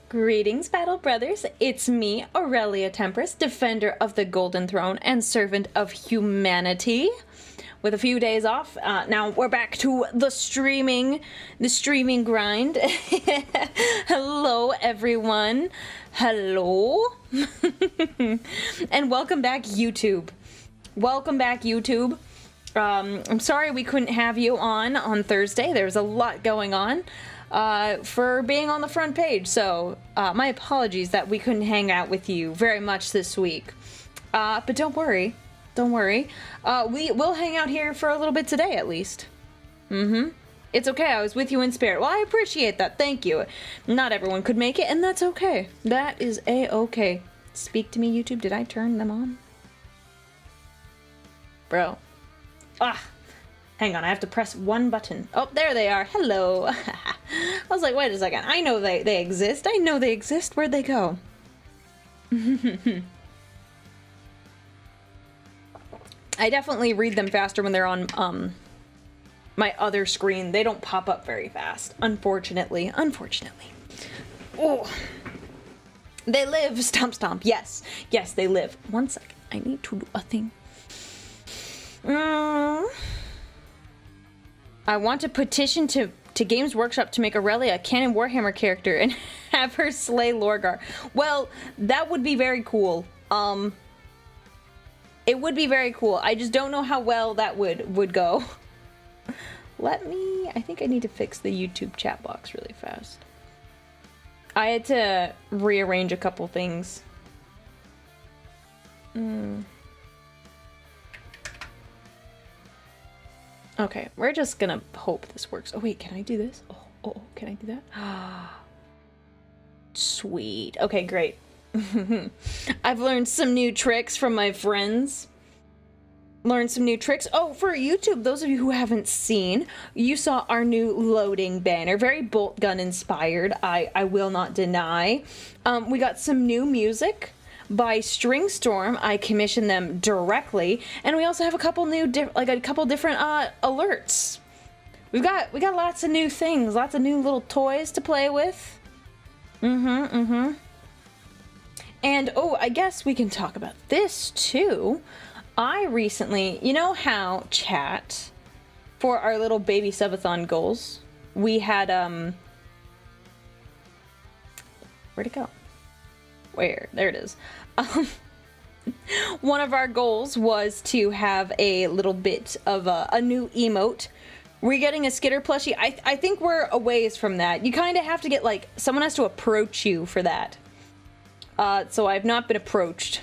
Greetings, Battle Brothers. It's me, Aurelia Tempris, defender of the Golden Throne and servant of humanity. With a few days off, now we're back to the streaming grind. Hello, everyone. Hello. And welcome back, YouTube. Welcome back, YouTube. I'm sorry we couldn't have you on Thursday. There's a lot going on for being on the front page, so my apologies that we couldn't hang out with you very much this week. But don't worry. We will hang out here for a little bit today, at least. It's okay, I was with you in spirit. Well, I appreciate that, thank you. Not everyone could make it, and that's okay. That is a-okay. Speak to me, YouTube. Did I turn them on? Bro. Hang on, I have to press one button. Oh, there they are. Hello. I was like, wait a second. I know they exist. I know they exist. Where'd they go? I definitely read them faster when they're on my other screen. They don't pop up very fast, unfortunately. Oh. They live. Stomp stomp. Yes, they live. One second. I need to do a thing. I want to petition to Games Workshop to make Aurelia a canon Warhammer character and have her slay Lorgar. Well, that would be very cool. It would be very cool. I just don't know how well that would go. I think I need to fix the YouTube chat box really fast. I had to rearrange a couple things. Okay, we're just gonna hope this works. Oh wait, can I do this? Oh, can I do that? Sweet. Okay, great. I've learned some new tricks from my friends. Oh, for YouTube, those of you who haven't seen, you saw our new loading banner. Very bolt gun inspired, I will not deny. We got some new music by String Storm. I commissioned them directly, and we also have a couple new different alerts. We got lots of new things, lots of new little toys to play with. And oh, I guess we can talk about this too. I recently, you know how chat for our little baby subathon goals, we had where'd it go? Where? There it is. One of our goals was to have a little bit of a new emote. We're getting a Skitter plushie. I think we're a ways from that. You kind of have to get, like, someone has to approach you for that. So I've not been approached.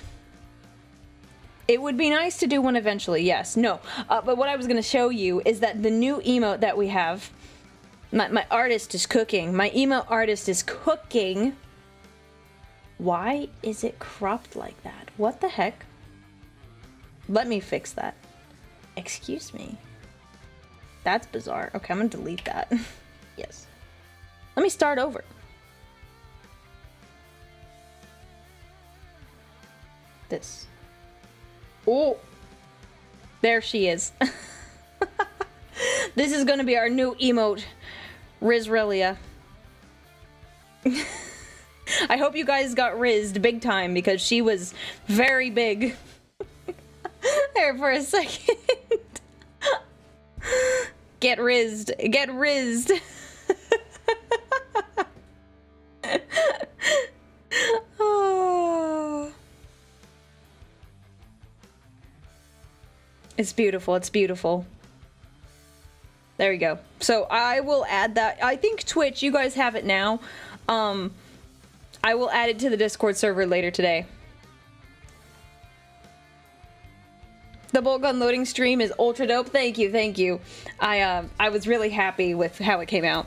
It would be nice to do one eventually, yes. No. But what I was going to show you is that the new emote that we have, my artist is cooking. My emote artist is cooking. Why is it cropped like that? What the heck? Let me fix that. Excuse me. That's bizarre. Okay, I'm gonna delete that. Yes. Let me start over. This. Oh! There she is. This is gonna be our new emote, Rizrelia. I hope you guys got rizzed big time because she was very big there for a second. Get rizzed. Get rizzed. Oh. It's beautiful. It's beautiful. There you go. So I will add that. I think Twitch, you guys have it now. I will add it to the Discord server later today. The bolt gun loading stream is ultra dope. Thank you, thank you. I was really happy with how it came out.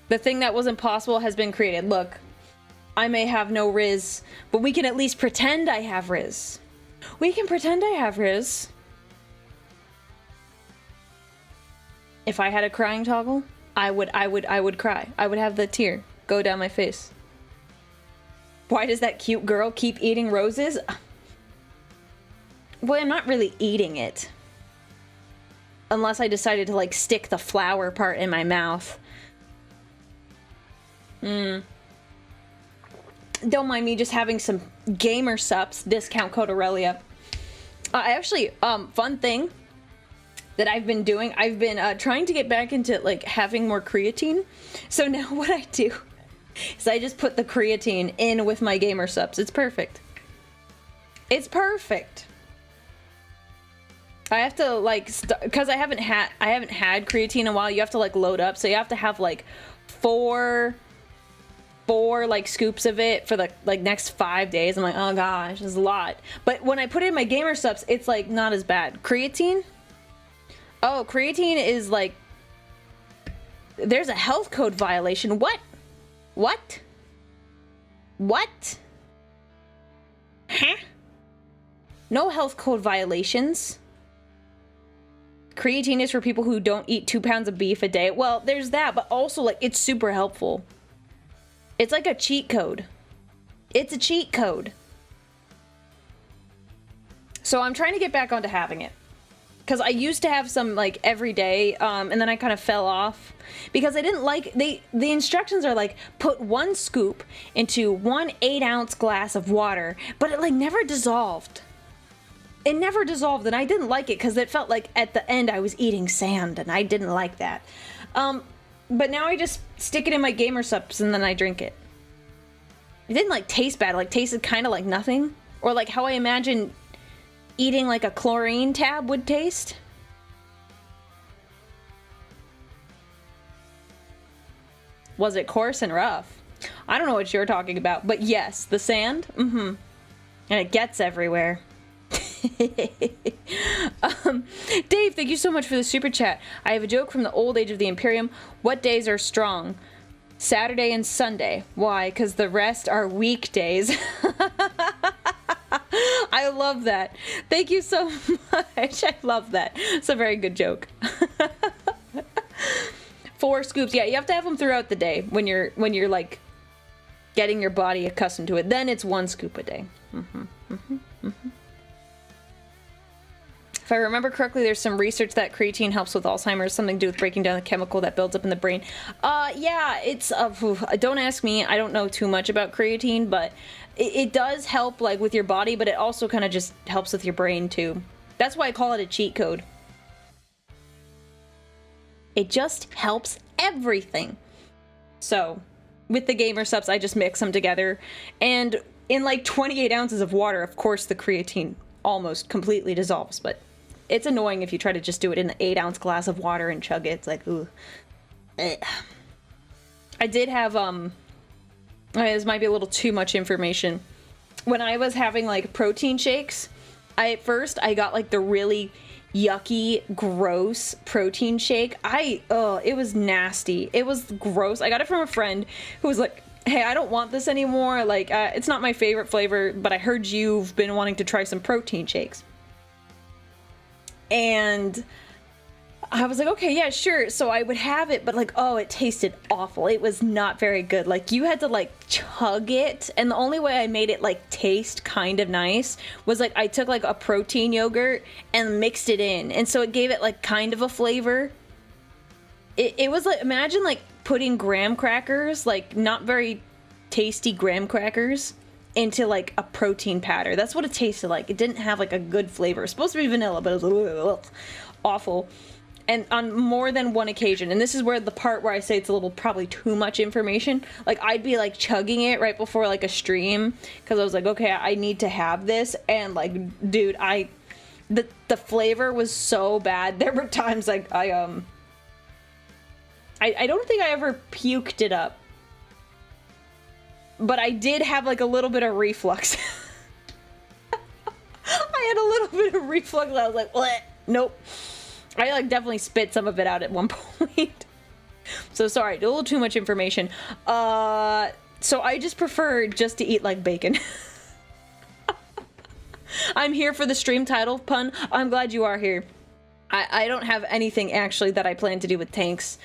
The thing that wasn't possible has been created. Look, I may have no Riz, but we can at least pretend I have Riz. We can pretend I have Riz. If I had a crying toggle, I would cry. I would have the tear go down my face. Why does that cute girl keep eating roses? Well, I'm not really eating it. Unless I decided to, like, stick the flower part in my mouth. Don't mind me just having some gamer subs, discount code Aurelia. I actually, fun thing that I've been doing, I've been trying to get back into like having more creatine. So now what I do is I just put the creatine in with my gamer subs. It's perfect. It's perfect. I have to like, because I haven't had creatine in a while. You have to like load up, so you have to have like four like scoops of it for the like next 5 days. I'm like, oh gosh, this is a lot. But when I put it in my gamer subs, it's like not as bad. Creatine? Oh, creatine is like, there's a health code violation. What? What? What? Huh? No health code violations. Creatine is for people who don't eat 2 pounds of beef a day. Well, there's that, but also like it's super helpful. It's like a cheat code. It's a cheat code. So I'm trying to get back onto having it. Because I used to have some like every day, and then I kind of fell off. Because I didn't like, the instructions are like, put 1 scoop into 1 8-ounce glass of water. But it like never dissolved. It never dissolved, and I didn't like it because it felt like at the end I was eating sand, and I didn't like that. But now I just stick it in my gamer subs and then I drink it. It didn't like taste bad, like tasted kind of like nothing. Or like how I imagine eating like a chlorine tab would taste. Was it coarse and rough? I don't know what you're talking about, but yes, the sand, and it gets everywhere. Dave, thank you so much for the super chat. I have a joke from the old age of the Imperium. What days are strong? Saturday and Sunday. Why? Because the rest are weekdays. I love that. Thank you so much. I love that. It's a very good joke. 4 scoops. Yeah, you have to have them throughout the day when you're like getting your body accustomed to it. Then it's 1 scoop a day. If I remember correctly, there's some research that creatine helps with Alzheimer's, something to do with breaking down the chemical that builds up in the brain. Yeah, it's, don't ask me, I don't know too much about creatine, but it does help, like, with your body, but it also kind of just helps with your brain, too. That's why I call it a cheat code. It just helps everything. So, with the gamer subs, I just mix them together, and in, like, 28 ounces of water, of course, the creatine almost completely dissolves, but it's annoying if you try to just do it in an 8-ounce glass of water and chug it. It's like, ooh. I did have, this might be a little too much information. When I was having, like, protein shakes, at first I got, like, the really yucky, gross protein shake. It was nasty. It was gross. I got it from a friend who was like, hey, I don't want this anymore. Like, it's not my favorite flavor, but I heard you've been wanting to try some protein shakes. And I was like, okay, yeah, sure. So I would have it, but like, oh, it tasted awful. It was not very good. Like, you had to like chug it. And the only way I made it like taste kind of nice was like, I took like a protein yogurt and mixed it in. And so it gave it like kind of a flavor. It was like, imagine like putting graham crackers, like not very tasty graham crackers, into like a protein powder. That's what it tasted like. It didn't have like a good flavor. It was supposed to be vanilla, but it was awful. And on more than one occasion, and this is where the part where I say it's a little probably too much information, like I'd be like chugging it right before like a stream because I was like, okay, I need to have this. And like, dude, the flavor was so bad. There were times like I don't think I ever puked it up. But I did have like a little bit of reflux. I had a little bit of reflux. I was like, bleh. Nope. I like definitely spit some of it out at one point. So sorry, a little too much information. So I just prefer just to eat like bacon. I'm here for the stream title pun. I'm glad you are here. I don't have anything actually that I plan to do with tanks.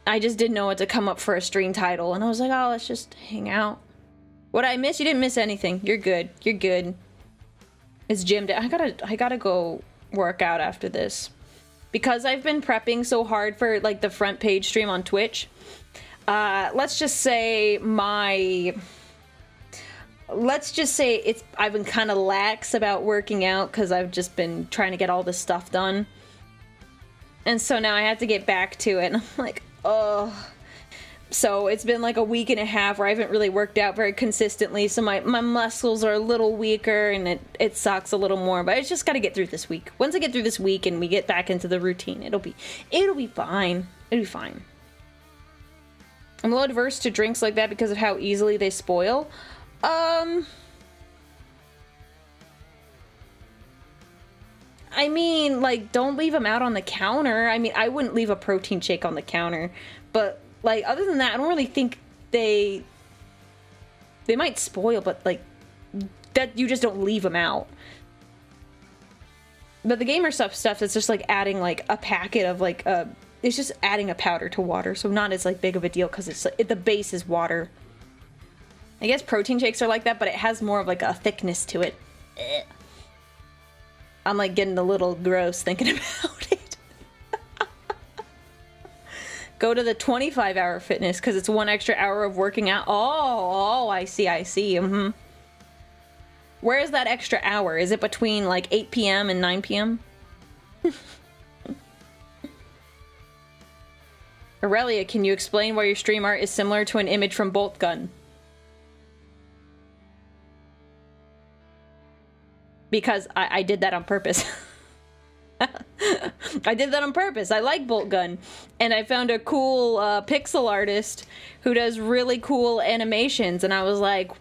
I just didn't know what to come up for a stream title, and I was like, oh, let's just hang out. What I miss? You didn't miss anything. You're good. You're good. It's gym day. I gotta go work out after this. Because I've been prepping so hard for, like, the front page stream on Twitch, let's just say I've been kind of lax about working out because I've just been trying to get all this stuff done. And so now I have to get back to it, and I'm like, oh. So it's been like a week and a half where I haven't really worked out very consistently, so my muscles are a little weaker, and it sucks a little more, but I just gotta get through this week. Once I get through this week and we get back into the routine, it'll be fine. It'll be fine. I'm a little adverse to drinks like that because of how easily they spoil. I mean, like, don't leave them out on the counter. I mean, I wouldn't leave a protein shake on the counter, but, like, other than that, I don't really think they might spoil, but, like, that you just don't leave them out. But the gamer stuff is just, like, adding, like, a packet of, like, it's just adding a powder to water, so not as, like, big of a deal, because it's, the base is water. I guess protein shakes are like that, but it has more of, like, a thickness to it. I'm, like, getting a little gross thinking about it. Go to the 25-hour fitness, because it's 1 extra hour of working out. Oh, I see. Mm-hmm. Where is that extra hour? Is it between, like, 8 p.m. and 9 p.m.? Aurelia, can you explain why your stream art is similar to an image from Bolt Gun? Because I did that on purpose. I did that on purpose. I like Bolt Gun. And I found a cool pixel artist who does really cool animations. And I was like,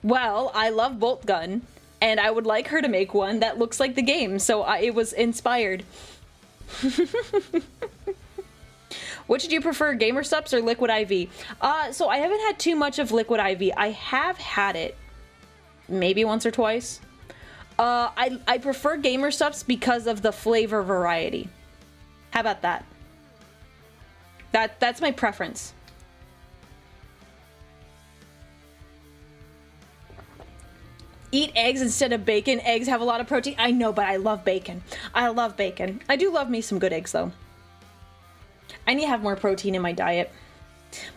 well, I love Bolt Gun. And I would like her to make one that looks like the game. So it was inspired. What did you prefer, Gamer Sups or Liquid IV? So I haven't had too much of Liquid IV. I have had it maybe once or twice. I prefer Gamer Sups because of the flavor variety. How about that? That's my preference. Eat eggs instead of bacon. Eggs have a lot of protein. I know, but I love bacon. I love bacon. I do love me some good eggs, though. I need to have more protein in my diet.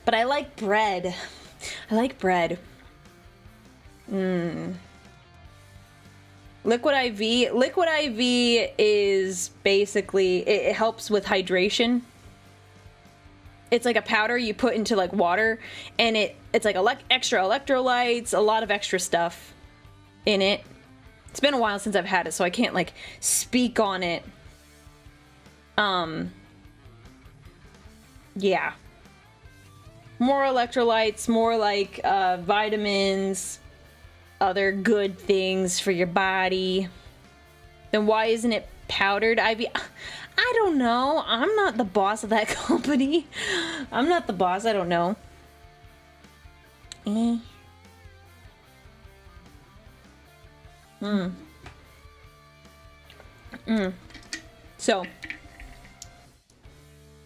But I like bread. I like bread. Liquid IV is basically, it helps with hydration. It's like a powder you put into like water, and it's like extra electrolytes, a lot of extra stuff in it. It's been a while since I've had it, so I can't like speak on it. Yeah. More electrolytes, more like vitamins, other good things for your body. Then why isn't it powdered IV? I don't know. I'm not the boss of that company. I'm not the boss. I don't know. So,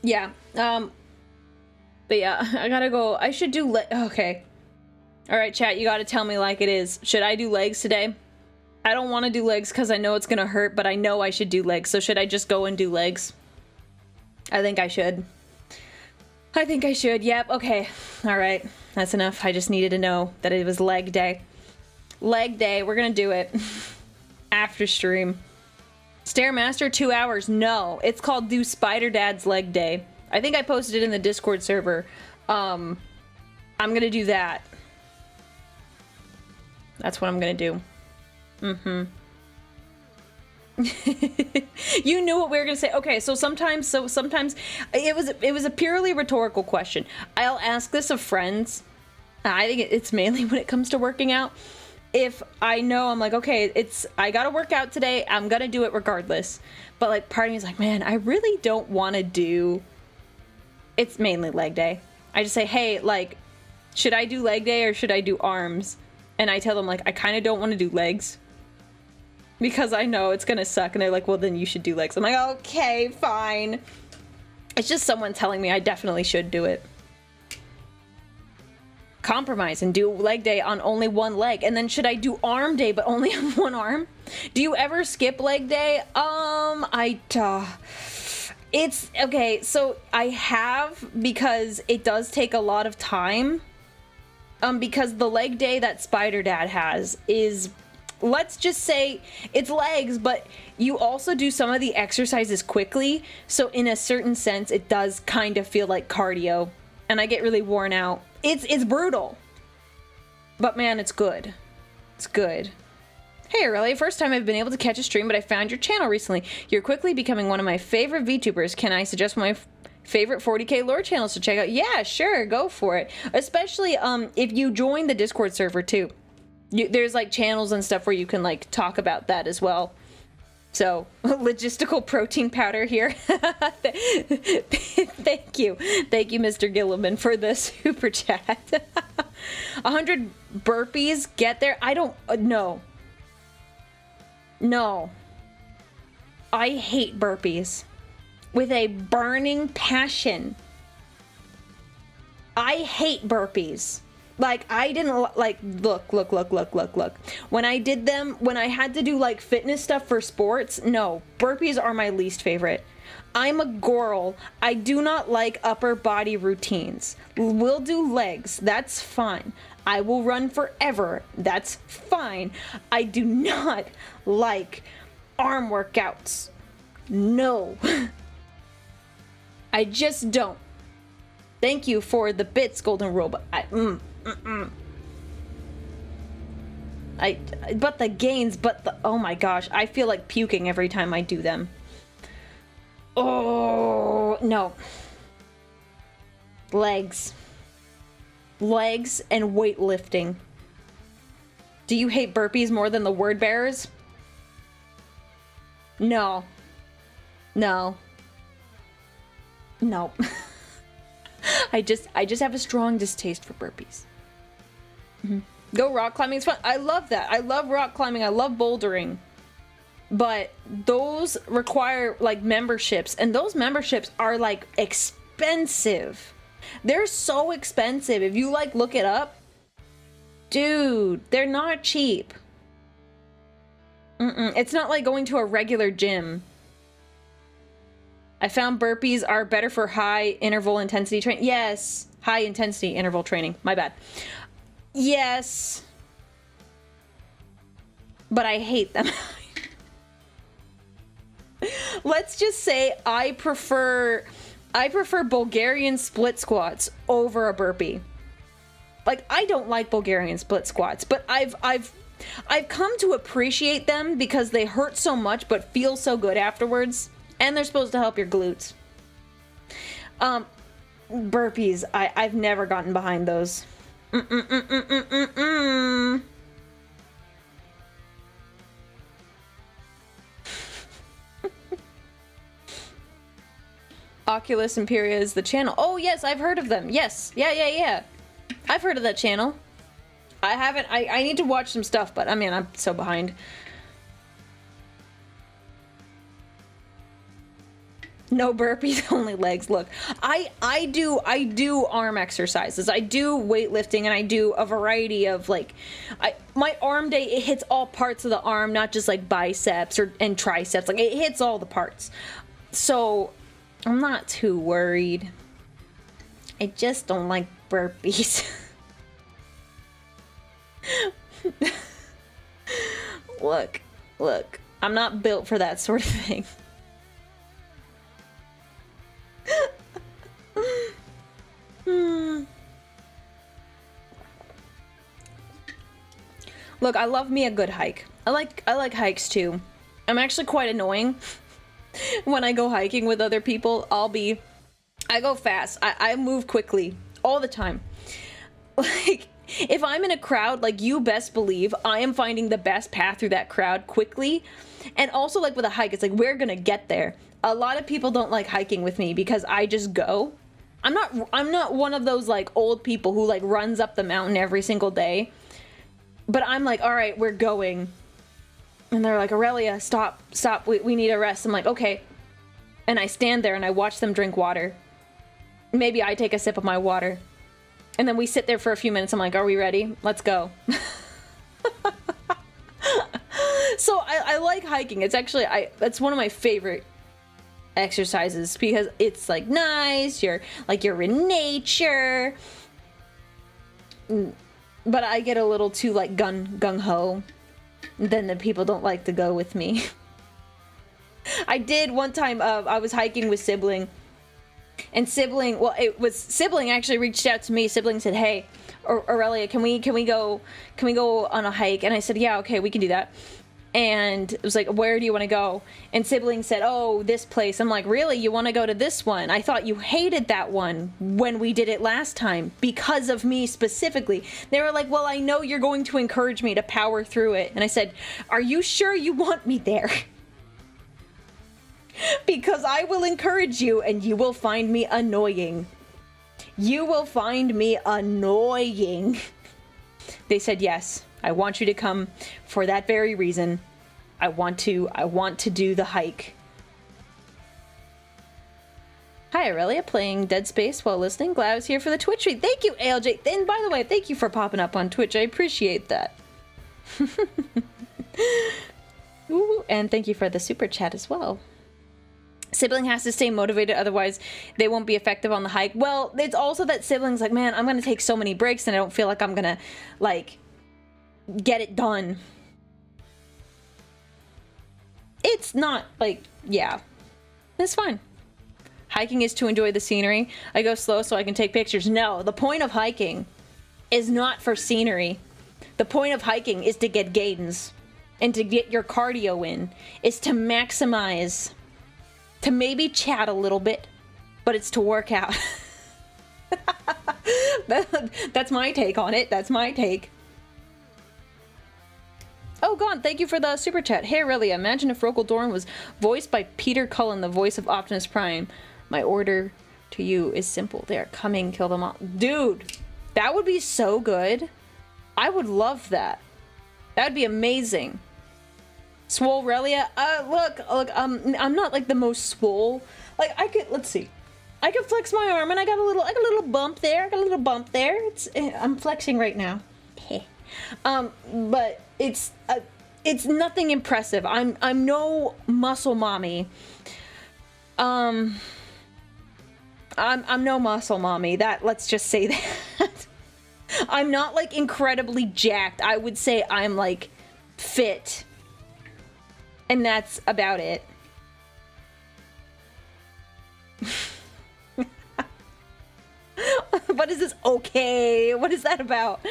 yeah. But yeah, I gotta go. I should do okay. Alright, chat, you gotta tell me like it is. Should I do legs today? I don't want to do legs because I know it's gonna hurt, but I know I should do legs. So should I just go and do legs? I think I should. I think I should. Yep, okay. Alright, that's enough. I just needed to know that it was leg day. Leg day. We're gonna do it. After stream. Stairmaster 2 hours. No, it's called Do Spider Dad's Leg Day. I think I posted it in the Discord server. I'm gonna do that. That's what I'm gonna do. You knew what we were gonna say. Okay, so sometimes it was a purely rhetorical question. I'll ask this of friends. I think it's mainly when it comes to working out. If I know, I'm like, okay, I gotta work out today, I'm gonna do it regardless. But like part of me is like, man, I really don't want to do. It's mainly leg day. I just say, hey, like, should I do leg day or should I do arms? And I tell them, like, I kind of don't want to do legs. Because I know it's going to suck. And they're like, well, then you should do legs. I'm like, okay, fine. It's just someone telling me I definitely should do it. Compromise and do leg day on only one leg. And then should I do arm day but only on one arm? Do you ever skip leg day? It's okay, so I have, because it does take a lot of time. Because the leg day that Spider Dad has is, let's just say, it's legs, but you also do some of the exercises quickly, so in a certain sense, it does kind of feel like cardio, and I get really worn out. It's brutal. But man, it's good. It's good. Hey Aurelia, first time I've been able to catch a stream, but I found your channel recently. You're quickly becoming one of my favorite VTubers. Can I suggest my favorite 40k lore channels to check out? Yeah, sure, go for it. Especially if you join the Discord server too. There's like channels and stuff where you can like talk about that as well. So, logistical protein powder here. Thank you. Thank you, Mr. Gilliman, for the super chat. 100 burpees, get there? I don't, no. No. I hate burpees. With a burning passion. I hate burpees. Like, I didn't, like, look. When I did them, when I had to do, like, fitness stuff for sports, no, burpees are my least favorite. I'm a girl. I do not like upper body routines. We'll do legs. That's fine. I will run forever. That's fine. I do not like arm workouts. No. I just don't. Thank you for the bits, Golden Robot. But the gains, oh my gosh, I feel like puking every time I do them. Oh, no. Legs. Legs and weightlifting. Do you hate burpees more than the word bearers? No. No. No. I just have a strong distaste for burpees. Go rock climbing, it's fun. I love that. I love rock climbing. I love bouldering. But those require like memberships, and those memberships are like expensive. They're so expensive. If you like look it up, dude, they're not cheap. It's not like going to a regular gym. I found burpees are better for high interval intensity training. Yes, high intensity interval training. My bad. Yes. But I hate them. Let's just say I prefer Bulgarian split squats over a burpee. Like, I don't like Bulgarian split squats, but I've come to appreciate them because they hurt so much but feel so good afterwards. And they're supposed to help your glutes. Burpees, I've never gotten behind those. Oculus Imperia is the channel. Oh yes, I've heard of them. Yes, yeah. I've heard of that channel. I haven't. I need to watch some stuff, but I mean, I'm so behind. No burpees, only legs. Look, I do arm exercises. I do weightlifting, and I do a variety of like, my arm day, it hits all parts of the arm, not just like biceps and triceps. Like, it hits all the parts. So I'm not too worried. I just don't like burpees. Look, I'm not built for that sort of thing. Look, I love me a good hike. I like hikes too. I'm actually quite annoying. When I go hiking with other people, I go fast. I move quickly all the time. Like, if I'm in a crowd, like, you best believe I am finding the best path through that crowd quickly. And also, like, with a hike, it's like, we're gonna get there. A lot of people don't like hiking with me because I just go. I'm not one of those, like, old people who, like, runs up the mountain every single day. But I'm like, all right, we're going. And they're like, Aurelia, stop, we need a rest. I'm like, okay. And I stand there and I watch them drink water. Maybe I take a sip of my water. And then we sit there for a few minutes. I'm like, are we ready? Let's go. So I like hiking. It's actually, it's one of my favorite exercises because it's like nice, you're in nature. But I get a little too like gung-ho. Then the people don't like to go with me. I did one time, I was hiking with Sibling. And Sibling actually reached out to me. Sibling said, "Hey, Aurelia, can we go on a hike?" And I said, "Yeah, okay, we can do that." And it was like, "Where do you want to go?" And Sibling said, "Oh, this place." I'm like, "Really? You want to go to this one? I thought you hated that one when we did it last time because of me specifically." They were like, "Well, I know you're going to encourage me to power through it." And I said, "Are you sure you want me there?" Because I will encourage you and you will find me annoying. You will find me annoying. They said, "Yes, I want you to come for that very reason. I want to do the hike." Hi, Aurelia, playing Dead Space while listening. Glad I was here for the Twitch stream. Thank you, ALJ. And by the way, thank you for popping up on Twitch. I appreciate that. Ooh, and thank you for the super chat as well. Sibling has to stay motivated, otherwise they won't be effective on the hike. Well, it's also that Sibling's like, "Man, I'm gonna take so many breaks and I don't feel like I'm gonna, like, get it done." It's not, like, yeah. It's fine. Hiking is to enjoy the scenery. I go slow so I can take pictures. No, the point of hiking is not for scenery. The point of hiking is to get gains and to get your cardio in. Is to maximize... to maybe chat a little bit, but it's to work out. That's my take on it. That's my take. Oh, Gone, thank you for the super chat. Hey, Aurelia, imagine if Rokel Dorn was voiced by Peter Cullen, the voice of Optimus Prime. My order to you is simple. They are coming, kill them all. Dude, that would be so good. I would love that. That would be amazing. Swole Aurelia, look, I'm not like the most swole. Like let's see. I can flex my arm and I got a little bump there. I'm flexing right now. But it's nothing impressive. I'm no muscle mommy. I'm no muscle mommy. Let's just say that. I'm not like incredibly jacked. I would say I'm like fit. And that's about it. What is this? Okay. What is that about?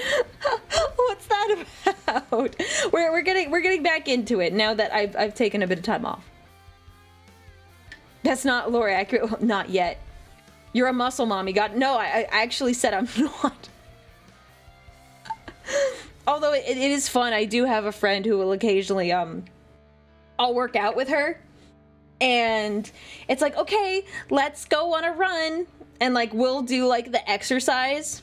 What's that about? We're getting back into it now that I've taken a bit of time off. That's not lore accurate. Not yet. You're a muscle mommy. No, I actually said I'm not. Although it is fun. I do have a friend who will occasionally I'll work out with her and it's like, "Okay, let's go on a run," and like we'll do like the exercise.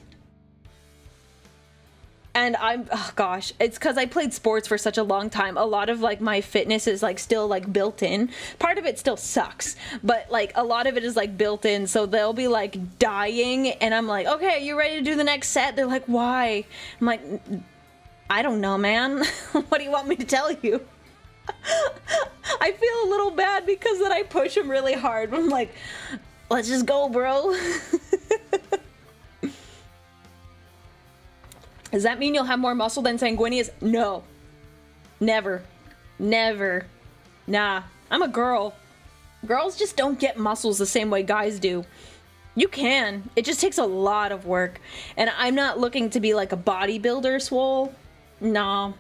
And oh gosh, it's because I played sports for such a long time. A lot of like my fitness is like still like built in. Part of it still sucks, but like a lot of it is like built in. So they'll be like dying and I'm like, "Okay, you ready to do the next set?" They're like, "Why?" I'm like, "I don't know, man." What do you want me to tell you? I feel a little bad because then I push him really hard. I'm like, "Let's just go, bro." Does that mean you'll have more muscle than Sanguinius? No. Never. Never. Nah. I'm a girl. Girls just don't get muscles the same way guys do. You can. It just takes a lot of work. And I'm not looking to be like a bodybuilder swole. No.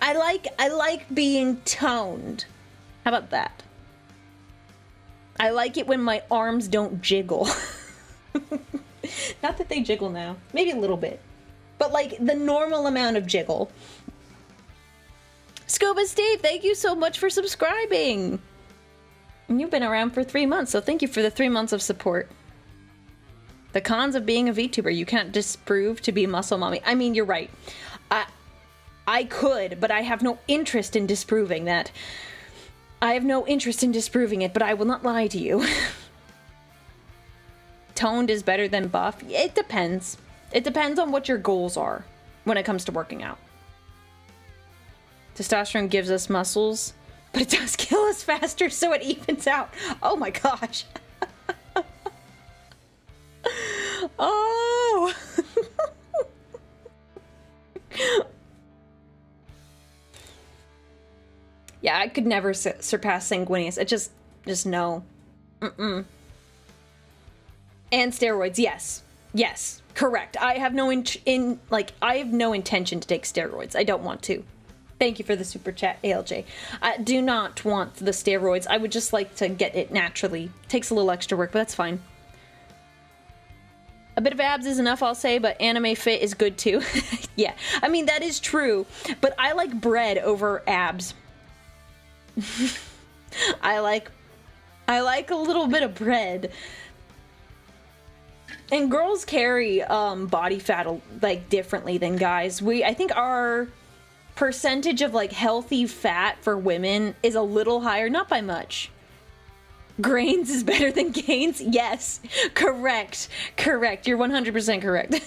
I like being toned. How about that? I like it when my arms don't jiggle. Not that they jiggle now. Maybe a little bit. But like the normal amount of jiggle. Scuba Steve, thank you so much for subscribing. And you've been around for 3 months, so thank you for the 3 months of support. The cons of being a VTuber. You can't disprove to be muscle mommy. I mean, you're right. I could, but I have no interest in disproving that. I have no interest in disproving it, but I will not lie to you. Toned is better than buff. It depends. It depends on what your goals are when it comes to working out. Testosterone gives us muscles. but it does kill us faster, so it evens out. Oh my gosh. Oh. Yeah, I could never surpass Sanguinius. It just no. And steroids, yes. Yes, correct. I have no I have no intention to take steroids. I don't want to. Thank you for the super chat, ALJ. I do not want the steroids. I would just like to get it naturally. Takes a little extra work, but that's fine. A bit of abs is enough, I'll say, but anime fit is good too. Yeah, I mean, that is true, but I like bread over abs. I like a little bit of bread. And girls carry body fat like differently than guys. I think our percentage of like healthy fat for women is a little higher, not by much. Grains is better than gains? Yes. Correct. Correct. You're 100% correct.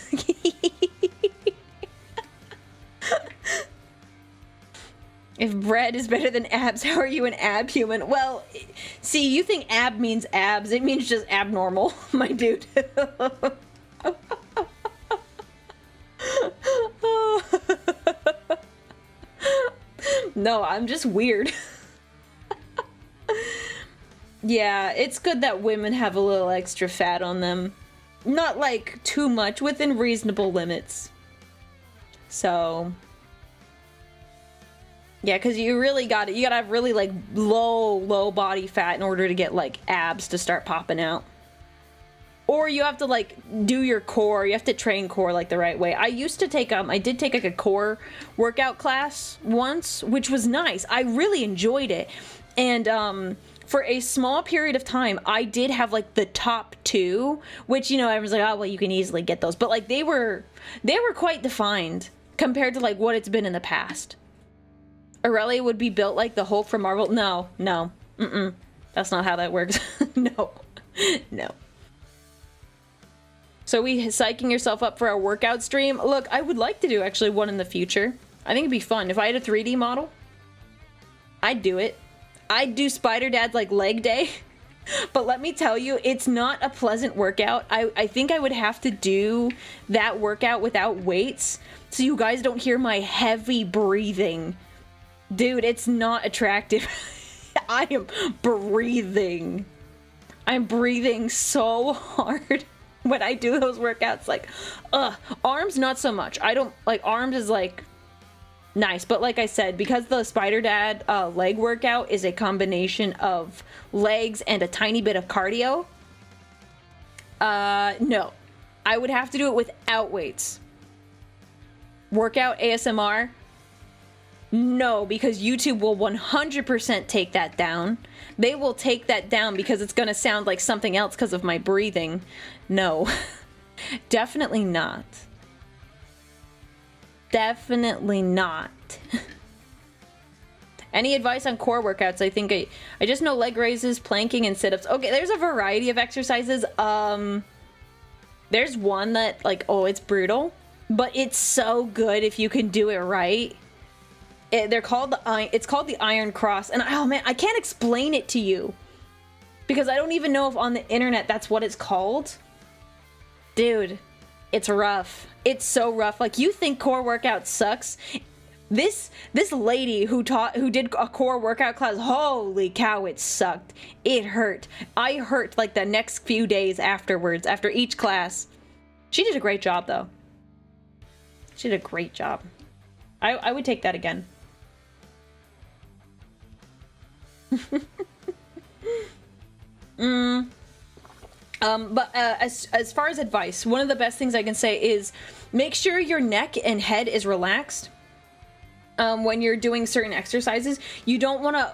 If bread is better than abs, how are you an ab human? Well, see, you think ab means abs. It means just abnormal, my dude. No, I'm just weird. Yeah, it's good that women have a little extra fat on them. Not like too much, within reasonable limits. So yeah, because you really got it. You gotta have really like low body fat in order to get like abs to start popping out. Or you have to like do your core. You have to train core like the right way. I used to take I did take like a core workout class once, which was nice. I really enjoyed it. And for a small period of time, I did have like the top 2, which, you know, everyone's like, oh well, you can easily get those, but like they were quite defined compared to like what it's been in the past. Aurelia would be built like the Hulk from Marvel. No. That's not how that works. No. So we psyching yourself up for our workout stream? Look, I would like to do actually one in the future. I think it'd be fun. If I had a 3D model, I'd do it. I'd do Spider Dad's like leg day. But let me tell you, it's not a pleasant workout. I think I would have to do that workout without weights, so you guys don't hear my heavy breathing. Dude, it's not attractive. I am breathing. I'm breathing so hard when I do those workouts. Like, arms, not so much. I don't, like, arms is, like, nice. But like I said, because the Spider Dad leg workout is a combination of legs and a tiny bit of cardio, no. I would have to do it without weights. Workout ASMR? No, because YouTube will 100% take that down. They will take that down because it's going to sound like something else because of my breathing. No. Definitely not. Definitely not. Any advice on core workouts? I think I just know leg raises, planking, and sit-ups. Okay, there's a variety of exercises. There's one that, like, oh, it's brutal, but it's so good if you can do it right. It's called the Iron Cross, and oh man, I can't explain it to you because I don't even know if on the internet that's what it's called. Dude, it's rough. It's so rough. Like, you think core workout sucks? This lady who did a core workout class, holy cow, it sucked. It hurt. I hurt like the next few days afterwards, after each class. She did a great job though. She did a great job. I would take that again. But as far as advice, one of the best things I can say is make sure your neck and head is relaxed when you're doing certain exercises. You don't want to,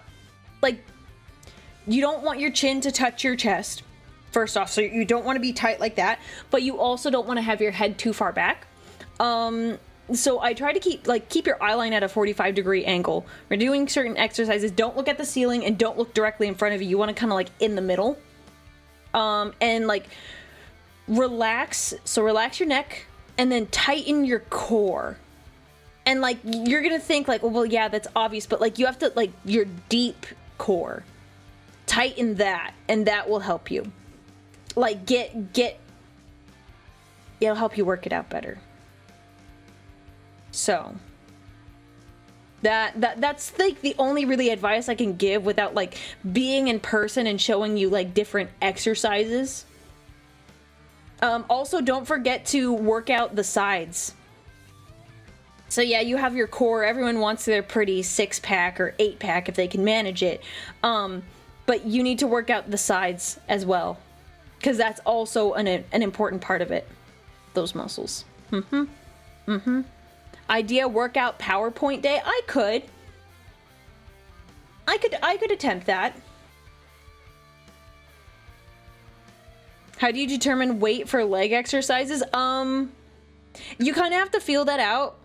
like, you don't want your chin to touch your chest, first off, so you don't want to be tight like that, but you also don't want to have your head too far back. So I try to keep your eye line at a 45-degree angle. We're doing certain exercises. Don't look at the ceiling and don't look directly in front of you. You want to kind of like in the middle. And like relax. So relax your neck and then tighten your core. And like you're gonna think like, well, yeah, that's obvious, but like you have to like your deep core, tighten that, and that will help you. Like it'll help you work it out better. So that's like the only really advice I can give without like being in person and showing you like different exercises. Also, don't forget to work out the sides. So yeah, you have your core. Everyone wants their pretty 6-pack or 8-pack if they can manage it. But you need to work out the sides as well, because that's also an important part of it. Those muscles. Idea workout PowerPoint day. I could attempt that. How do you determine weight for leg exercises? You kind of have to feel that out.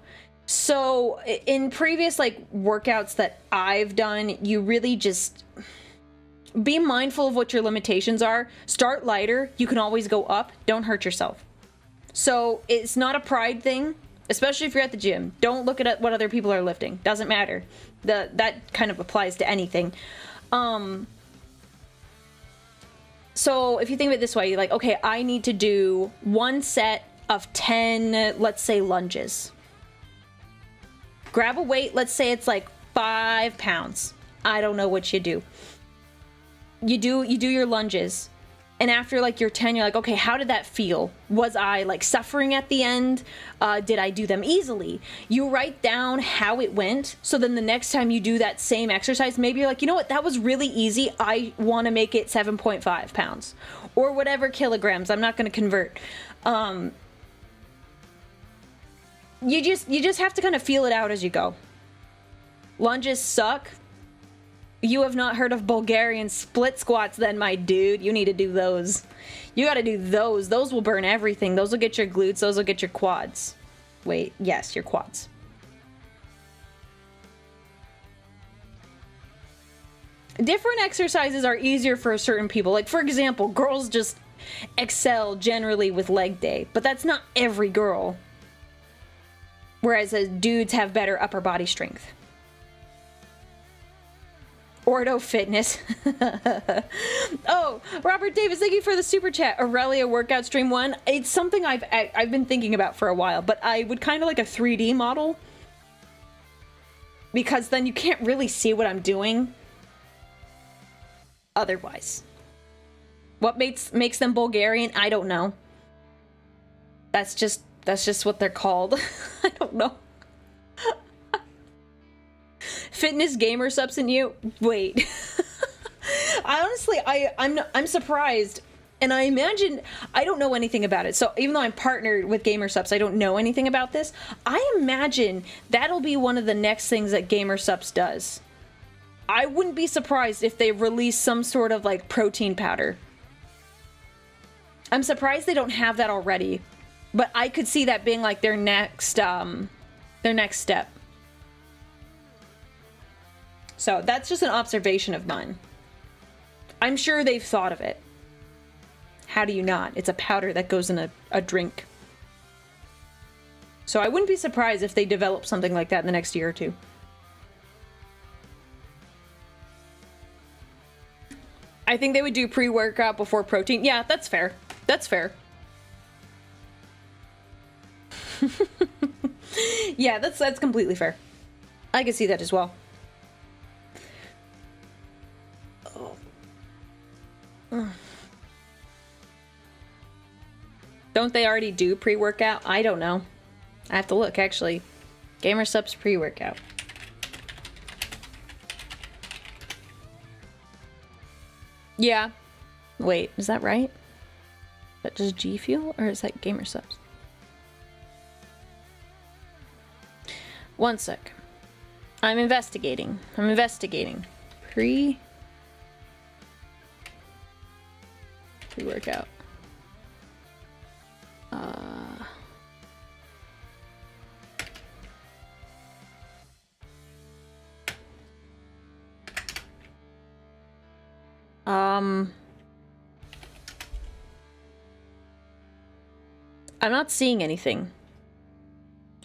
So in previous like workouts that I've done, you really just be mindful of what your limitations are. Start lighter. You can always go up. Don't hurt yourself. So it's not a pride thing, especially if you're at the gym. Don't look at what other people are lifting. Doesn't matter. That kind of applies to anything. So if you think of it this way, you're like, okay, I need to do 1 set of 10, let's say, lunges. Grab a weight, let's say it's like 5 pounds. I don't know what you do. You do your lunges. And after like your 10, you're like, okay, how did that feel? Was I like suffering at the end? Did I do them easily? You write down how it went. So then the next time you do that same exercise, maybe you're like, you know what? That was really easy. I want to make it 7.5 pounds or whatever kilograms. I'm not going to convert. You just have to kind of feel it out as you go. Lunges suck. You have not heard of Bulgarian split squats then, my dude. You need to do those. You got to do those. Those will burn everything. Those will get your glutes. Those will get your quads. Wait, yes, your quads. Different exercises are easier for certain people. Like, for example, girls just excel generally with leg day, but that's not every girl. Whereas dudes have better upper body strength. Ordo Fitness. Oh, Robert Davis, thank you for the super chat. Aurelia workout stream 1. It's something I've been thinking about for a while, but I would kind of like a 3D model, because then you can't really see what I'm doing otherwise. What makes them Bulgarian? I don't know. That's just what they're called. I don't know. Fitness gamer subs in you? Wait. I'm surprised, and I imagine I don't know anything about it. So even though I'm partnered with Gamer Subs, I don't know anything about this. I imagine that'll be one of the next things that Gamer Subs does. I wouldn't be surprised if they release some sort of like protein powder. I'm surprised they don't have that already, but I could see that being like their next step. So that's just an observation of mine. I'm sure they've thought of it. How do you not? It's a powder that goes in a drink. So I wouldn't be surprised if they develop something like that in the next year or two. I think they would do pre-workout before protein. Yeah, that's fair. That's fair. Yeah, that's completely fair. I can see that as well. Don't they already do pre-workout? I don't know. I have to look, actually. Gamer Subs pre-workout. Yeah. Wait, is that right? Is that just G Fuel, or is that Gamer Subs? One sec. I'm investigating. Pre-workout. I'm not seeing anything.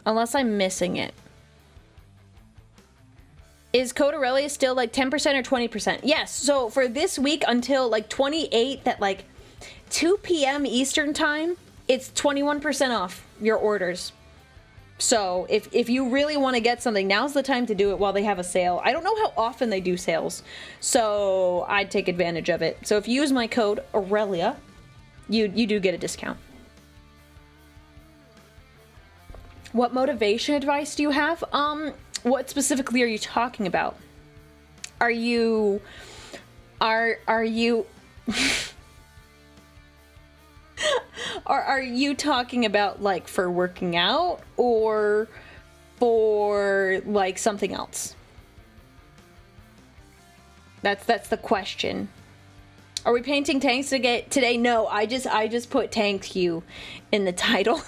Unless I'm missing it. Is code Aurelia still like 10% or 20%? Yes. So for this week until like 28th at like 2 p.m. Eastern time, it's 21% off your orders. So if you really want to get something, now's the time to do it while they have a sale. I don't know how often they do sales, so I'd take advantage of it. So if you use my code Aurelia, you do get a discount. What motivation advice do you have? What specifically are you talking about? Are you are you are you talking about like for working out or for like something else? That's the question. Are we painting tanks today? No, I just put tank Q in the title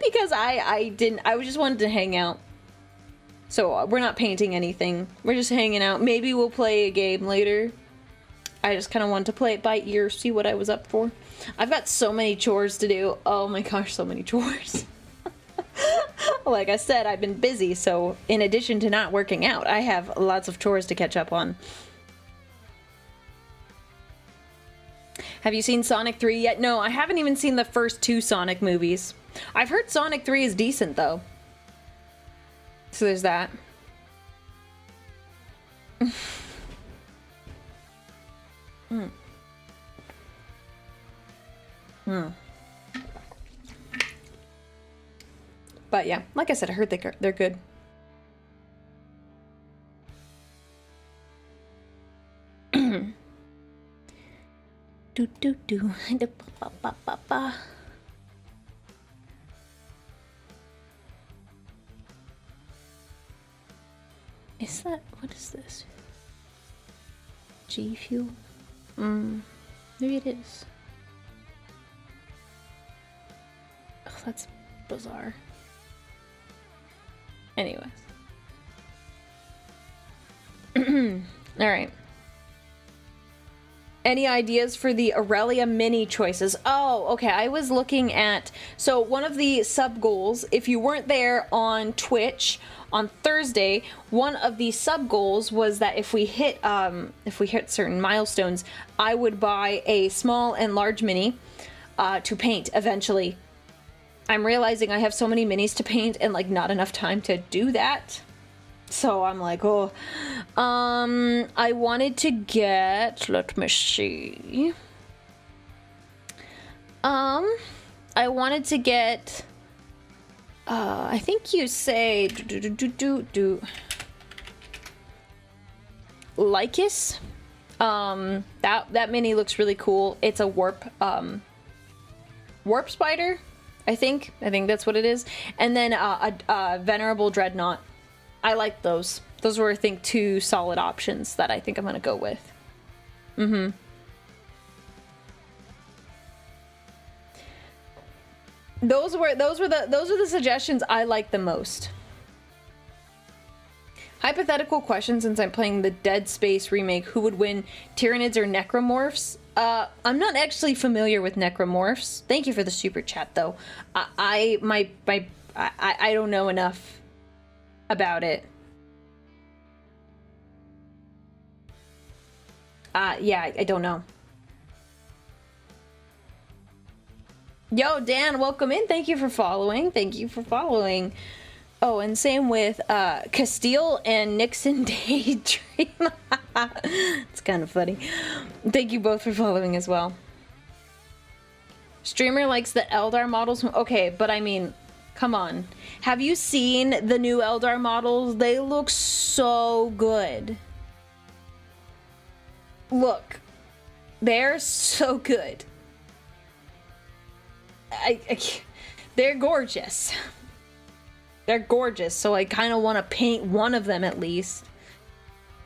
because I just wanted to hang out. So we're not painting anything. We're just hanging out. Maybe we'll play a game later. I just kind of wanted to play it by ear, see what I was up for. I've got so many chores to do. Oh my gosh, so many chores. Like I said, I've been busy, so in addition to not working out, I have lots of chores to catch up on. Have you seen Sonic 3 yet? No, I haven't even seen the first 2 Sonic movies. I've heard Sonic 3 is decent, though. So there's that. But yeah, like I said, I heard they're good. Do do do. Ba ba ba ba. Is that, what is this? G Fuel? Maybe it is. Oh, that's bizarre. Anyways. Alright. Any ideas for the Aurelia mini choices? Oh, okay. I was looking at, so one of the sub goals, if you weren't there on Twitch on Thursday, one of the sub goals was that if we hit certain milestones, I would buy a small and large mini to paint eventually. I'm realizing I have so many minis to paint and like not enough time to do that. So I'm like, oh, I wanted to get, let me see. I wanted to get, I think you say, Lycus. That mini looks really cool. It's a warp spider, I think that's what it is. And then a venerable dreadnought. I like those. Those were, I think, 2 solid options that I think I'm gonna go with. Those were the suggestions I like the most. Hypothetical question, since I'm playing the Dead Space remake, who would win, Tyranids or Necromorphs? I'm not actually familiar with Necromorphs. Thank you for the super chat, though. I don't know enough about it. Yeah, I don't know. Yo, Dan, welcome in. Thank you for following. Oh, and same with Castile and Nixon Daydream. It's kind of funny. Thank you both for following as well. Streamer likes the Eldar models. Okay, but I mean, come on. Have you seen the new Eldar models? They look so good. Look. They're so good. They're gorgeous. They're gorgeous, so I kind of want to paint one of them at least.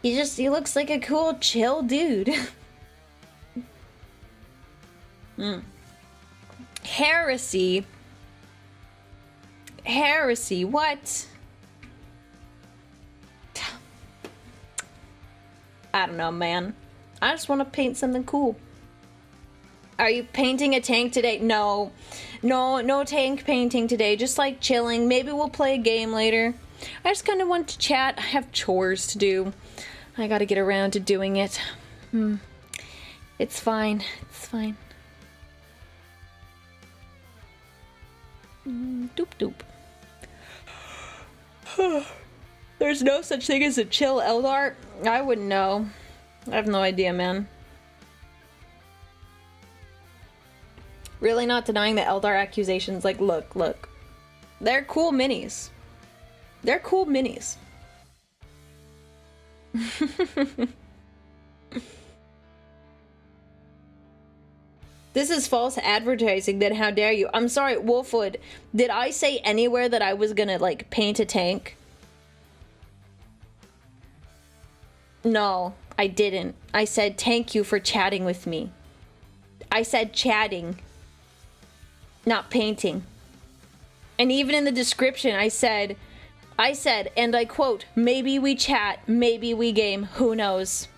He looks like a cool, chill dude. Heresy, what? I don't know, man. I just want to paint something cool. Are you painting a tank today? No tank painting today. Just like chilling. Maybe we'll play a game later. I just kind of want to chat. I have chores to do. I gotta get around to doing it. It's fine. It's fine. Doop doop. There's no such thing as a chill Eldar? I wouldn't know. I have no idea, man. Really not denying the Eldar accusations. Like, look. They're cool minis. They're cool minis. This is false advertising, then how dare you? I'm sorry, Wolfwood. Did I say anywhere that I was gonna, like, paint a tank? No, I didn't. I said thank you for chatting with me. I said chatting, not painting. And even in the description, I said, and I quote, maybe we chat, maybe we game, who knows?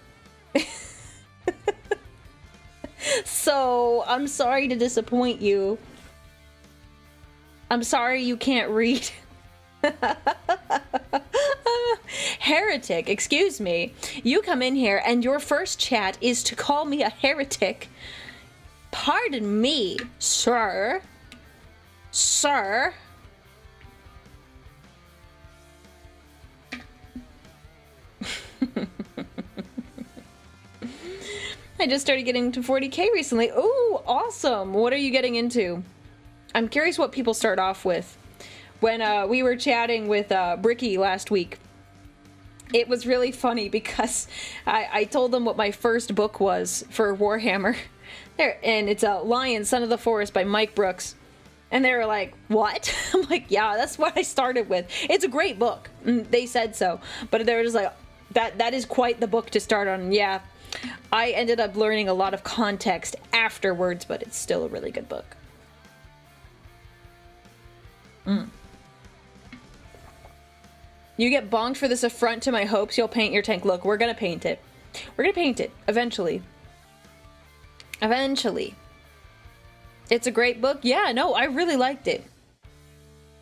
So, I'm sorry to disappoint you. I'm sorry you can't read. Heretic, excuse me. You come in here and your first chat is to call me a heretic. Pardon me, sir. Sir. I just started getting into 40k recently. Ooh, awesome. What are you getting into? I'm curious what people start off with. When we were chatting with Bricky last week, it was really funny because I told them what my first book was for Warhammer. And it's Lion, Son of the Forest by Mike Brooks. And they were like, what? I'm like, yeah, that's what I started with. It's a great book. They said so. But they were just like, that is quite the book to start on. Yeah. I ended up learning a lot of context afterwards, but it's still a really good book. You get bonked for this affront to my hopes. You'll paint your tank. Look, we're gonna paint it. We're gonna paint it. Eventually. Eventually. It's a great book. Yeah, no, I really liked it.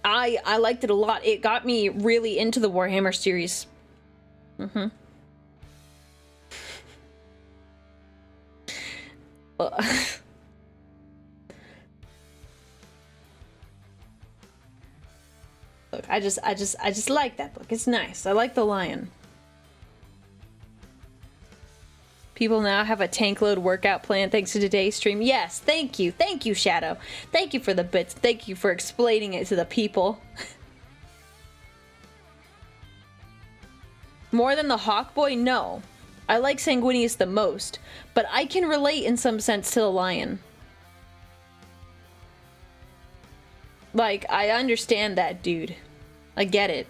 I liked it a lot. It got me really into the Warhammer series. Look, I just like that book. It's nice. I like the lion. People now have a tank load workout plan thanks to today's stream. Yes, thank you. Thank you, Shadow. Thank you for the bits. Thank you for explaining it to the people. More than the Hawkboy? No. I like Sanguinius the most, but I can relate in some sense to the lion. Like, I understand that, dude. I get it.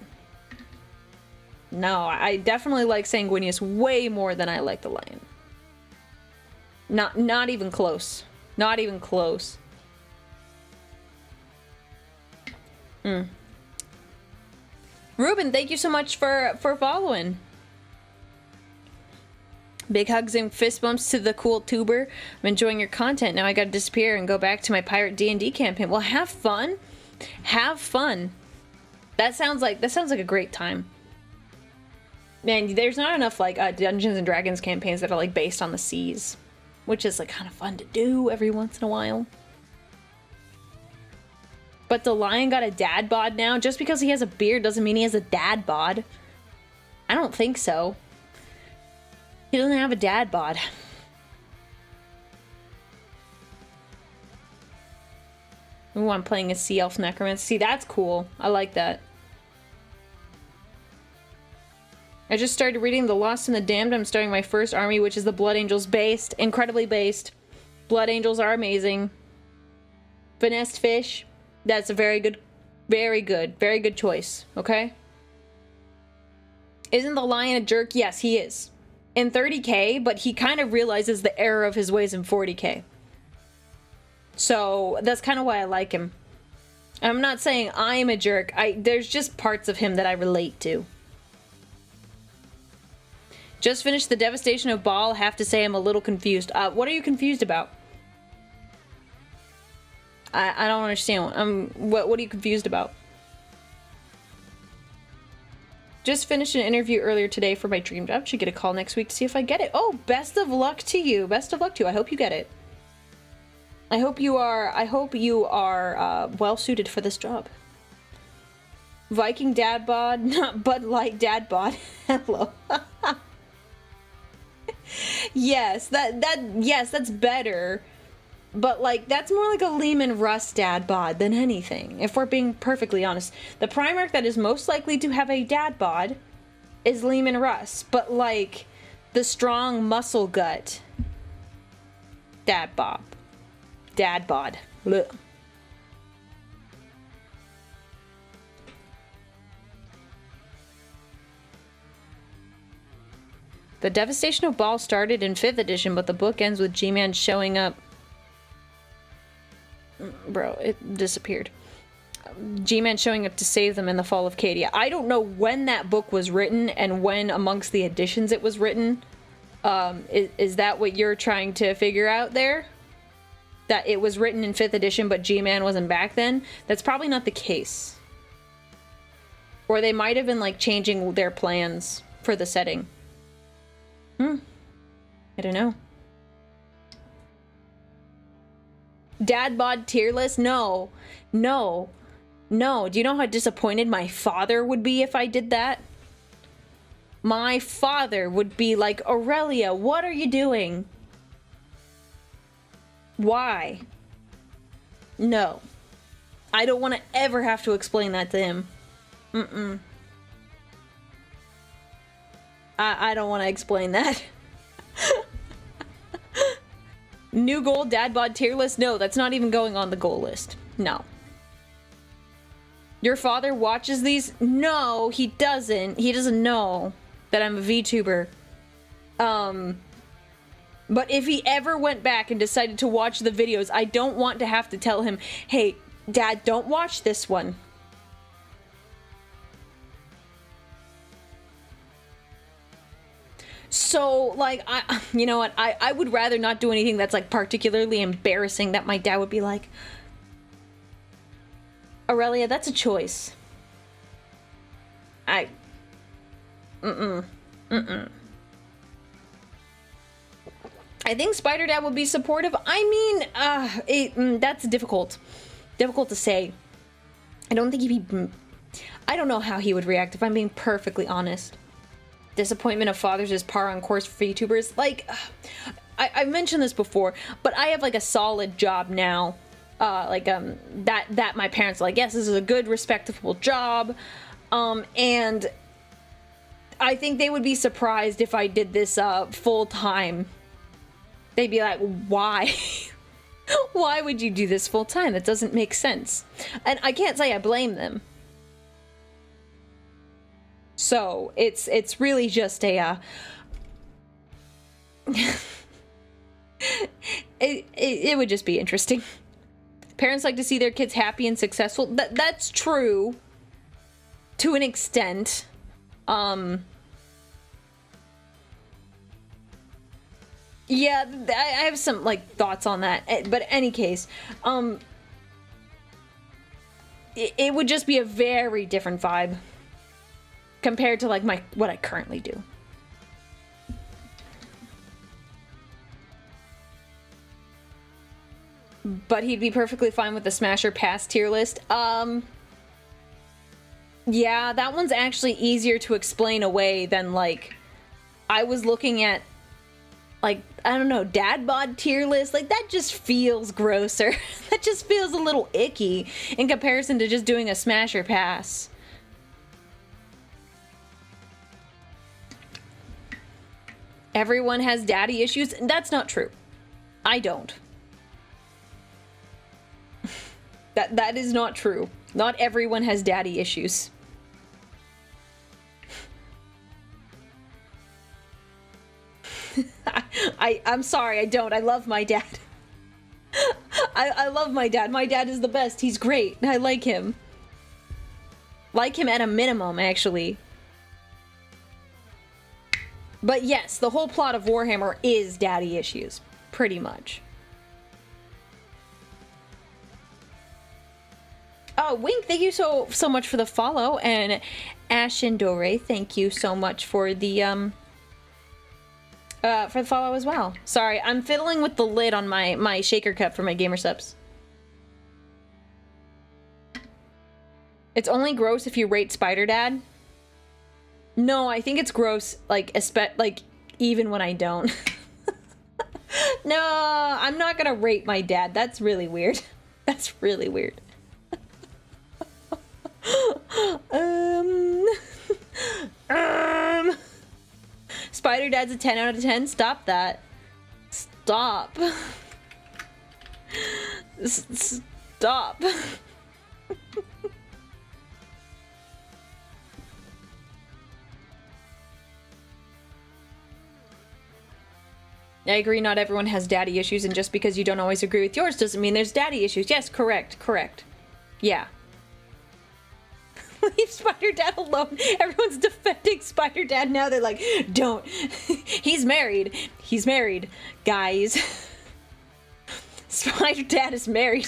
No, I definitely like Sanguinius way more than I like the lion. Not even close. Not even close. Ruben, thank you so much for following. Big hugs and fist bumps to the cool tuber. I'm enjoying your content. Now I gotta disappear and go back to my pirate D&D campaign. Well, have fun. Have fun. That sounds like a great time. Man, there's not enough like Dungeons and Dragons campaigns that are like based on the seas, which is like kind of fun to do every once in a while. But the lion got a dad bod now. Just because he has a beard doesn't mean he has a dad bod. I don't think so. He doesn't have a dad bod. Ooh, I'm playing a Sea Elf Necromancer. See, that's cool. I like that. I just started reading The Lost and the Damned. I'm starting my first army, which is the Blood Angels based. Incredibly based. Blood Angels are amazing. Finessed Fish. That's a very good choice. Okay? Isn't the lion a jerk? Yes, he is. In 30k, but he kind of realizes the error of his ways in 40k. So, that's kind of why I like him. I'm not saying I'm a jerk. There's just parts of him that I relate to. Just finished the devastation of Baal. Have to say I'm a little confused. What are you confused about? I don't understand. What are you confused about? Just finished an interview earlier today for my dream job. Should get a call next week to see if I get it. Oh, best of luck to you. Best of luck to you. I hope you get it. I hope you are well suited for this job. Viking dad bod, not Bud Light dad bod. Hello. Yes, yes, that's better. But like that's more like a Lehman Russ dad bod than anything, if we're being perfectly honest. The Primarch that is most likely to have a dad bod is Lehman Russ, but like the strong muscle gut dad bod. Blech. The devastation of Baal started in 5th edition, but the book ends with G-Man showing up. Bro, it disappeared. G-Man showing up to save them in the fall of Cadia. I don't know when that book was written and when amongst the editions it was written. Is that what you're trying to figure out there? That it was written in 5th edition, but G-Man wasn't back then? That's probably not the case. Or they might have been, like, changing their plans for the setting. I don't know. Dad bod tier list? No. No. No. Do you know how disappointed my father would be if I did that? My father would be like, Aurelia, what are you doing? Why? No. I don't want to ever have to explain that to him. I don't want to explain that. New goal, dad bod tier list? No, that's not even going on the goal list. No. Your father watches these? No, he doesn't. He doesn't know that I'm a VTuber. But if he ever went back and decided to watch the videos, I don't want to have to tell him, hey, Dad, don't watch this one. So, like, you know what? I would rather not do anything that's, like, particularly embarrassing that my dad would be like, Aurelia, that's a choice. I think Spider Dad would be supportive. I mean, that's difficult. Difficult to say. I don't think he'd be... I don't know how he would react, if I'm being perfectly honest. Disappointment of fathers is par on course for YouTubers. Like, I mentioned this before, but I have, like, a solid job now. That my parents are like, yes, this is a good, respectable job. And I think they would be surprised if I did this, full-time. They'd be like, why? Why would you do this full-time? That doesn't make sense. And I can't say I blame them. So, it's really just a, it would just be interesting. Parents like to see their kids happy and successful. That's true. To an extent. Yeah, I have some, like, thoughts on that. But in any case, it would just be a very different vibe compared to, like, what I currently do. But he'd be perfectly fine with the Smasher Pass tier list. Yeah, that one's actually easier to explain away than, like, I was looking at, like, I don't know, dad bod tier list. Like, that just feels grosser. That just feels a little icky in comparison to just doing a Smasher Pass. Everyone has daddy issues. That's not true. I don't. That is not true. Not everyone has daddy issues. I'm sorry, I don't. I love my dad. I love my dad. My dad is the best. He's great. I like him. Like him at a minimum, actually. But yes, the whole plot of Warhammer is daddy issues. Pretty much. Oh, Wink, thank you so much for the follow. And Ashendore, thank you so much for the follow as well. Sorry, I'm fiddling with the lid on my shaker cup for my gamer subs. It's only gross if you rate Spider Dad. No, I think it's gross, like, even when I don't. No, I'm not gonna rate my dad. That's really weird. That's really weird. Spider Dad's a 10 out of 10. Stop that. Stop. Stop. I agree, not everyone has daddy issues, and just because you don't always agree with yours doesn't mean there's daddy issues. Yes, correct, correct. Yeah. Leave Spider Dad alone. Everyone's defending Spider Dad now. They're like, don't. He's married. He's married. Guys. Spider Dad is married.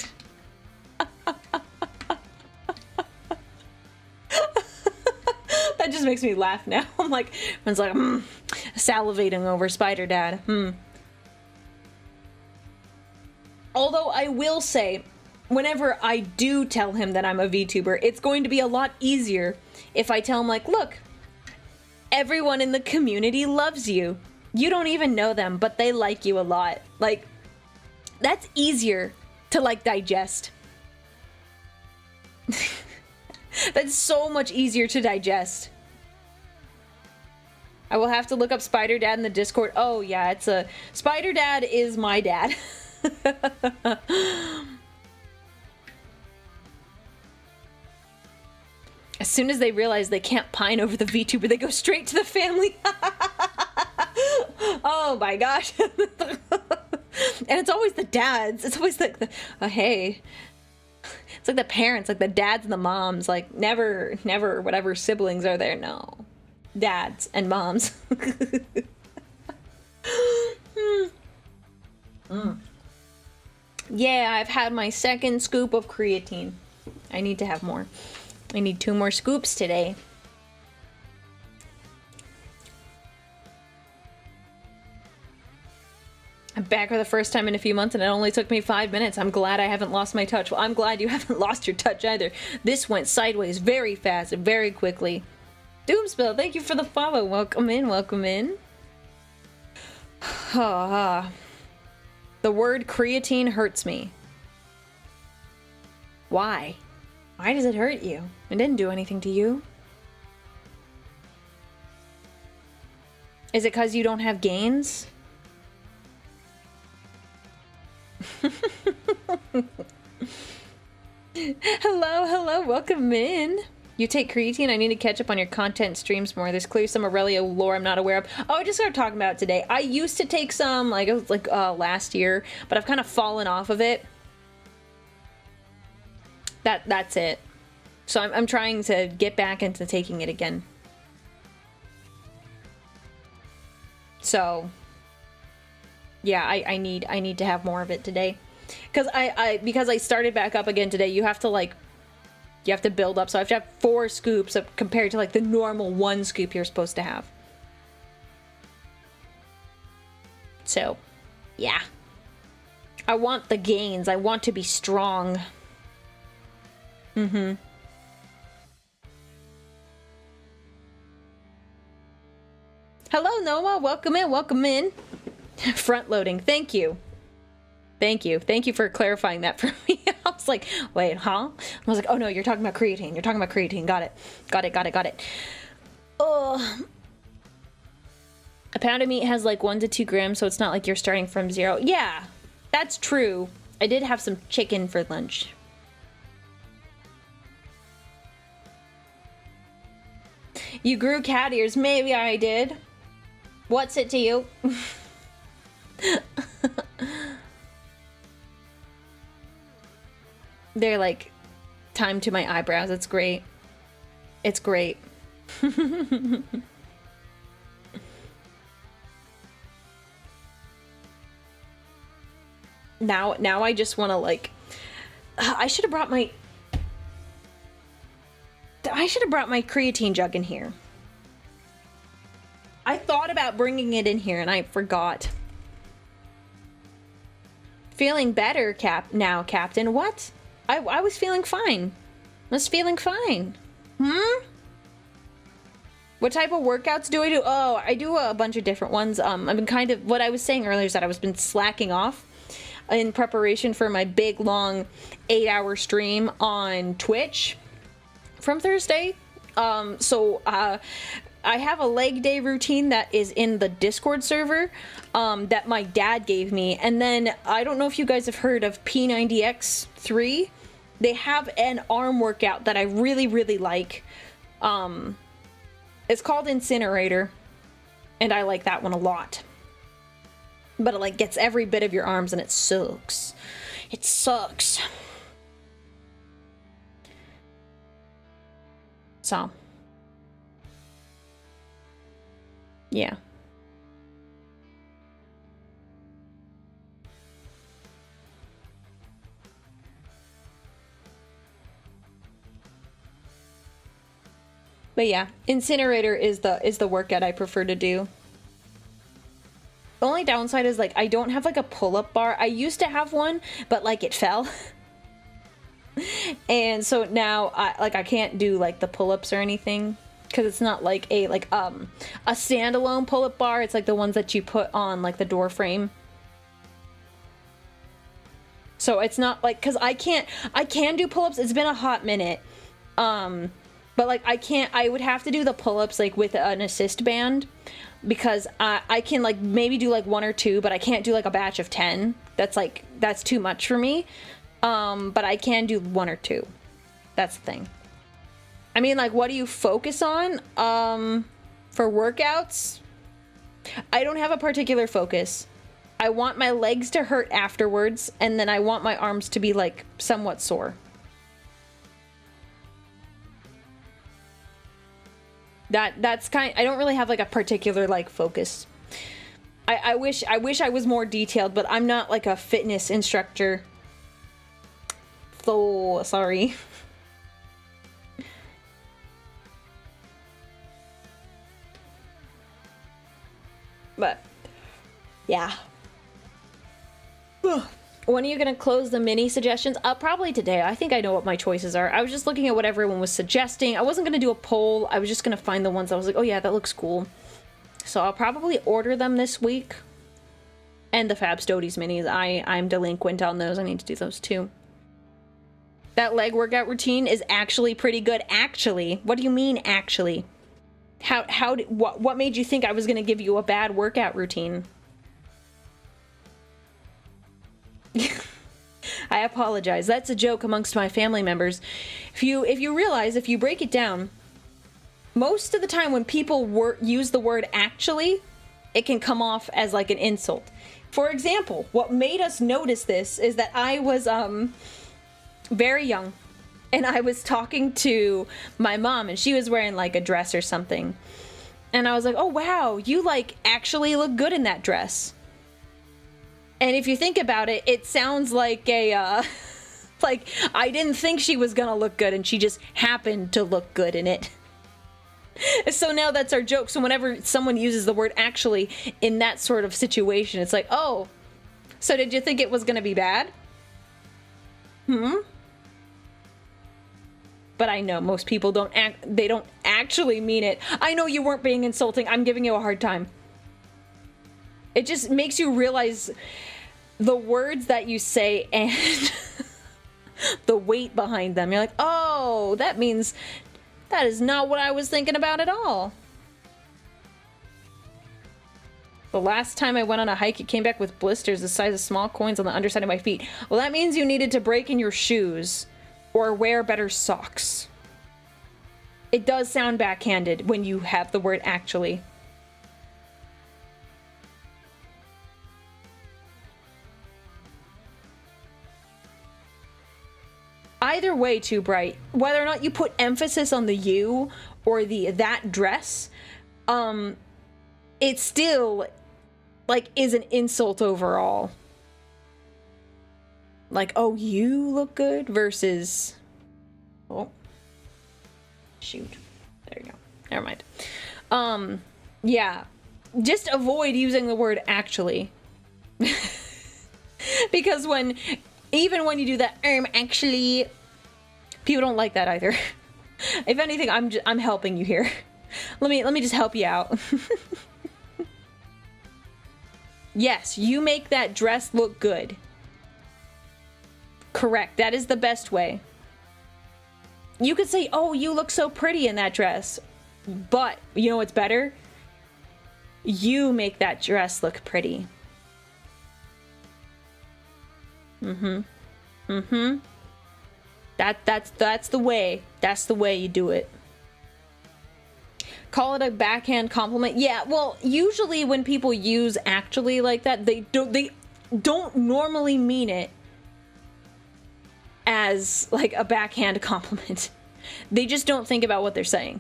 That just makes me laugh now. I'm like, everyone's like, salivating over Spider Dad. Although I will say, whenever I do tell him that I'm a VTuber, it's going to be a lot easier if I tell him, like, look, everyone in the community loves you. You don't even know them, but they like you a lot. Like, that's easier to, like, digest. That's so much easier to digest. I will have to look up Spider Dad in the Discord. Oh, yeah, it's a... Spider Dad is my dad. As soon as they realize they can't pine over the VTuber, they go straight to the family. Oh my gosh. And it's always the dads. It's always like the, hey. It's like the parents, like the dads and the moms. Like never whatever siblings are there. No. Dads and moms. Yeah, I've had my second scoop of creatine. I need to have more. I need 2 more scoops today. I'm back for the first time in a few months and it only took me 5 minutes. I'm glad I haven't lost my touch. Well, I'm glad you haven't lost your touch either. This went sideways very fast and very quickly. Doomspell, thank you for the follow. Welcome in, welcome in. The word creatine hurts me. Why? Why does it hurt you? It didn't do anything to you. Is it because you don't have gains? Hello, welcome in. You take creatine? I need to catch up on your content streams more. There's clearly some Aurelia lore I'm not aware of. Oh, I just started talking about it today. I used to take some, like, it was like last year, but I've kind of fallen off of it. That's it. So I'm trying to get back into taking it again. So yeah, I need to have more of it today. Because because I started back up again today, you have to build up. So I have to have 4 scoops compared to like the normal 1 scoop you're supposed to have. So, yeah. I want the gains. I want to be strong. Hello, Noma. Welcome in. Welcome in. Front loading. Thank you. Thank you. Thank you for clarifying that for me. I was like, wait, huh? I was like, oh no, you're talking about creatine. You're talking about creatine. Got it. Got it. Oh. A pound of meat has like 1 to 2 grams, so it's not like you're starting from 0. Yeah, that's true. I did have some chicken for lunch. You grew cat ears. Maybe I did. What's it to you? They're like timed to my eyebrows. It's great. It's great. Now I just want to like I should have brought my I should have brought my creatine jug in here. I thought about bringing it in here and I forgot. Feeling better, now, Captain. What? I was feeling fine. I was feeling fine. What type of workouts do I do? Oh, I do a bunch of different ones. I've been kind of, what I was saying earlier is that I was been slacking off in preparation for my big, long 8-hour stream on Twitch from Thursday. I have a leg day routine that is in the Discord server that my dad gave me. And then, I don't know if you guys have heard of P90X3. They have an arm workout that I really, really like. It's called Incinerator. And I like that one a lot. But it, like, gets every bit of your arms and it sucks. It sucks. So. Yeah. But yeah, Incinerator is the workout I prefer to do. The only downside is, like, I don't have, like, a pull-up bar. I used to have one, but, like, it fell. And so now, I can't do, like, the pull-ups or anything. Because it's not, like, a standalone pull-up bar. It's, like, the ones that you put on, like, the door frame. So it's not, like, because I can do pull-ups. It's been a hot minute. But, like, I would have to do the pull-ups, like, with an assist band. Because I can, like, maybe do, like, 1 or 2, but I can't do, like, a batch of 10. That's too much for me. But I can do 1 or 2. That's the thing. I mean, like, what do you focus on? For workouts? I don't have a particular focus. I want my legs to hurt afterwards, and then I want my arms to be, like, somewhat sore. That's I don't really have, like, a particular, like, focus. I wish I was more detailed, but I'm not, like, a fitness instructor. So sorry. But yeah. When are you gonna close the mini suggestions? Probably today. I think I know what my choices are. I was just looking at what everyone was suggesting. I wasn't gonna do a poll. I was just gonna find the ones I was like, oh yeah, that looks cool. So I'll probably order them this week. And the Femstodes minis. I'm delinquent on those. I need to do those too. That leg workout routine is actually pretty good. Actually, what do you mean actually? What made you think I was gonna give you a bad workout routine? I apologize. That's a joke amongst my family members. If you realize, if you break it down, most of the time when people use the word actually, it can come off as like an insult. For example, what made us notice this is that I was very young and I was talking to my mom and she was wearing like a dress or something. And I was like, oh wow, you like actually look good in that dress. And if you think about it, it sounds like a, like, I didn't think she was gonna look good and she just happened to look good in it. So now that's our joke. So whenever someone uses the word actually in that sort of situation, it's like, oh, so did you think it was gonna be bad? But I know most people don't actually mean it. I know you weren't being insulting. I'm giving you a hard time. It just makes you realize the words that you say and the weight behind them. You're like, oh, that means that is not what I was thinking about at all. The last time I went on a hike, it came back with blisters the size of small coins on the underside of my feet. Well, that means you needed to break in your shoes or wear better socks. It does sound backhanded when you have the word actually. Either way, Too Bright, whether or not you put emphasis on the you or the that dress, it still, like, is an insult overall. Like, oh, you look good versus, oh. Shoot. There you go. Never mind. Yeah. Just avoid using the word actually. Because even when you do that, actually, people don't like that either. If anything, I'm helping you here. Let me just help you out. Yes, you make that dress look good. Correct. That is the best way. You could say, "Oh, you look so pretty in that dress." But, you know what's better? You make that dress look pretty. That's the way. That's the way you do it. Call it a backhand compliment. Yeah, well, usually when people use actually like that, they don't normally mean it as like a backhand compliment. They just don't think about what they're saying.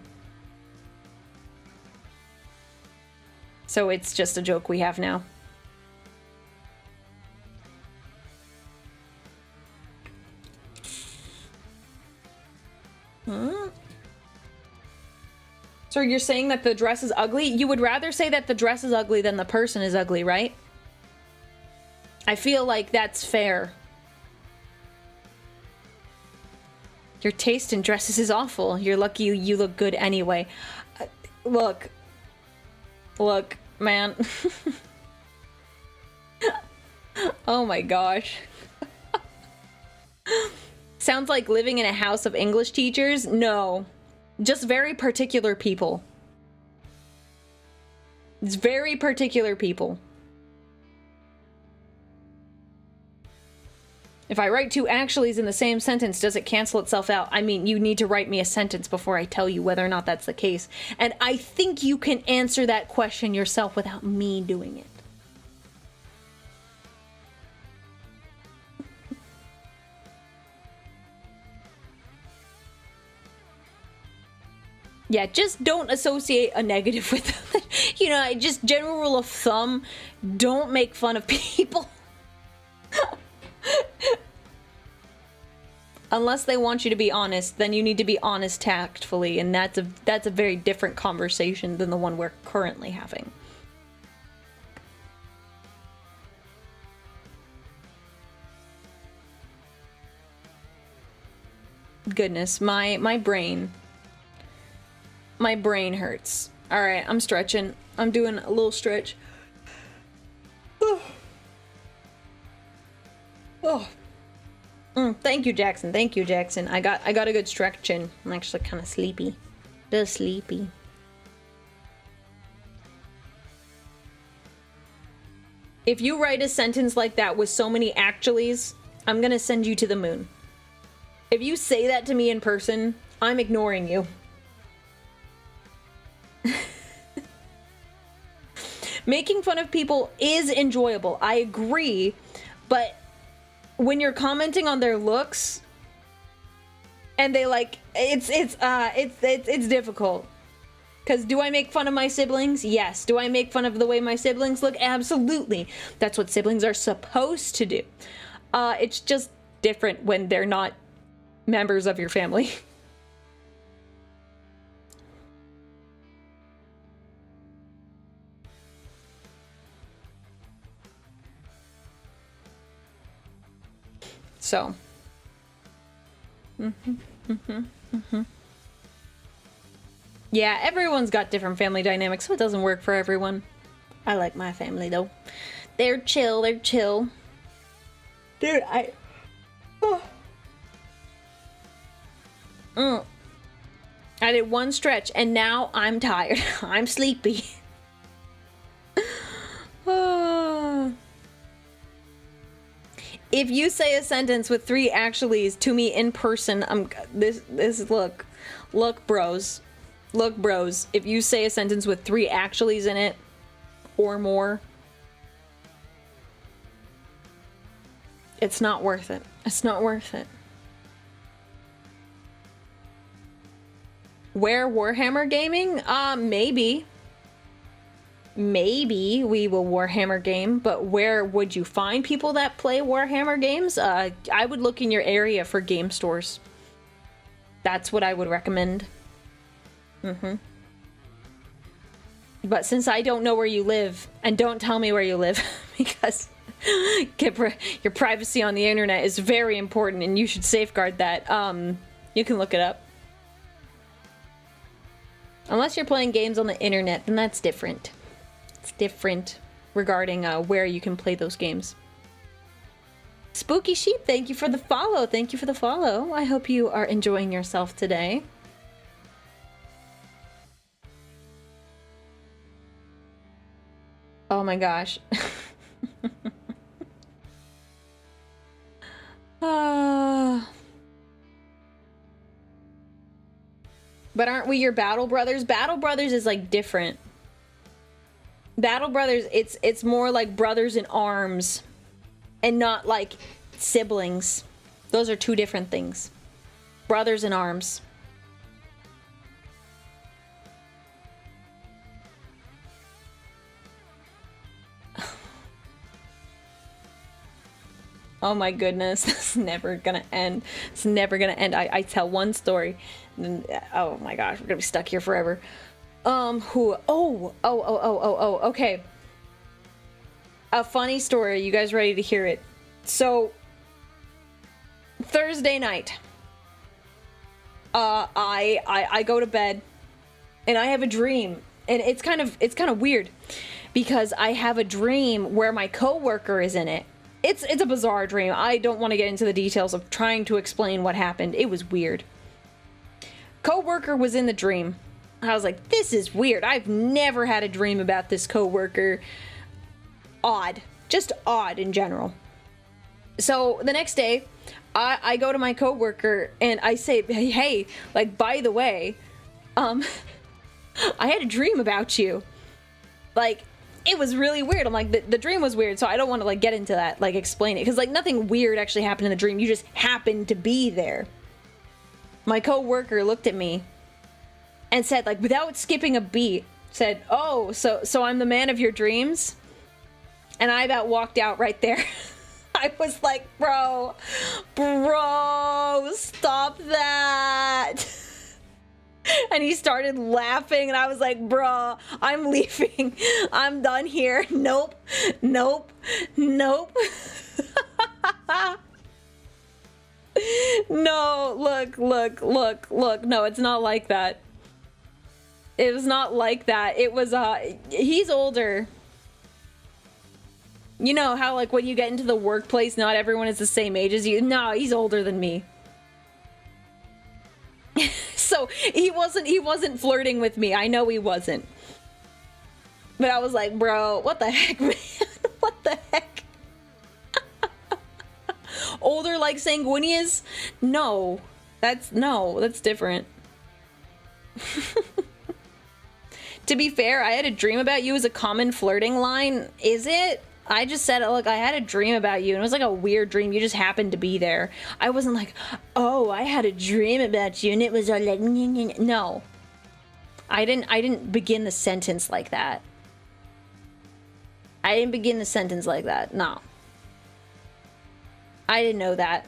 So it's just a joke we have now. So you're saying that the dress is ugly? You would rather say that the dress is ugly than the person is ugly, right? I feel like that's fair. Your taste in dresses is awful. You're lucky you look good anyway. Look, man. Oh my gosh. Sounds like living in a house of English teachers? No. Just very particular people. It's very particular people. If I write two actuallys in the same sentence, does it cancel itself out? I mean, you need to write me a sentence before I tell you whether or not that's the case. And I think you can answer that question yourself without me doing it. Yeah, just don't associate a negative with it. You know, just general rule of thumb, don't make fun of people. Unless they want you to be honest, then you need to be honest tactfully, and that's a very different conversation than the one we're currently having. Goodness, my brain hurts. All right, I'm stretching. I'm doing a little stretch. Oh. Thank you, Jackson. Thank you, Jackson. I got a good stretch in. I'm actually kind of sleepy. Just sleepy. If you write a sentence like that with so many actuallys, I'm gonna send you to the moon. If you say that to me in person, I'm ignoring you. Making fun of people is enjoyable. I agree, but when you're commenting on their looks and they like it's difficult. Cuz do I make fun of my siblings? Yes. Do I make fun of the way my siblings look? Absolutely. That's what siblings are supposed to do. It's just different when they're not members of your family. So. Yeah, everyone's got different family dynamics, so it doesn't work for everyone. I like my family, though. They're chill, they're chill. Dude, I did one stretch, and now I'm tired. I'm sleepy. If you say a sentence with 3 actuallys to me in person, look bros. Look bros. If you say a sentence with 3 actuallys in it or more, it's not worth it. It's not worth it. Where Warhammer gaming? Maybe. Maybe we will Warhammer game, but where would you find people that play Warhammer games? I would look in your area for game stores. That's what I would recommend. But since I don't know where you live, and don't tell me where you live, because your privacy on the internet is very important and you should safeguard that, you can look it up. Unless you're playing games on the internet, then that's different. It's different regarding where you can play those games. Spooky Sheep, thank you for the follow. Thank you for the follow. I hope you are enjoying yourself today. Oh my gosh. But aren't we your battle brothers? Battle brothers is like different. Battle brothers, it's more like brothers in arms and not like siblings. Those are two different things. Brothers in arms. Oh my goodness, this is never gonna end. It's never gonna end. I tell one story, and then, oh my gosh, we're gonna be stuck here forever. Okay. A funny story. You guys ready to hear it? So, Thursday night, I go to bed, and I have a dream, and it's kind of weird, because I have a dream where my coworker is in it. It's a bizarre dream. I don't want to get into the details of trying to explain what happened. It was weird. Coworker was in the dream. I was like, this is weird. I've never had a dream about this coworker. Odd. Just odd in general. So the next day, I go to my coworker and I say, hey, like, by the way, I had a dream about you. Like, it was really weird. I'm like, the dream was weird, so I don't want to, like, get into that, like, explain it. Because, like, nothing weird actually happened in the dream. You just happened to be there. My coworker looked at me and said, like, without skipping a beat, said, oh, so I'm the man of your dreams? And I about walked out right there. I was like, bro, stop that. And he started laughing, and I was like, bruh, I'm leaving. I'm done here. Nope. No, look. No, it's not like that. It was not like that. It was, he's older. You know how, like, when you get into the workplace, not everyone is the same age as you? No, he's older than me. So he wasn't flirting with me. I know he wasn't. But I was like, bro, what the heck, man? What the heck? Older like sanguineous? No. That's different. To be fair, I had a dream about you as a common flirting line. Is it? I just said, look, I had a dream about you, and it was like a weird dream. You just happened to be there. I wasn't like, oh, I had a dream about you, and it was all like, no. I didn't begin the sentence like that. I didn't begin the sentence like that. No. I didn't know that.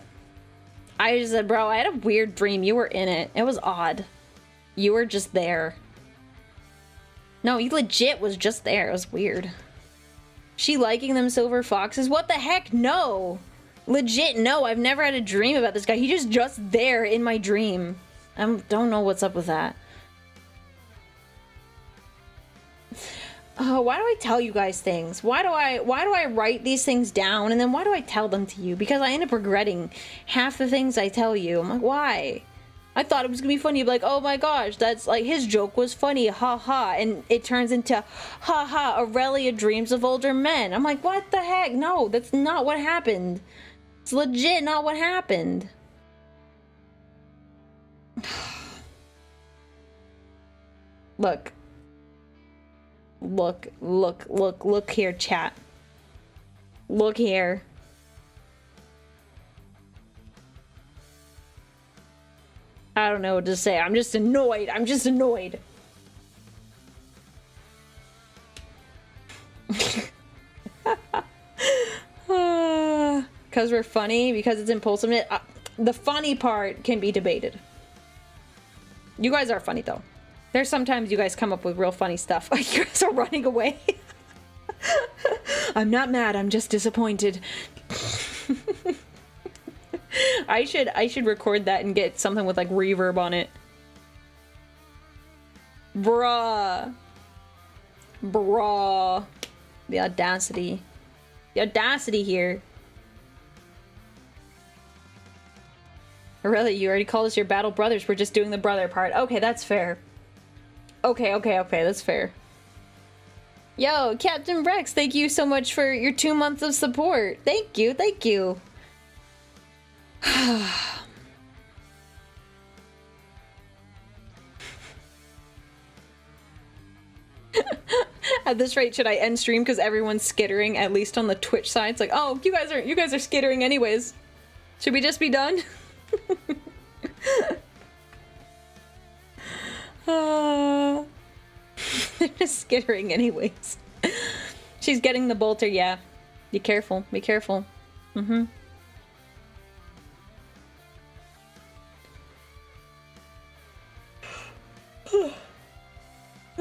I just said, bro, I had a weird dream. You were in it. It was odd. You were just there. No, you legit was just there. It was weird. She liking them silver foxes? What the heck? No. Legit, no. I've never had a dream about this guy. He's just there in my dream. I don't know what's up with that. Why do I tell you guys things? Why do I write these things down, and then why do I tell them to you? Because I end up regretting half the things I tell you. I'm like, why? I thought it was gonna be funny, like, oh my gosh, that's like, his joke was funny, ha ha, and it turns into, ha ha, Aurelia dreams of older men. I'm like, what the heck? No, that's not what happened. It's legit not what happened. Look here, chat. Look here. I don't know what to say. I'm just annoyed. I'm just annoyed. Because we're funny? Because it's impulsive? The funny part can be debated. You guys are funny, though. There's sometimes you guys come up with real funny stuff. You guys are running away. I'm not mad, I'm just disappointed. I should record that and get something with like reverb on it. Bruh. Bruh. The audacity. The audacity here. Aurelia, you already called us your battle brothers. We're just doing the brother part. Okay, that's fair. Okay, that's fair. Yo, Captain Rex, thank you so much for your 2 months of support. Thank you, thank you. At this rate, should I end stream because everyone's skittering, at least on the Twitch side? It's like, oh, you guys are skittering anyways. Should we just be done? They're just skittering anyways. She's getting the bolter, yeah. Be careful, be careful. Mm-hmm.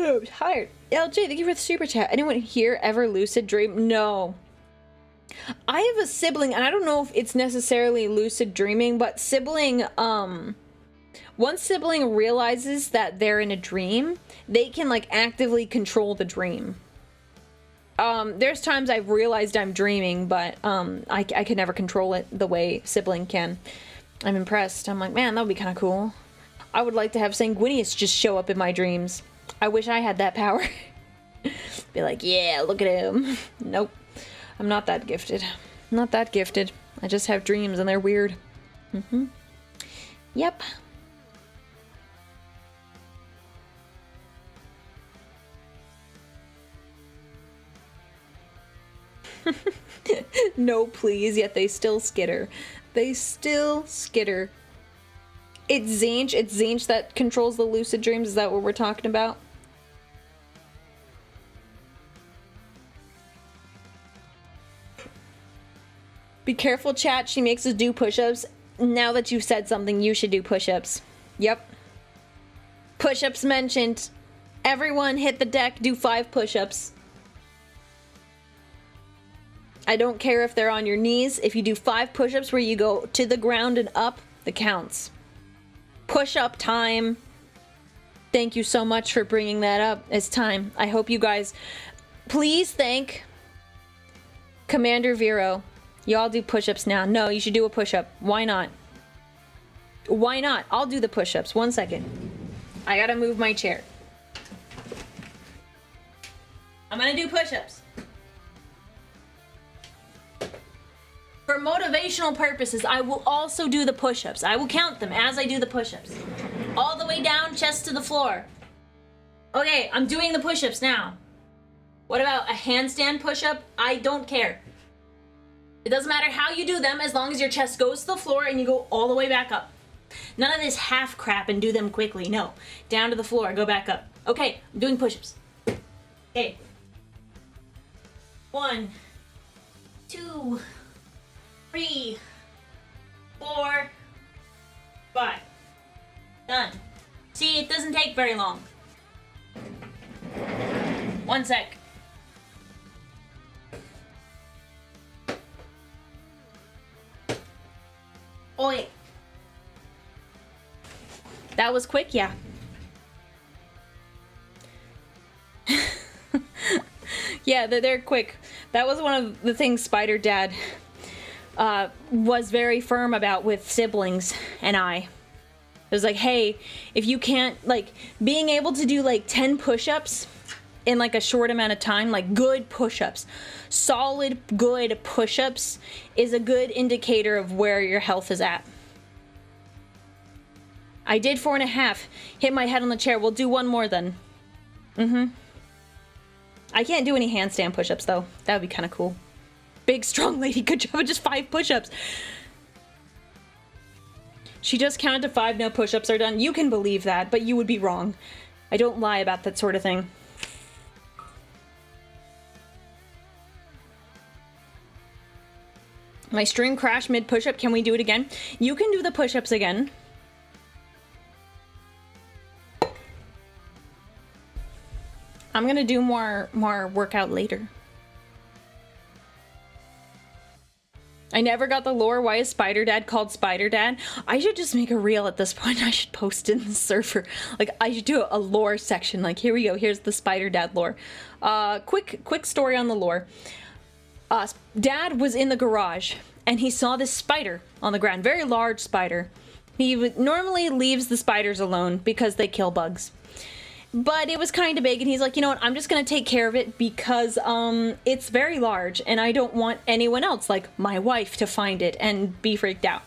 Oh, I'm tired. LJ, thank you for the super chat. Anyone here ever lucid dream? No. I have a sibling, and I don't know if it's necessarily lucid dreaming, but sibling, once sibling realizes that they're in a dream, they can like actively control the dream. There's times I've realized I'm dreaming, but I can never control it the way sibling can. I'm impressed. I'm like, man, that would be kind of cool. I would like to have Sanguinius just show up in my dreams. I wish I had that power. Be like, yeah, look at him. Nope. I'm not that gifted. I'm not that gifted. I just have dreams and they're weird. Mm-hmm. Yep. No, please. Yet they still skitter. They still skitter. It's Zinch that controls the lucid dreams. Is that what we're talking about? Be careful, chat. She makes us do push-ups. Now that you've said something, you should do push-ups. Yep. Push-ups mentioned. Everyone hit the deck, do 5 push-ups. I don't care if they're on your knees. If you do 5 push-ups where you go to the ground and up, that counts. Push-up time. Thank you so much for bringing that up. It's time. I hope you guys... Please thank Commander Vero. Y'all do push-ups now. No, you should do a push-up. Why not? Why not? I'll do the push-ups. 1 second. I gotta move my chair. I'm gonna do push-ups. For motivational purposes, I will also do the push-ups. I will count them as I do the push-ups. All the way down, chest to the floor. Okay, I'm doing the push-ups now. What about a handstand push-up? I don't care. It doesn't matter how you do them as long as your chest goes to the floor and you go all the way back up. None of this half crap and do them quickly. No. Down to the floor, go back up. Okay, I'm doing push-ups. Okay. 1, 2, 3, 4, 5. Done. See, it doesn't take very long. 1 sec. Oi. That was quick, yeah. Yeah, they're quick. That was one of the things Spider Dad was very firm about with siblings and I. It was like, hey, if you can't, like, being able to do like 10 push-ups in like a short amount of time, like good push-ups, solid good push-ups is a good indicator of where your health is at. I did 4.5. Hit my head on the chair. We'll do one more then. I can't do any handstand push-ups though. That would be kind of cool. Big strong lady, good job with just 5 push-ups. She just counted to 5, no push-ups are done. You can believe that, but you would be wrong. I don't lie about that sort of thing. My stream crashed mid push-up. Can we do it again? You can do the push-ups again. I'm gonna do more workout later. I never got the lore. Why is Spider Dad called Spider Dad? I should just make a reel at this point. I should post it in the server. Like, I should do a lore section. Like, here we go. Here's the Spider Dad lore. Quick story on the lore. Dad was in the garage, and he saw this spider on the ground. Very large spider. He normally leaves the spiders alone because they kill bugs. But it was kind of big, and he's like, you know what, I'm just gonna take care of it because it's very large, and I don't want anyone else, like my wife, to find it and be freaked out.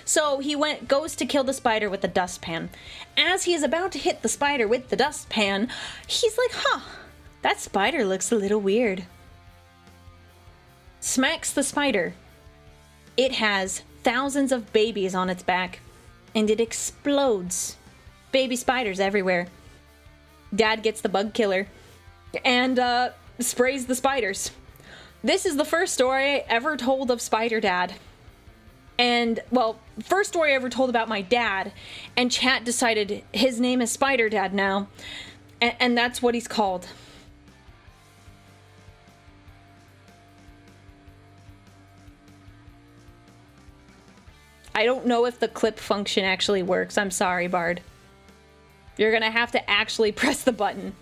So he goes to kill the spider with the dustpan. As he is about to hit the spider with the dustpan, he's like, huh, that spider looks a little weird. Smacks the spider. It has thousands of babies on its back, and it explodes. Baby spiders everywhere. Dad gets the bug killer and sprays the spiders. This is the first story ever told of Spider Dad. And, well, first story ever told about my dad, and chat decided his name is Spider Dad now, and that's what he's called. I don't know if the clip function actually works. I'm sorry, Bard. You're gonna have to actually press the button.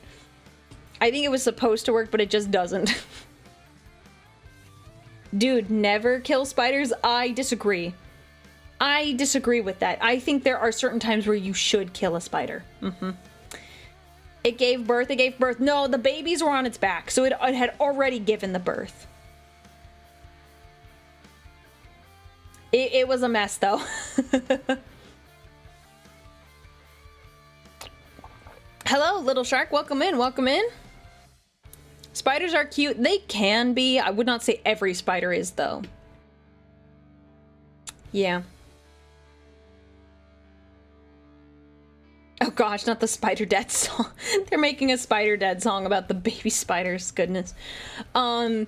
I think it was supposed to work, but it just doesn't. Dude, never kill spiders? I disagree. I disagree with that. I think there are certain times where you should kill a spider. It gave birth. No, the babies were on its back, so it had already given the birth. It was a mess, though. Hello, little shark. Welcome in. Welcome in. Spiders are cute. They can be. I would not say every spider is, though. Yeah. Oh gosh, not the Spider Dad song. They're making a Spider Dad song about the baby spiders. Goodness. That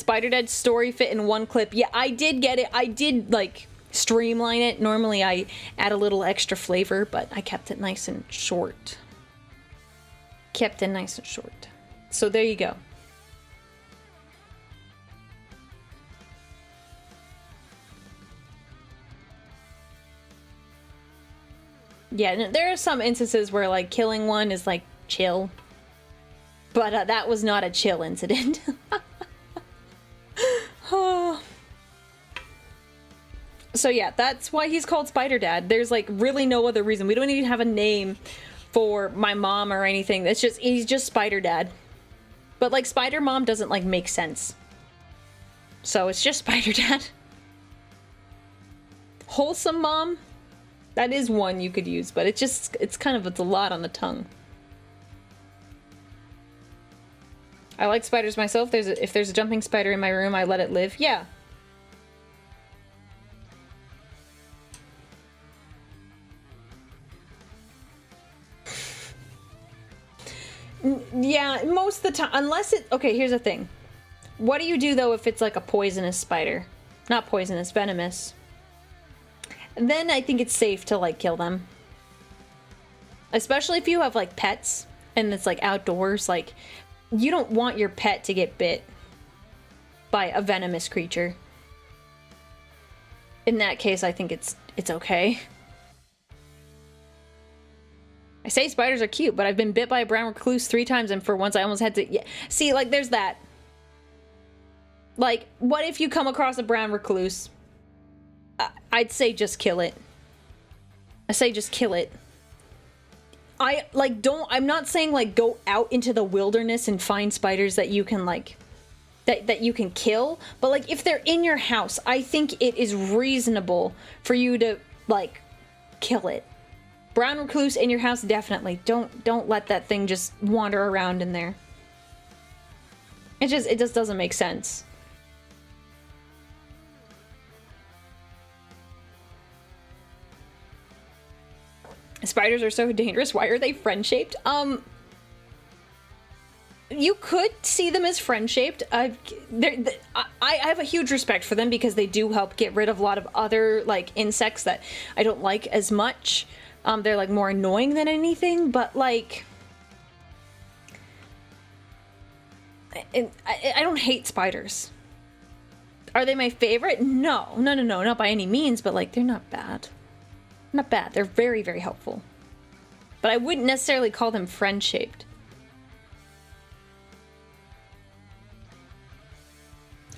Spider Dad story fit in one clip. Yeah, I did get it. I did, like, streamline it. Normally I add a little extra flavor, but I kept it nice and short. So there you go. Yeah, there are some instances where, like, killing one is, like, chill. But that was not a chill incident. Oh. So yeah, that's why he's called Spider Dad. There's, like, really no other reason. We don't even have a name for my mom or anything. It's just, he's just Spider Dad. But, like, Spider Mom doesn't, like, make sense. So it's just Spider Dad. Wholesome Mom? That is one you could use, but it's just, it's a lot on the tongue. I like spiders myself. If there's a jumping spider in my room, I let it live. Yeah. Yeah, most of the time, unless it, okay, here's the thing. What do you do, though, if it's like a poisonous spider? Not poisonous, venomous. Then I think it's safe to, like, kill them. Especially if you have, like, pets, and it's, like, outdoors, like, you don't want your pet to get bit by a venomous creature. In that case, I think it's okay. I say spiders are cute, but I've been bit by a brown recluse 3 times, and for once I almost had to... Yeah. See, like, there's that. Like, what if you come across a brown recluse? I'd say just kill it. I say just kill it. I'm not saying, like, go out into the wilderness and find spiders that you can, like... That you can kill, but, like, if they're in your house, I think it is reasonable for you to, like, kill it. Brown recluse in your house, definitely. Don't let that thing just wander around in there. It just doesn't make sense. Spiders are so dangerous. Why are they friend-shaped? You could see them as friend-shaped. I have a huge respect for them because they do help get rid of a lot of other, like, insects that I don't like as much. They're, like, more annoying than anything, but, like, I don't hate spiders. Are they my favorite? No, not by any means, but like, they're not bad. Not bad. They're very, very helpful. But I wouldn't necessarily call them friend-shaped.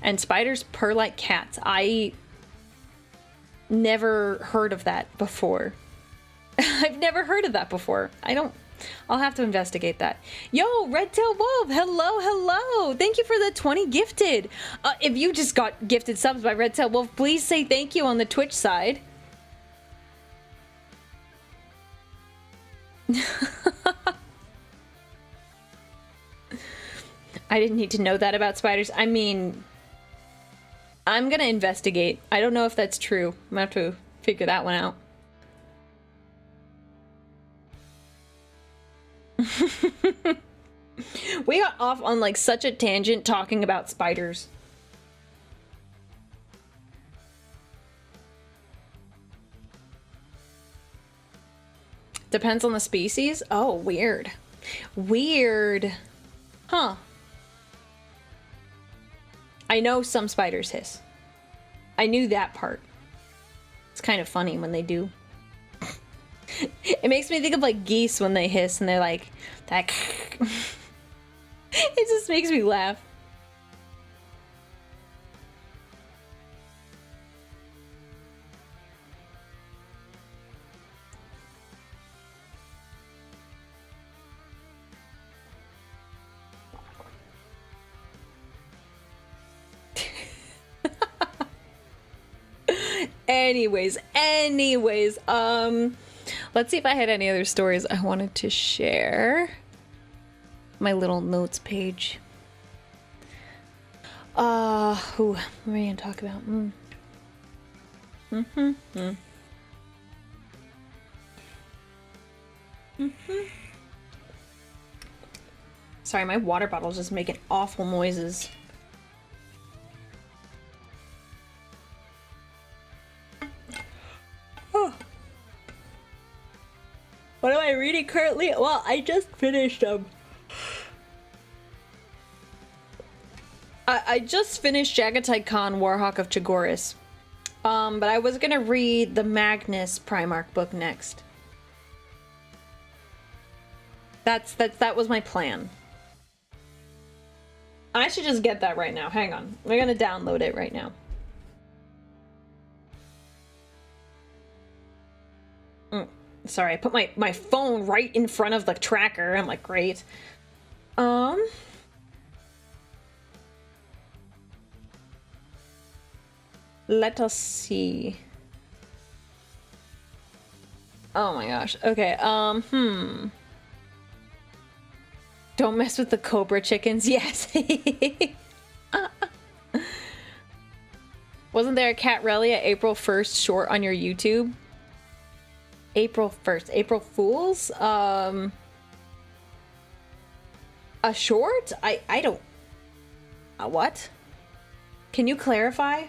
And spiders purr like cats. I never heard of that before. I've never heard of that before. I'll have to investigate that. Yo, Red Tail Wolf, hello. Thank you for the 20 gifted. If you just got gifted subs by Red Tail Wolf, please say thank you on the Twitch side. I didn't need to know that about spiders. I mean, I'm gonna investigate. I don't know if that's true. I'm gonna have to figure that one out. We got off on like such a tangent talking about spiders. Depends on the species? Oh, weird. Weird. Huh. I know some spiders hiss. I knew that part. It's kind of funny when they do. It makes me think of like geese when they hiss and they're like that. It just makes me laugh. Anyways, let's see if I had any other stories I wanted to share. My little notes page. Who am I gonna talk about? Sorry, my water bottle's just making awful noises. What am I reading currently? Well, I just finished I just finished Jagatai Khan, Warhawk of Chagoris. But I was gonna read the Magnus Primarch book next. That was my plan. I should just get that right now. Hang on. We're gonna download it right now. Sorry, I put my phone right in front of the tracker. I'm like, great. Let us see. Oh my gosh. Okay, Don't mess with the cobra chickens. Yes. Wasn't there a Aurelia April 1st short on your YouTube? April 1st. April Fools? A short? I don't... what? Can you clarify?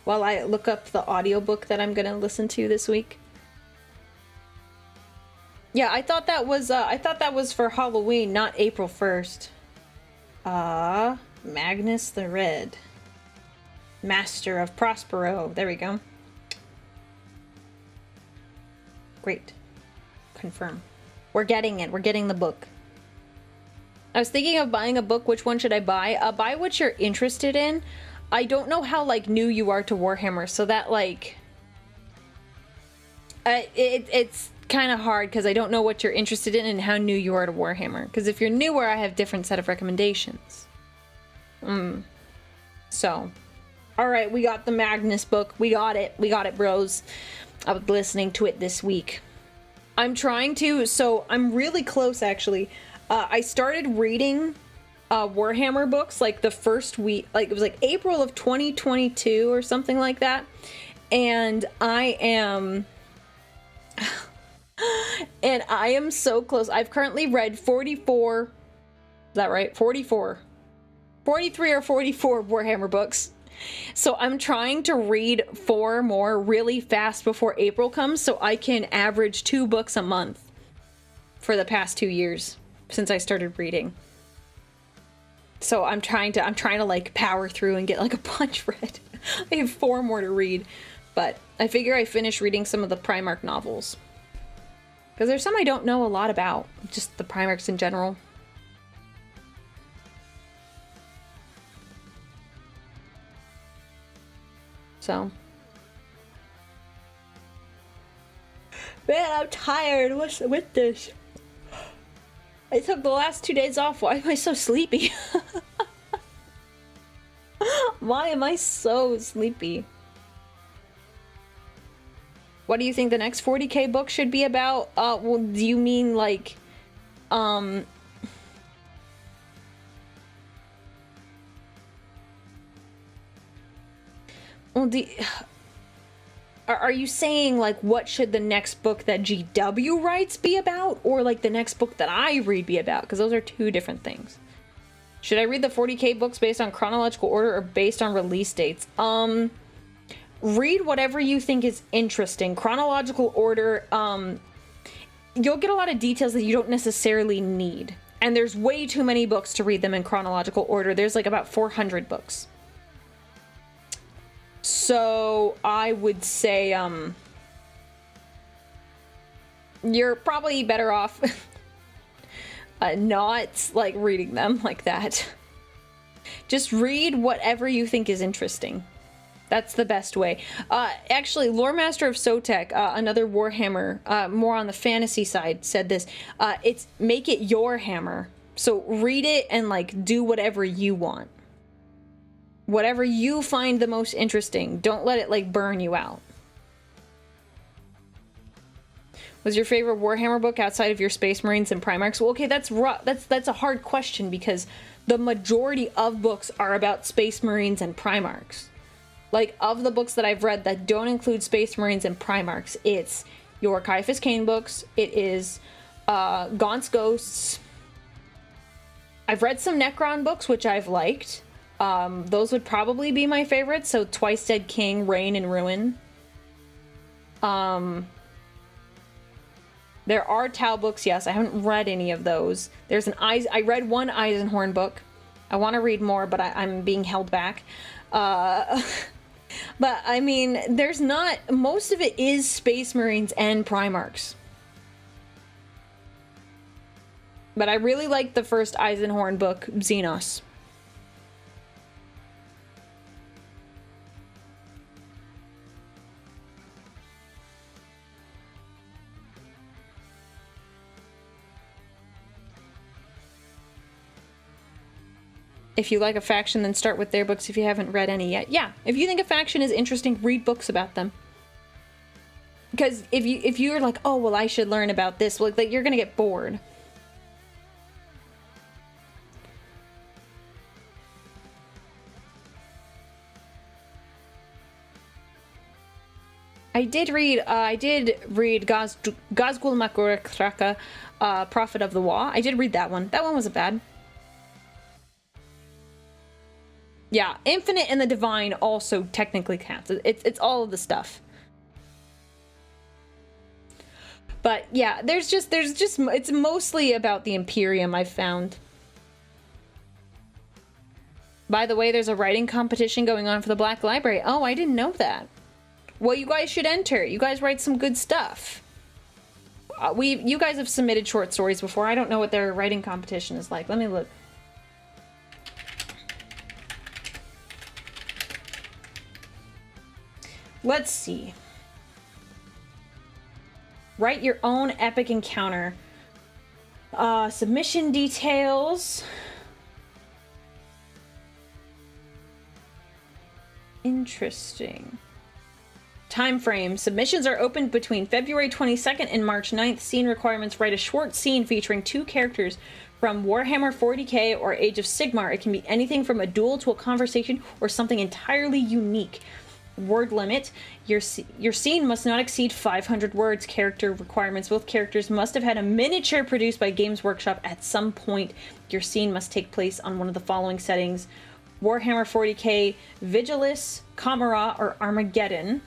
While I look up the audiobook that I'm gonna listen to this week. Yeah, I thought that was for Halloween, not April 1st. Magnus the Red. Master of Prospero. There we go. Great. Confirm. We're getting it. We're getting the book. I was thinking of buying a book. Which one should I buy? Buy what you're interested in. I don't know how, like, new you are to Warhammer, so that, like... it's kind of hard, because I don't know what you're interested in and how new you are to Warhammer. Because if you're newer, I have different set of recommendations. So... Alright, we got the Magnus book. We got it. We got it, bros. I was listening to it this week. I'm trying to... So, I'm really close, actually. I started reading... Warhammer books like the first week, like it was like April of 2022 or something like that, and I am so close. I've currently read 44, is that right? 43 or 44 Warhammer books. So I'm trying to read 4 more really fast before April comes so I can average 2 books a month for the past 2 years since I started reading. So I'm trying to like power through and get like a bunch read. I have 4 more to read, but I figure I finish reading some of the Primarch novels. Because there's some I don't know a lot about, just the Primarchs in general. So. Man, I'm tired. What's with this? I took the last 2 days off. Why am I so sleepy? Why am I so sleepy? What do you think the next 40k book should be about? Well, do you mean like, well, are you saying like what should the next book that GW writes be about, or like the next book that I read be about? Because those are 2 different things. Should I read the 40k books based on chronological order or based on release dates? Read whatever you think is interesting. Chronological order, you'll get a lot of details that you don't necessarily need. And there's way too many books to read them in chronological order. There's like about 400 books. So I would say, you're probably better off not like reading them like that. Just read whatever you think is interesting. That's the best way. Actually, Lore Master of Sotek, another Warhammer, more on the fantasy side, said this. It's make it your hammer. So read it and like do whatever you want. Whatever you find the most interesting. Don't let it like burn you out. Was your favorite Warhammer book outside of your Space Marines and Primarchs? Well, okay, that's a hard question because the majority of books are about Space Marines and Primarchs. Like, of the books that I've read that don't include Space Marines and Primarchs, it's your Caiaphas Cain books, it is Gaunt's Ghosts. I've read some Necron books, which I've liked. Those would probably be my favorites, so Twice Dead King, Reign and Ruin. There are Tau books, yes, I haven't read any of those. There's I read one Eisenhorn book. I want to read more, but I'm being held back. But, I mean, there's not... Most of it is Space Marines and Primarchs. But I really liked the first Eisenhorn book, Xenos. If you like a faction, then start with their books if you haven't read any yet. Yeah, if you think a faction is interesting, read books about them. Because if you're like, oh, well, I should learn about this, well, like, you're gonna get bored. I did read Gazgul Makur Prophet of the Wa. I did read that one. That one wasn't bad. Yeah, Infinite and the Divine also technically counts. It's all of the stuff. But yeah, it's mostly about the Imperium, I've found. By the way, there's a writing competition going on for the Black Library. Oh, I didn't know that. Well, you guys should enter. You guys write some good stuff. You guys have submitted short stories before. I don't know what their writing competition is like. Let me look. Let's see. Write your own epic encounter. Submission details. Interesting. Time frame. Submissions are open between February 22nd and March 9th. Scene requirements. Write a short scene featuring 2 characters from Warhammer 40k or Age of Sigmar. It can be anything from a duel to a conversation or something entirely unique. Word limit. Your scene must not exceed 500 words. Character requirements. Both characters must have had a miniature produced by Games Workshop at some point. Your scene must take place on one of the following settings: Warhammer 40k Vigilis, Kamara, or Armageddon.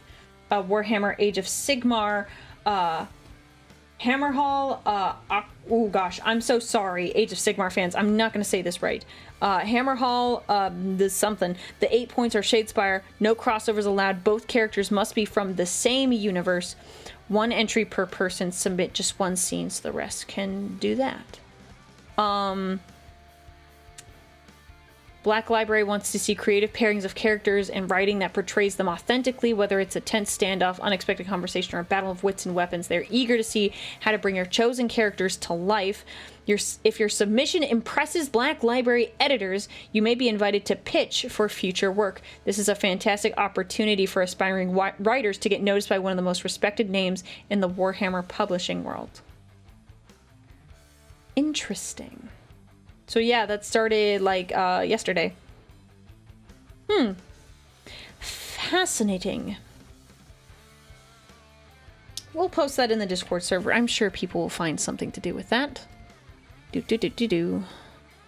Warhammer Age of Sigmar, Hammerhall, oh gosh, I'm so sorry, Age of Sigmar fans, I'm not going to say this right. Hammerhall, there's something. The 8 points are Shadespire, no crossovers allowed, both characters must be from the same universe. 1 entry per person, submit just 1 scene, so the rest can do that. Black Library wants to see creative pairings of characters and writing that portrays them authentically, whether it's a tense standoff, unexpected conversation, or a battle of wits and weapons. They're eager to see how to bring your chosen characters to life. If your submission impresses Black Library editors, you may be invited to pitch for future work. This is a fantastic opportunity for aspiring writers to get noticed by one of the most respected names in the Warhammer publishing world. Interesting. So yeah, that started like yesterday. Fascinating. We'll post that in the Discord server. I'm sure people will find something to do with that.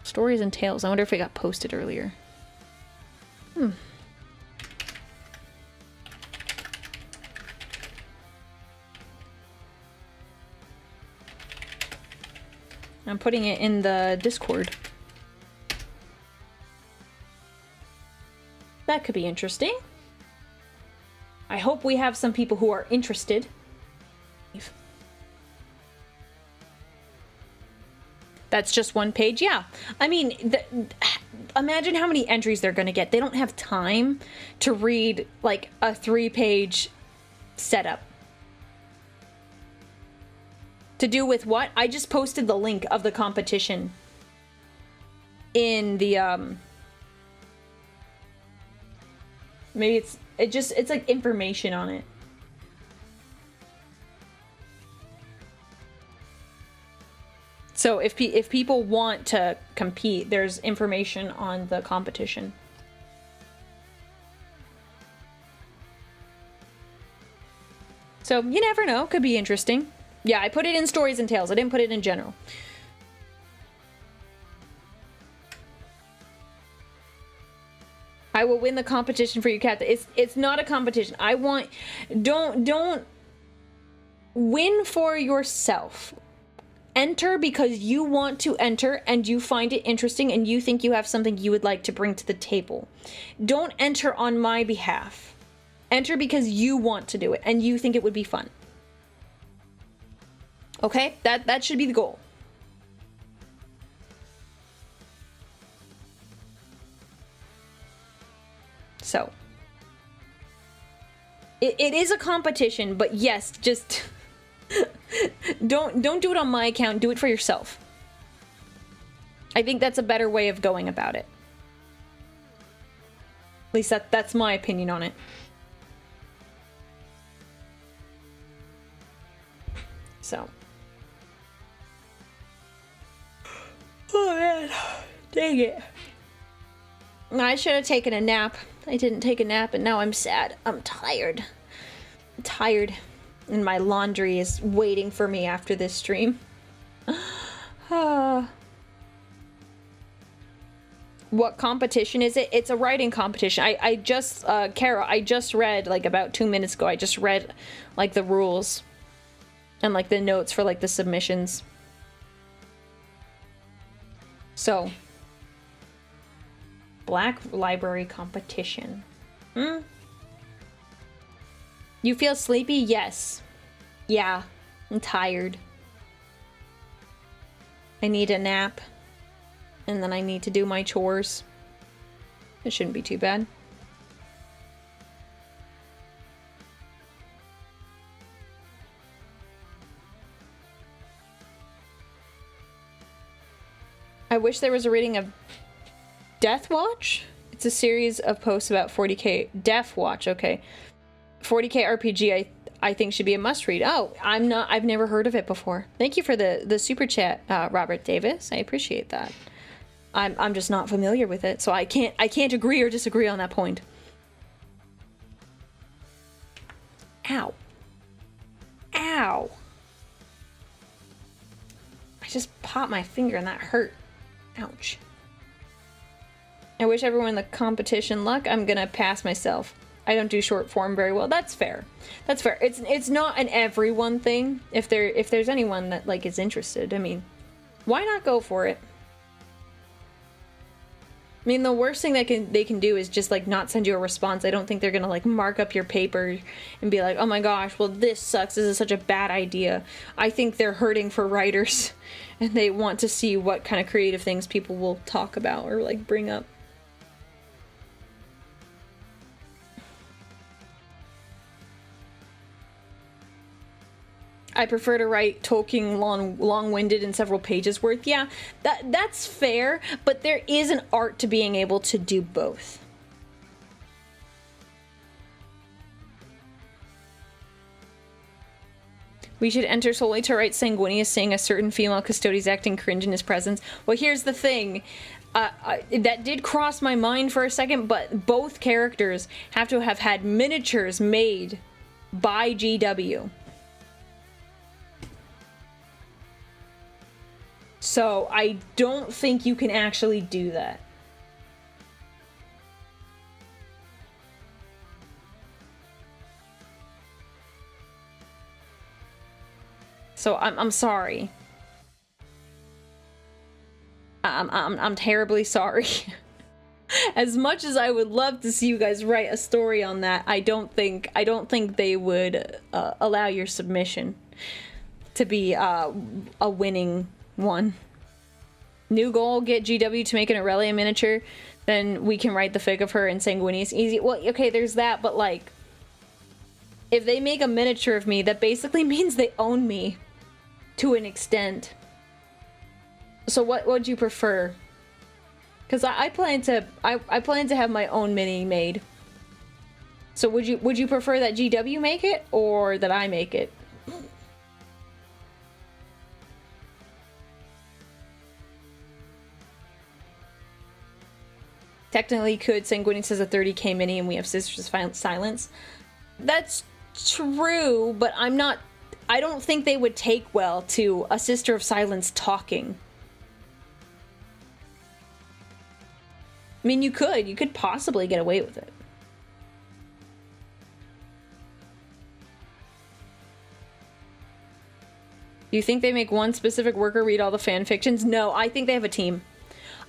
Stories and tales. I wonder if it got posted earlier. I'm putting it in the Discord. That could be interesting. I hope we have some people who are interested. That's just 1 page? Yeah. I mean, imagine how many entries they're going to get. They don't have time to read, like, a 3-page setup. To do with what? I just posted the link of the competition in the, maybe it's like information on it. So if people want to compete, there's information on the competition. So you never know, could be interesting. Yeah, I put it in Stories and Tales. I didn't put it in general. I will win the competition for you, Kat. It's not a competition. I want... Don't win for yourself. Enter because you want to enter and you find it interesting and you think you have something you would like to bring to the table. Don't enter on my behalf. Enter because you want to do it and you think it would be fun. Okay? That should be the goal. So. It is a competition, but yes, just... don't do it on my account. Do it for yourself. I think that's a better way of going about it. At least that's my opinion on it. So. Oh man, dang it. I should have taken a nap. I didn't take a nap and now I'm sad. I'm tired. I'm tired. And my laundry is waiting for me after this stream. What competition is it? It's a writing competition. I just, Kara, I just read, like, about 2 minutes ago, I just read, like, the rules. And, like, the notes for, like, the submissions. So. Black Library competition. You feel sleepy? Yes. Yeah. I'm tired. I need a nap. And then I need to do my chores. It shouldn't be too bad. I wish there was a reading of Death Watch? It's a series of posts about 40k. Death Watch, okay. 40k RPG I think should be a must read. Oh, I've never heard of it before. Thank you for the super chat, Robert Davis. I appreciate that. I'm just not familiar with it, so I can't agree or disagree on that point. Ow. Ow. I just popped my finger and that hurt. Ouch. I wish everyone in the competition luck. I'm gonna pass myself. I don't do short form very well. That's fair. That's fair. It's not an everyone thing. If there's anyone that like is interested, I mean, why not go for it? I mean, the worst thing they can do is just like not send you a response. I don't think they're gonna like mark up your paper and be like, oh my gosh, well this sucks. This is such a bad idea. I think they're hurting for writers, and they want to see what kind of creative things people will talk about or like bring up. I prefer to write talking long-winded and several pages worth. Yeah, that's fair, but there is an art to being able to do both. We should enter solely to write Sanguinius saying a certain female custodian's acting cringe in his presence. Well, here's the thing. That did cross my mind for a second, but both characters have to have had miniatures made by GW. So I don't think you can actually do that. So I'm sorry. I'm terribly sorry. As much as I would love to see you guys write a story on that, I don't think they would allow your submission to be a winning one. New goal, get GW to make an Aurelia miniature, then we can write the fic of her and Sanguinius easy. Well, okay, there's that, but like, if they make a miniature of me, that basically means they own me to an extent. So what would you prefer? Because I plan to have my own mini made. So would you prefer that GW make it or that I make it? Technically could. Sanguinius has a 30k mini and we have Sisters of Silence. That's true, but I don't think they would take well to a Sister of Silence talking. I mean, you could possibly get away with it. Do you think they make one specific worker read all the fan fictions? No, I think they have a team.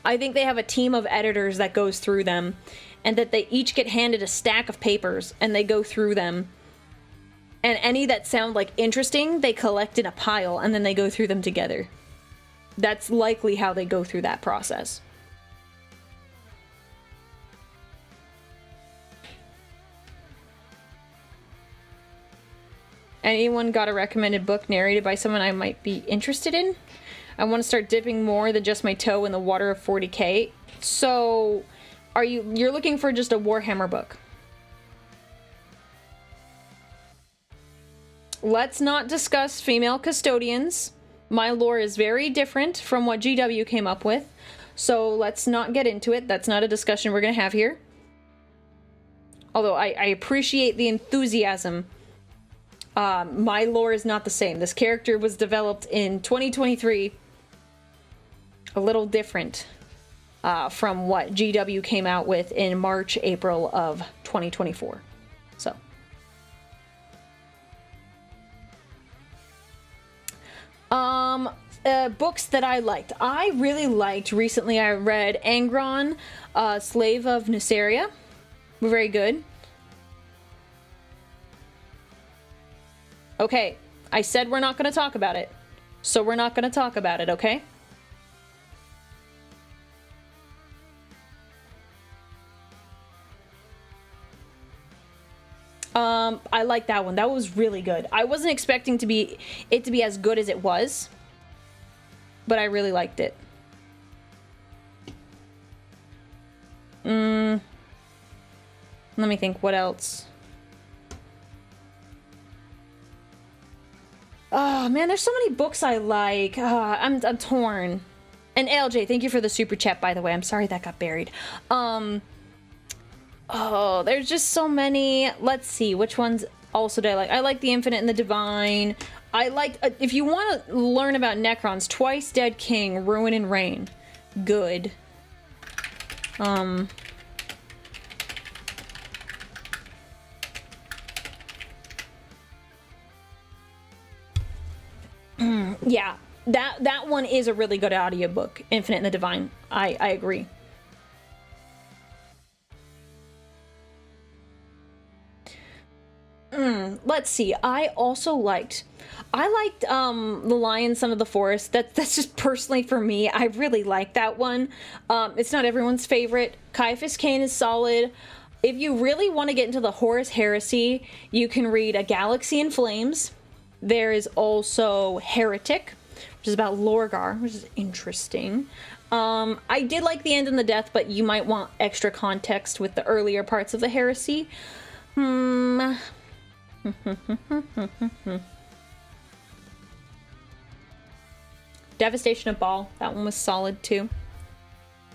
I think they have a team of editors that goes through them, and that they each get handed a stack of papers, and they go through them. And any that sound like interesting, they collect in a pile, and then they go through them together. That's likely how they go through that process. Anyone got a recommended book narrated by someone I might be interested in? I want to start dipping more than just my toe in the water of 40k. So, you're looking for just a Warhammer book? Let's not discuss female custodians. My lore is very different from what GW came up with. So let's not get into it. That's not a discussion we're going to have here. Although I appreciate the enthusiasm. My lore is not the same. This character was developed in 2023. A little different from what GW came out with in March, April of 2024. So. Books that I liked. I really liked, recently I read Angron, Slave of Nuceria. Very good. Okay, I said we're not going to talk about it. So we're not going to talk about it, okay? I like that one. That was really good. I wasn't expecting it to be as good as it was, but I really liked it. Let me think, what else? Oh man, there's so many books I like. I'm torn. And ALJ, thank you for the super chat, by the way. I'm sorry that got buried. Oh, there's just so many. Let's see, which ones also do I like? I like The Infinite and the Divine. I like, if you want to learn about Necrons, Twice Dead King, Ruin and Reign. Good. Yeah, that one is a really good audiobook, Infinite and the Divine. I agree. Let's see. I liked The Lion, Son of the Forest. That's just personally for me. I really like that one. It's not everyone's favorite. Caiaphas Cain is solid. If you really want to get into the Horus Heresy, you can read A Galaxy in Flames. There is also Heretic, which is about Lorgar, which is interesting. I did like The End and the Death, but you might want extra context with the earlier parts of the Heresy. Devastation of Baal, that one was solid too.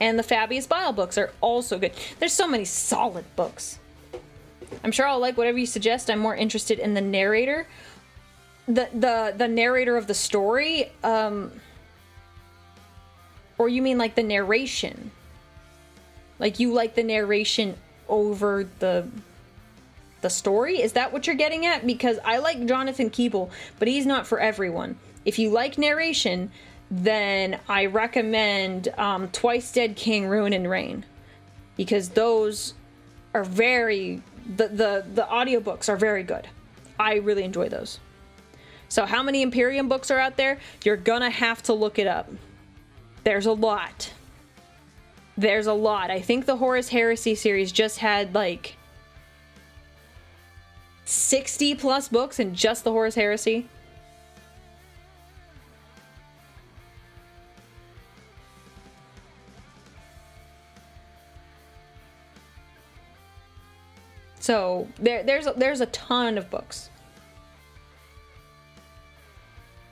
And the Fabius Bile books are also good. There's so many solid books. I'm sure I'll like whatever you suggest. I'm more interested in the narrator. The narrator of the story, or you mean like the narration? Like you like the narration over the story? Is that what you're getting at? Because I like Jonathan Keeble, but he's not for everyone. If you like narration, then I recommend Twice Dead King, Ruin and Reign, because those are the audiobooks are very good. I really enjoy those. So how many Imperium books are out there? You're gonna have to look it up. There's a lot. I think the Horus Heresy series just had like 60 plus books in just the Horus Heresy. So there's a ton of books.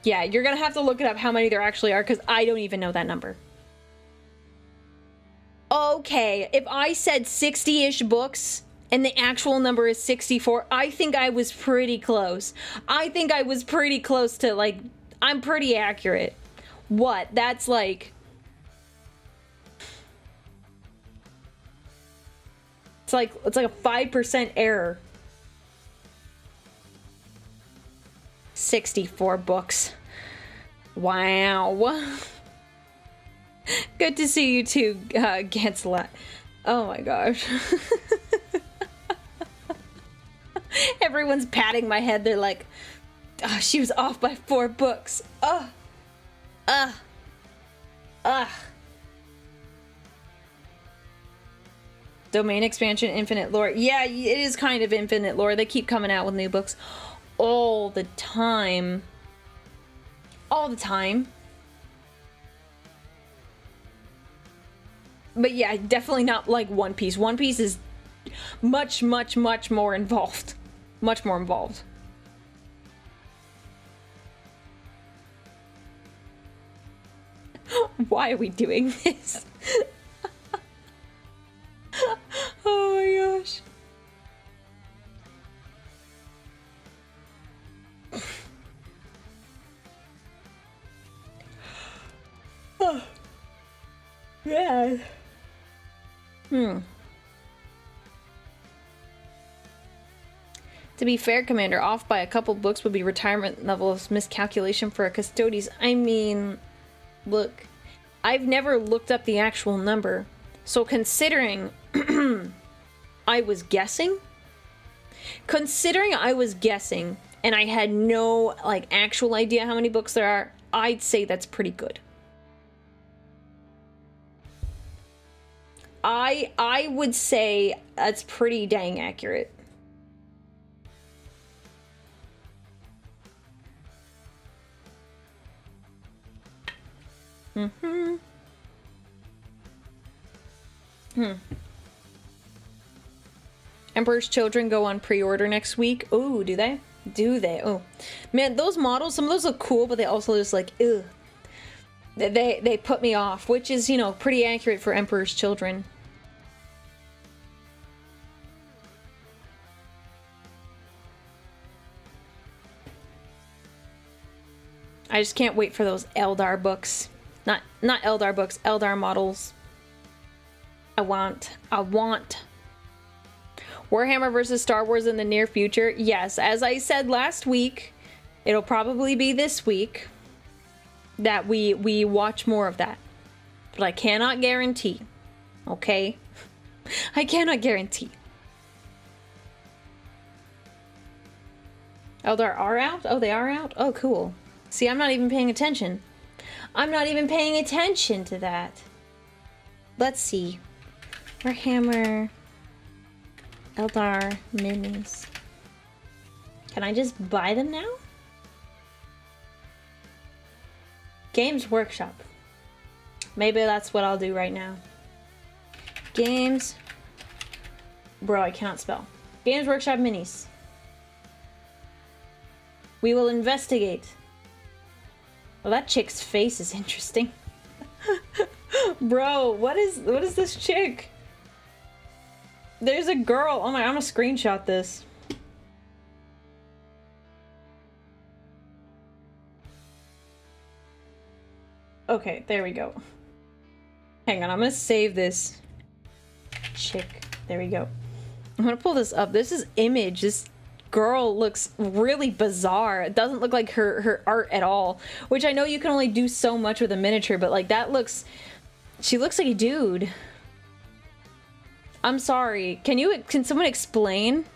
Yeah, you're gonna have to look it up how many there actually are, because I don't even know that number. Okay, if I said 60-ish books and the actual number is 64, I think I was pretty close. I think I was pretty close to, like, I'm pretty accurate. What? That's like... It's like a 5% error. 64 books. Wow. Good to see you too, Ganselat. Oh my gosh. Everyone's patting my head. They're like, oh, she was off by 4 books. Domain expansion, infinite lore. Yeah, it is kind of infinite lore. They keep coming out with new books all the time. All the time. But yeah, definitely not like One Piece. One Piece is much, much, much more involved. Much more involved. Why are we doing this? Oh my gosh. Oh. Yeah. To be fair, Commander, off by a couple books would be retirement level of miscalculation for a Custodes. I mean, look, I've never looked up the actual number. So considering I was guessing, and I had no, like, actual idea how many books there are, I'd say that's pretty good. I would say that's pretty dang accurate. Emperor's Children go on pre-order next week. Oh, do they? Do they? Oh, man, those models, some of those look cool, but they also just like, ugh. They put me off, which is, you know, pretty accurate for Emperor's Children. I just can't wait for those Eldar books. Not Eldar books, Eldar models. I want Warhammer versus Star Wars in the near future. Yes, as I said last week, it'll probably be this week. that we watch more of that. But I cannot guarantee. Okay? I cannot guarantee. Oh, they are out? Oh, they are out? Oh, cool. See, I'm not even paying attention. I'm not even paying attention to that. Let's see. Warhammer Eldar minis. Can I just buy them now? Games Workshop. Maybe that's what I'll do right now. Games. Bro, I cannot spell. Games Workshop minis. We will investigate. Well, that chick's face is interesting. Bro, what is this chick? There's a girl. Oh my, I'm gonna screenshot this. Okay, there we go. Hang on, I'm gonna save this chick. There we go. I'm gonna pull this up. This is Image. This girl looks really bizarre. It doesn't look like her art at all, which I know you can only do so much with a miniature, but like that looks, she looks like a dude. I'm sorry. Can someone explain?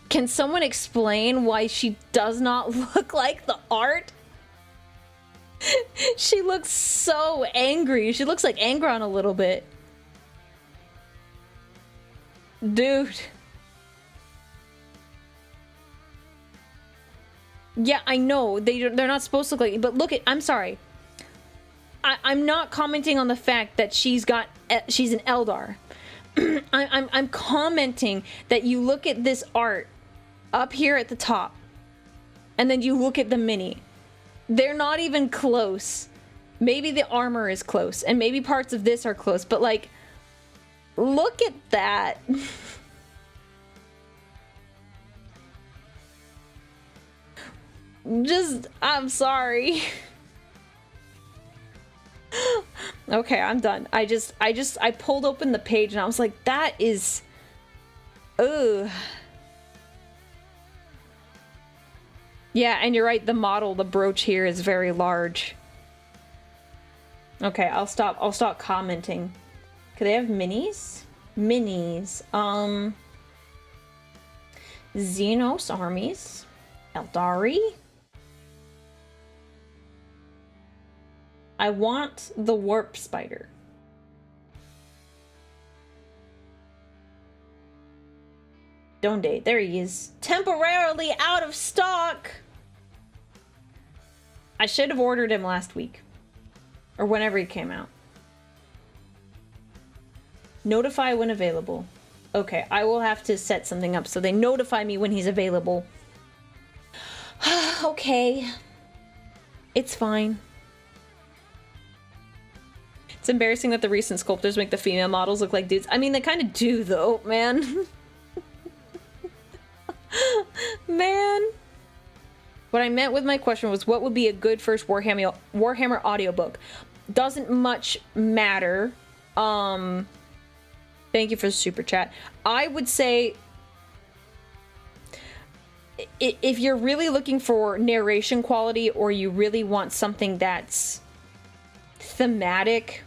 Can someone explain why she does not look like the art? She looks so angry. She looks like Angron a little bit. Dude. Yeah, I know. They're not supposed to look like, but look at, I'm sorry. I'm not commenting on the fact that she's an Eldar. I'm commenting that you look at this art up here at the top, and then you look at the mini. They're not even close. Maybe the armor is close, and maybe parts of this are close, but like, look at that. I'm sorry. Okay, I'm done. I pulled open the page and I was like, that is, ugh. Yeah, and you're right, the model, the brooch here is very large. Okay, I'll stop commenting. Could they have minis? Minis. Xenos armies. Eldari. I want the warp spider. Donde, there he is. Temporarily out of stock! I should have ordered him last week. Or whenever he came out. Notify when available. Okay, I will have to set something up so they notify me when he's available. Okay. It's fine. It's embarrassing that the recent sculptors make the female models look like dudes. I mean, they kind of do, though, man. Man. What I meant with my question was, what would be a good first Warhammer audiobook? Doesn't much matter. Thank you for the super chat. I would say, if you're really looking for narration quality, or you really want something that's thematic,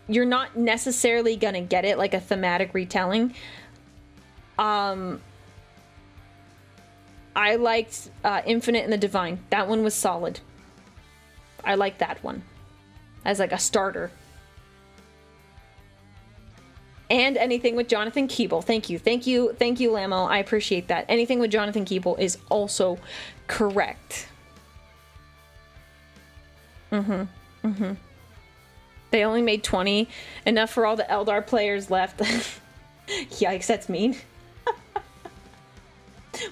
you're not necessarily gonna get it like a thematic retelling. I liked Infinite and the Divine. That one was solid. I like that one as like a starter. And anything with Jonathan Keeble. Thank you, Lamo. I appreciate that. Anything with Jonathan Keeble is also correct. They only made 20. Enough for all the Eldar players left. Yikes, that's mean.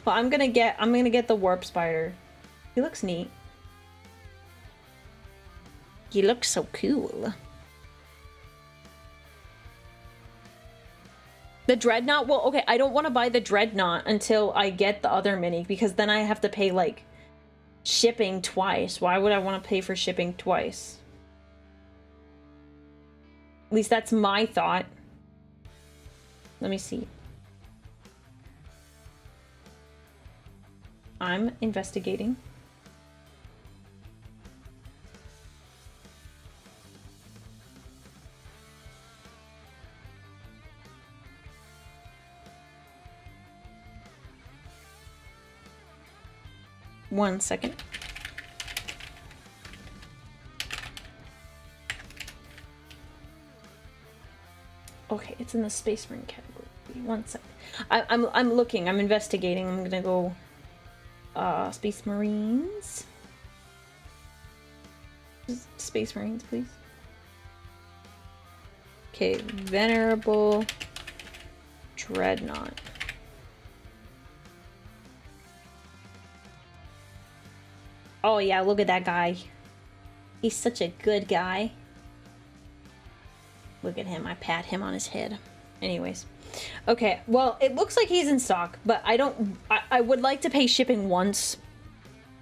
Well, I'm gonna get the warp spider. He looks neat. He looks so cool. The Dreadnought, well, okay, I don't want to buy the Dreadnought until I get the other mini, because then I have to pay, like, shipping twice. Why would I want to pay for shipping twice? At least that's my thought. Let me see. I'm investigating. One second. Okay, it's in the Space Marine category. One second. I'm looking. I'm investigating. I'm gonna go. Space Marines. Space Marines, please. Okay, Venerable Dreadnought. Oh yeah, look at that guy. He's such a good guy. Look at him. I pat him on his head. Anyways. Okay, well, it looks like he's in stock, but I would like to pay shipping once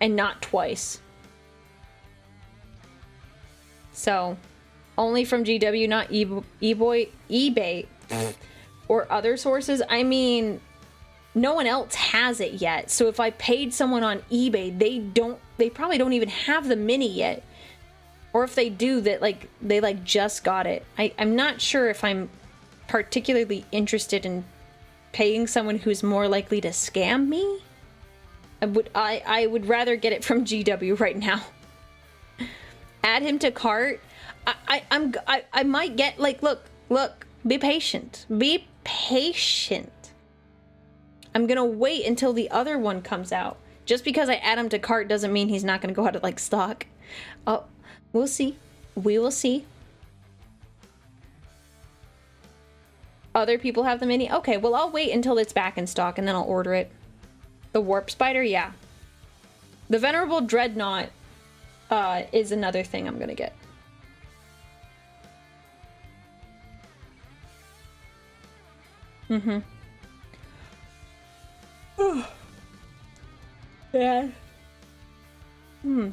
and not twice. So, only from GW, not eBay or other sources. I mean, no one else has it yet. So if I paid someone on eBay, they probably don't even have the mini yet. Or if they do, they just got it. I'm not sure if I'm particularly interested in paying someone who's more likely to scam me. I would rather get it from GW right now. Add him to cart. I might get, like, look, be patient. Be patient. I'm gonna wait until the other one comes out. Just because I add him to cart doesn't mean he's not gonna go out of, like, stock. Oh, we'll see. We will see. Other people have the mini? Okay, well, I'll wait until it's back in stock and then I'll order it. The Warp Spider? Yeah. The Venerable Dreadnought is another thing I'm gonna get. Mm-hmm. Yeah. Hmm.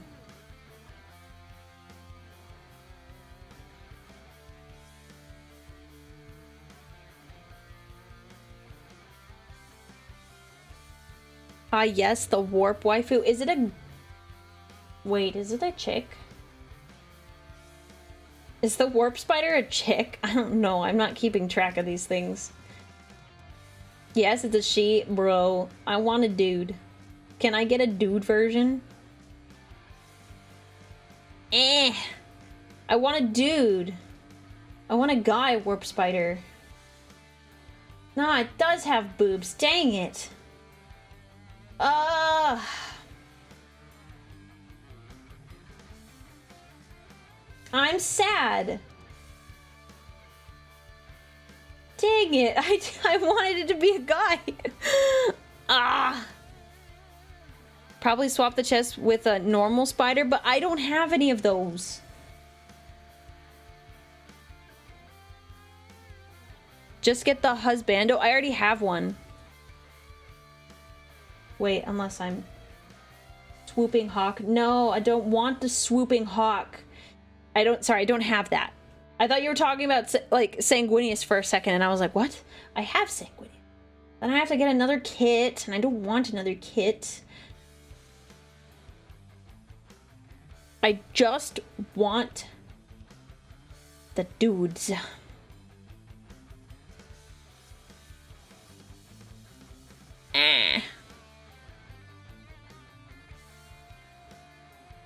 Yes, the warp waifu. Is it a... Wait, is it a chick? Is the warp spider a chick? I don't know. I'm not keeping track of these things. Yes, it's a she. Bro, I want a dude. Can I get a dude version? I want a dude. I want a guy warp spider. Nah, it does have boobs. Dang it. I'm sad. Dang it. I wanted it to be a guy. Probably swap the chest with a normal spider, but I don't have any of those. Just get the husbando. I already have one. Wait, unless I'm... Swooping Hawk. No, I don't want the Swooping Hawk. Sorry, I don't have that. I thought you were talking about, like, Sanguinius for a second, and I was like, what? I have Sanguinius. Then I have to get another kit, and I don't want another kit. I just want the dudes.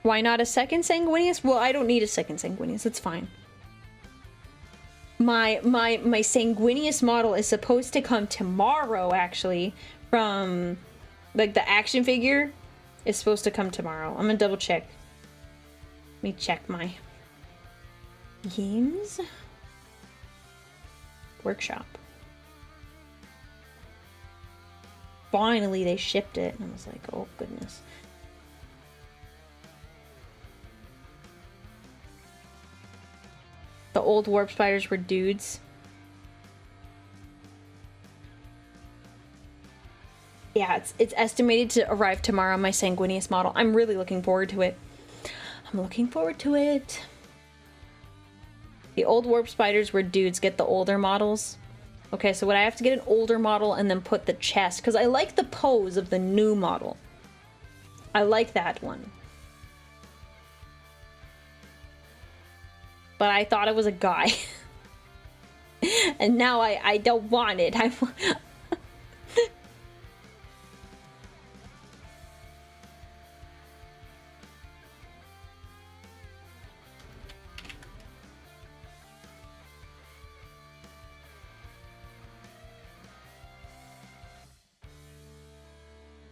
Why not a second Sanguinius? Well, I don't need a second Sanguinius. It's fine. My Sanguinius model is supposed to come tomorrow, actually, from, like, the action figure is supposed to come tomorrow. I'm gonna double check. Let me check my games. Workshop. Finally, they shipped it. And I was like, oh, goodness. The old warp spiders were dudes. Yeah, it's estimated to arrive tomorrow, my Sanguinius model. I'm really looking forward to it. I'm looking forward to it. The old warp spiders were dudes. Get the older models. Okay, so what I have to get an older model and then put the chest, because I like the pose of the new model. I like that one. But I thought it was a guy. And now I don't want it.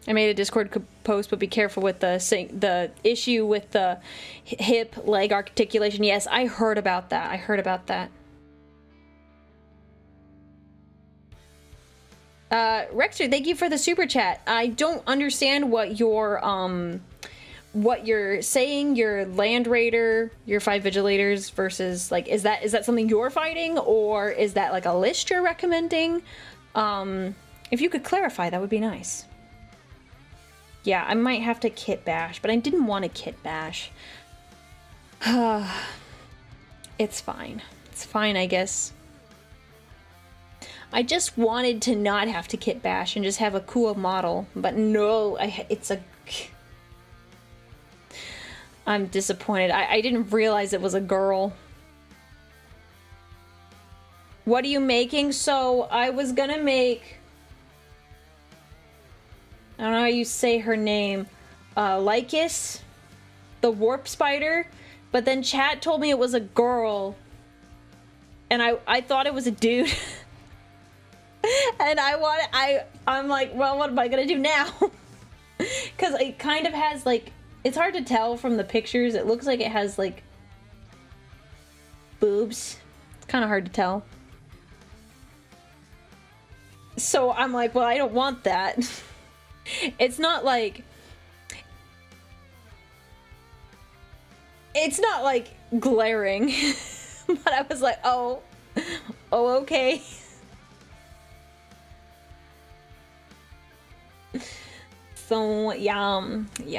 I made a Discord post, but be careful with the issue with the hip leg articulation. Yes, I heard about that. I heard about that. Rexter, thank you for the super chat. I don't understand what you're saying. Your Land Raider, your 5 Vigilators versus, like, is that something you're fighting, or is that like a list you're recommending? If you could clarify, that would be nice. Yeah, I might have to kit bash, but I didn't want to kit bash. It's fine. It's fine, I guess. I just wanted to not have to kit bash and just have a cool model, but no, I'm disappointed. I didn't realize it was a girl. What are you making? So I was gonna make, I don't know how you say her name, Lycus, the warp spider, but then chat told me it was a girl, and I thought it was a dude. And I'm like, well, what am I gonna do now? Because it kind of has, like, it's hard to tell from the pictures. It looks like it has, like, boobs. It's kind of hard to tell. So I'm like, well, I don't want that. It's not like glaring. But I was like, oh, okay. So, yeah,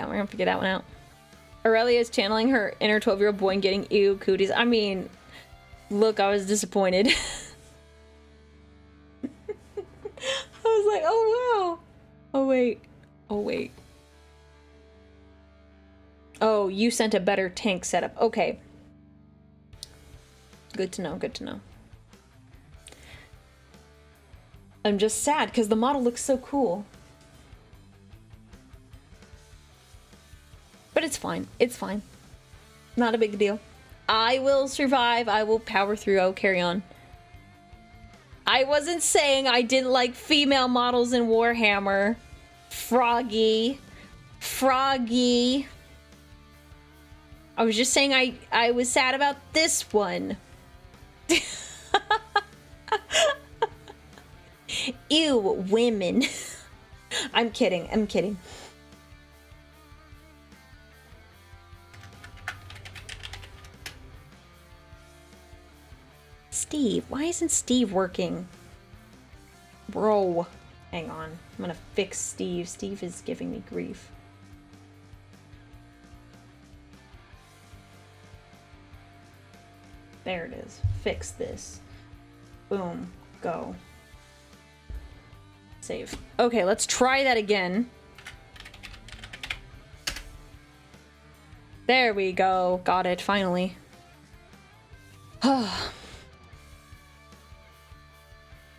we're gonna figure that one out. Aurelia is channeling her inner 12-year-old boy and getting ew cooties. I mean, look, I was disappointed. I was like, oh, wow. Oh, wait. Oh, you sent a better tank setup. Okay. Good to know, I'm just sad because the model looks so cool. But it's fine. It's fine. Not a big deal. I will survive. I will power through. I'll carry on. I wasn't saying I didn't like female models in Warhammer. Froggy. I was just saying I was sad about this one. Ew, women. I'm kidding. Steve, why isn't Steve working? Bro, hang on. I'm gonna fix Steve. Steve is giving me grief. There it is. Fix this. Boom. Go. Save. Okay, let's try that again. There we go. Got it, finally.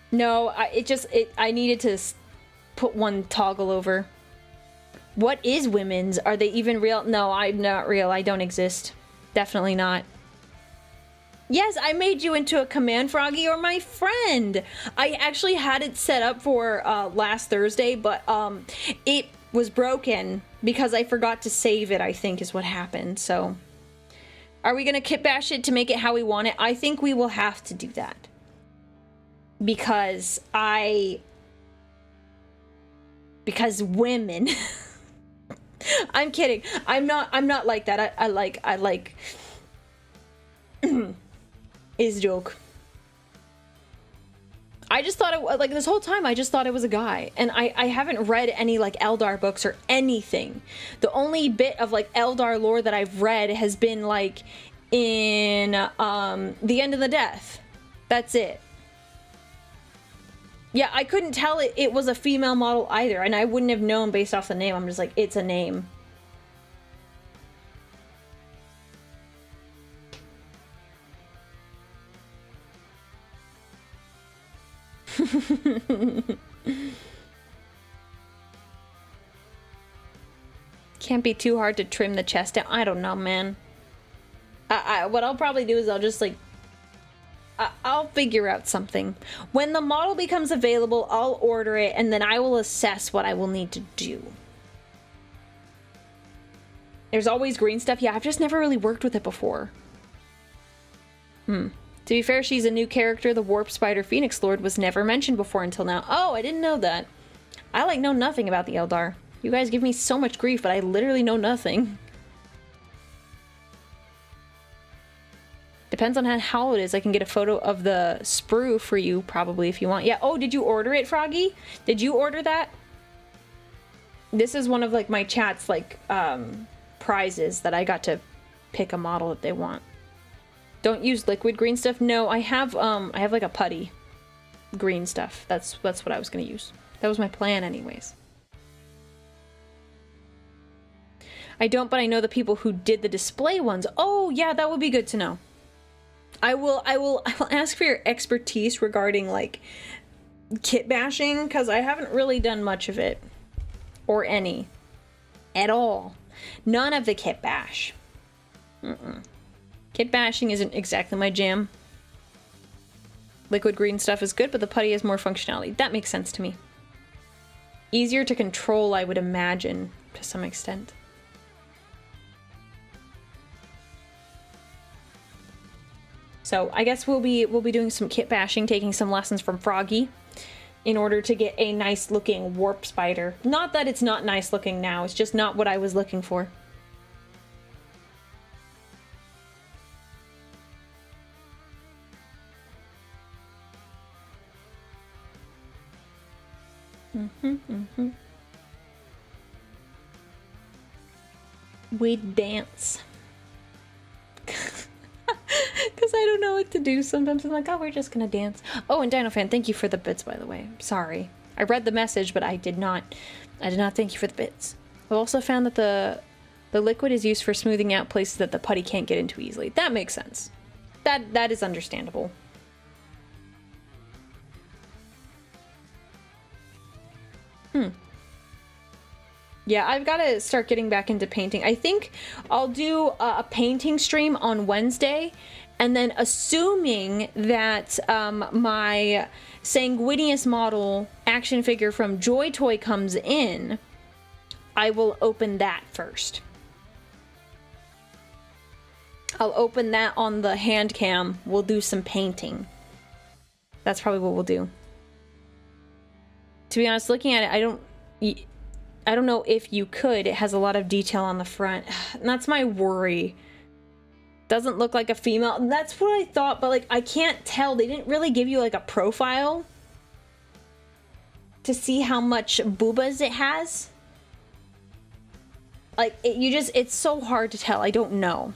No, I needed to put one toggle over. What is women's? Are they even real? No, I'm not real. I don't exist. Definitely not. Yes, I made you into a command froggy. You're my friend. I actually had it set up for last Thursday, but it was broken because I forgot to save it, I think is what happened. So, are we going to kit bash it to make it how we want it? I think we will have to do that. Because women. I'm kidding. I'm not like that. I like is joke. I just thought it, like, this whole time I just thought it was a guy, and I haven't read any like Eldar books or anything. The only bit of like Eldar lore that I've read has been like in The End of the Death. That's it. Yeah, I couldn't tell it was a female model either, and I wouldn't have known based off the name. I'm just like, it's a name. Can't be too hard to trim the chest down. I don't know, man. What I'll probably do is I'll just like... I'll figure out something. When the model becomes available, I'll order it, and then I will assess what I will need to do. There's always green stuff. Yeah, I've just never really worked with it before. To be fair, she's a new character. The Warp Spider Phoenix Lord was never mentioned before until now. Oh, I didn't know that. I like know nothing about the Eldar. You guys give me so much grief, but I literally know nothing. Depends on how it is. I can get a photo of the sprue for you, probably, if you want. Yeah. Oh, did you order it, Froggy? Did you order that? This is one of, like, my chat's, like, prizes that I got to pick a model that they want. Don't use liquid green stuff. No, I have like, a putty green stuff. That's what I was gonna use. That was my plan, anyways. I don't, but I know the people who did the display ones. Oh, yeah, that would be good to know. I will ask for your expertise regarding, like, kit bashing, because I haven't really done much of it. Or any. At all. None of the kit bash. Kit bashing isn't exactly my jam. Liquid green stuff is good, but the putty has more functionality. That makes sense to me. Easier to control, I would imagine, to some extent. So I guess we'll be doing some kit bashing, taking some lessons from Froggy in order to get a nice looking warp spider. Not that it's not nice looking now, it's just not what I was looking for. We dance. Because I don't know what to do. Sometimes I'm like, oh, we're just gonna dance. Oh, and DinoFan, thank you for the bits, by the way. Sorry. I read the message, but I did not thank you for the bits. I've also found that the liquid is used for smoothing out places that the putty can't get into easily. That makes sense. That is understandable. Yeah, I've got to start getting back into painting. I think I'll do a painting stream on Wednesday, and then assuming that my Sanguinius model action figure from Joy Toy comes in, I will open that first. I'll open that on the hand cam. We'll do some painting. That's probably what we'll do. To be honest, looking at it, I don't know if you could. It has a lot of detail on the front. And that's my worry. Doesn't look like a female. That's what I thought, but like I can't tell. They didn't really give you like a profile to see how much boobas it has. Like it's so hard to tell. I don't know.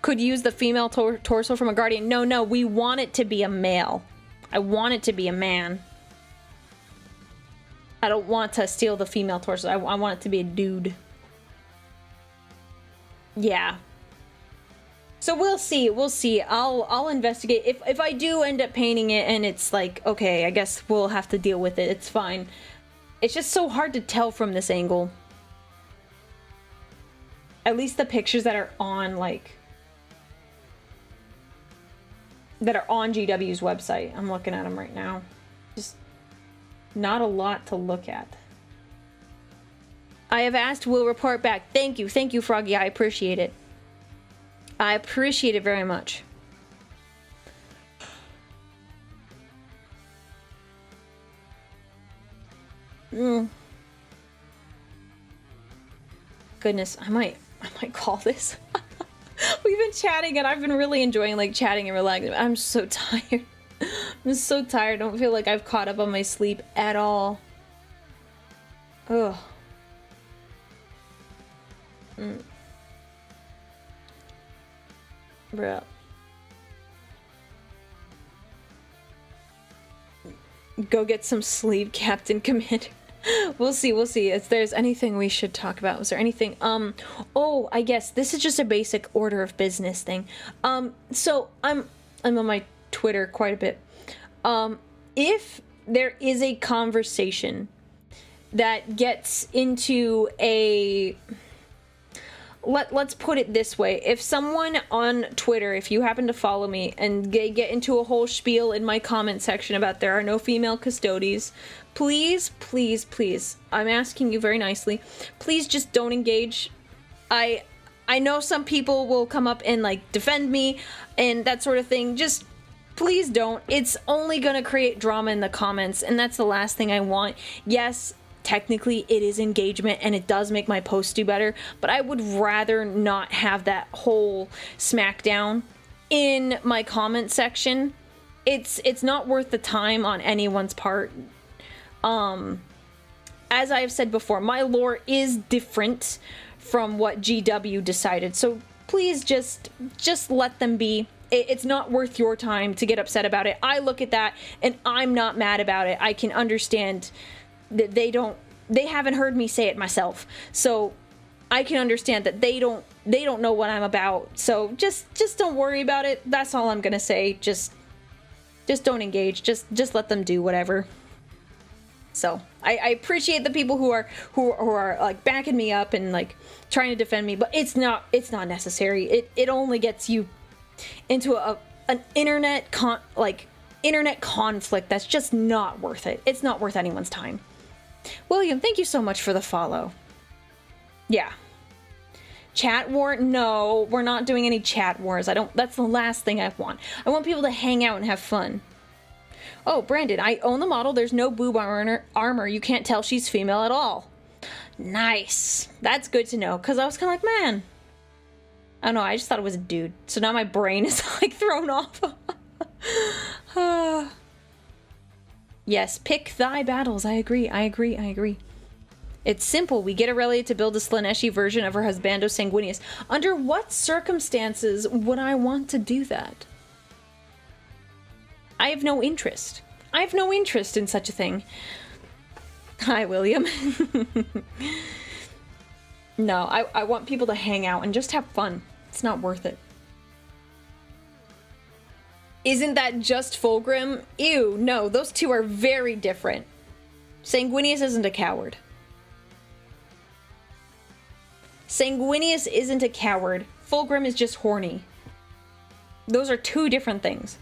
Could use the female torso from a Guardian. No, we want it to be a male. I want it to be a man. I don't want to steal the female torso. I want it to be a dude. Yeah. So we'll see. We'll see. I'll investigate. If I do end up painting it and it's like, okay, I guess we'll have to deal with it. It's fine. It's just so hard to tell from this angle. At least the pictures that are on, like... that are on GW's website. I'm looking at them right now. Just not a lot to look at. I have asked, will report back. Thank you, Froggy. I appreciate it. I appreciate it very much. Goodness, I might call this. We've been chatting and I've been really enjoying like chatting and relaxing. I'm so tired. I'm so tired. I don't feel like I've caught up on my sleep at all. Ugh. Bruh. Go get some sleep, Captain Commander. We'll see if there's anything we should talk about. Was there anything? Oh, I guess this is just a basic order of business thing. So I'm on my Twitter quite a bit. If there is a conversation that gets into a... Let's put it this way. If someone on Twitter, if you happen to follow me, and they get into a whole spiel in my comment section about there are no female custodies, please, please, please, I'm asking you very nicely, please just don't engage. I know some people will come up and, like, defend me and that sort of thing. Just please don't. It's only gonna create drama in the comments, and that's the last thing I want. Yes, technically it is engagement and it does make my posts do better, but I would rather not have that whole smackdown in my comment section. It's not worth the time on anyone's part. As I have said before, my lore is different from what GW decided, so please just let them be. It's not worth your time to get upset about it. I look at that and I'm not mad about it. I can understand that they haven't heard me say it myself, so I can understand that they don't know what I'm about. So just don't worry about it. That's all I'm gonna say. Just don't engage. Just let them do whatever. So I appreciate the people who are like backing me up and like trying to defend me, but it's not necessary. It only gets you into an internet conflict that's just not worth it. It's not worth anyone's time. William, thank you so much for the follow. Yeah. Chat war? No, we're not doing any chat wars. That's the last thing I want. I want people to hang out and have fun. Oh, Brandon, I own the model. There's no boob armor. You can't tell she's female at all. Nice. That's good to know, because I was kind of like, man. I don't know, I just thought it was a dude. So now my brain is like thrown off. Yes, pick thy battles. I agree. It's simple. We get Aurelia to build a Slaneshi version of her husbando Sanguinius. Under what circumstances would I want to do that? I have no interest. I have no interest in such a thing. Hi, William. No, I want people to hang out and just have fun. It's not worth it. Isn't that just Fulgrim? Ew, no, those two are very different. Sanguinius isn't a coward. Sanguinius isn't a coward. Fulgrim is just horny. Those are two different things.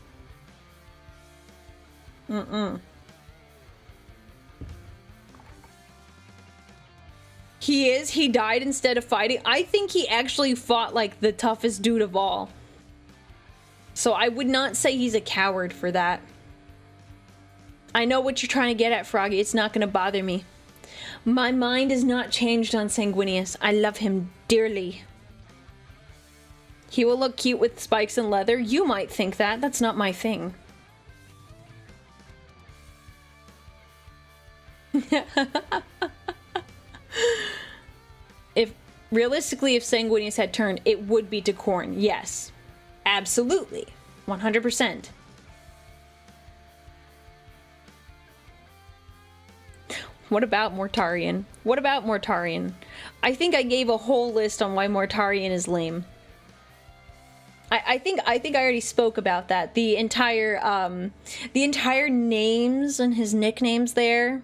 He died instead of fighting. I think he actually fought like the toughest dude of all. So I would not say he's a coward for that. I know what you're trying to get at, Froggy. It's not going to bother me. My mind is not changed on Sanguinius. I love him dearly. He will look cute with spikes and leather. You might think that. That's not my thing. Realistically, if Sanguinius had turned, it would be to Khorne. Yes. Absolutely. 100%. What about Mortarion? What about Mortarion? I think I gave a whole list on why Mortarion is lame. I think I already spoke about that. The entire names and his nicknames there.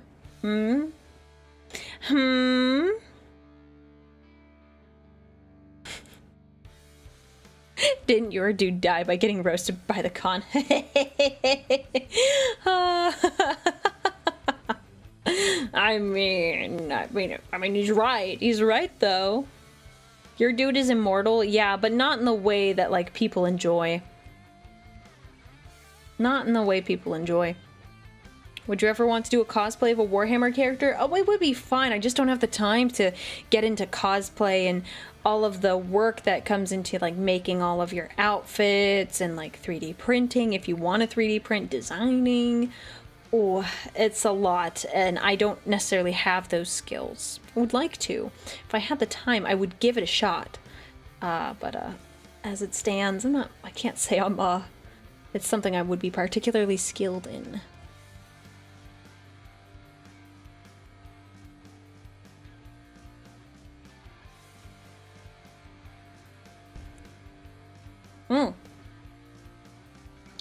Didn't your dude die by getting roasted by the Khan? I mean, he's right. He's right, though. Your dude is immortal, yeah, but not in the way that, like, people enjoy. Not in the way people enjoy. Would you ever want to do a cosplay of a Warhammer character? Oh, it would be fine. I just don't have the time to get into cosplay and all of the work that comes into, like, making all of your outfits and, like, 3D printing. If you want to 3D print, designing. Oh, it's a lot, and I don't necessarily have those skills. I would like to. If I had the time, I would give it a shot. But as it stands, I can't say it's something I would be particularly skilled in. Hmm.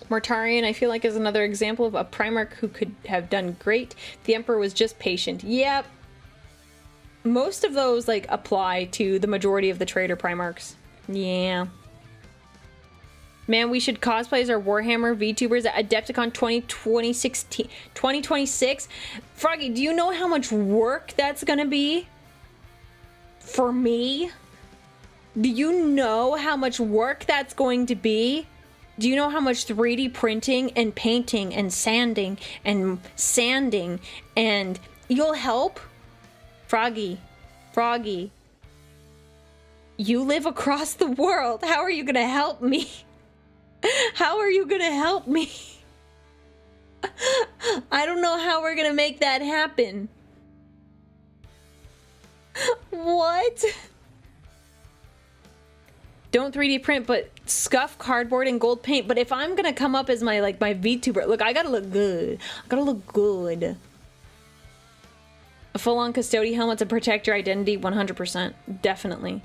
Mortarion, I feel like, is another example of a Primarch who could have done great. The Emperor was just patient. Yep. Most of those, like, apply to the majority of the Trader Primarchs. Yeah. Man, we should cosplay as our Warhammer VTubers at Adepticon 2026. Froggy, do you know how much work that's gonna be? For me? Do you know how much work that's going to be? Do you know how much 3D printing and painting and sanding and you'll help? Froggy. You live across the world. How are you gonna help me? How are you gonna help me? I don't know how we're gonna make that happen. What? Don't 3D print, but scuff cardboard and gold paint. But if I'm gonna come up as my VTuber, look, I gotta look good. A full-on custodian helmet to protect your identity, 100%. Definitely.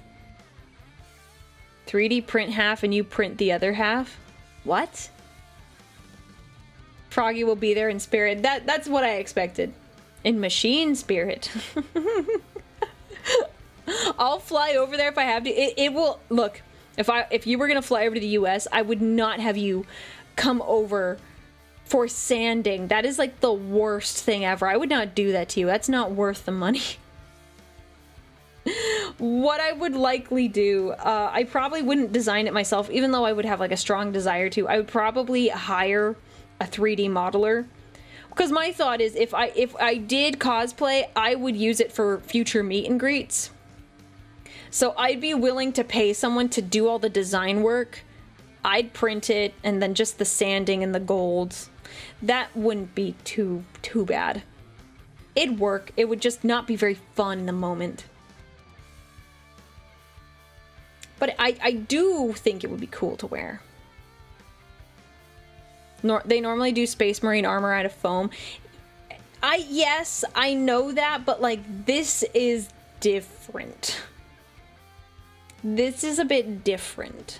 3D print half and you print the other half? What? Froggy will be there in spirit. That's what I expected. In machine spirit. I'll fly over there if I have to. It will look. If you were gonna fly over to the US, I would not have you come over for sanding. That is like the worst thing ever. I would not do that to you. That's not worth the money. What I would likely do, I probably wouldn't design it myself, even though I would have like a strong desire to. I would probably hire a 3D modeler. Because my thought is, if I did cosplay, I would use it for future meet and greets. So I'd be willing to pay someone to do all the design work. I'd print it, and then just the sanding and the golds. That wouldn't be too bad. It'd work. It would just not be very fun in the moment. But I do think it would be cool to wear. They normally do Space Marine armor out of foam. Yes, I know that, but like, this is different. This is a bit different.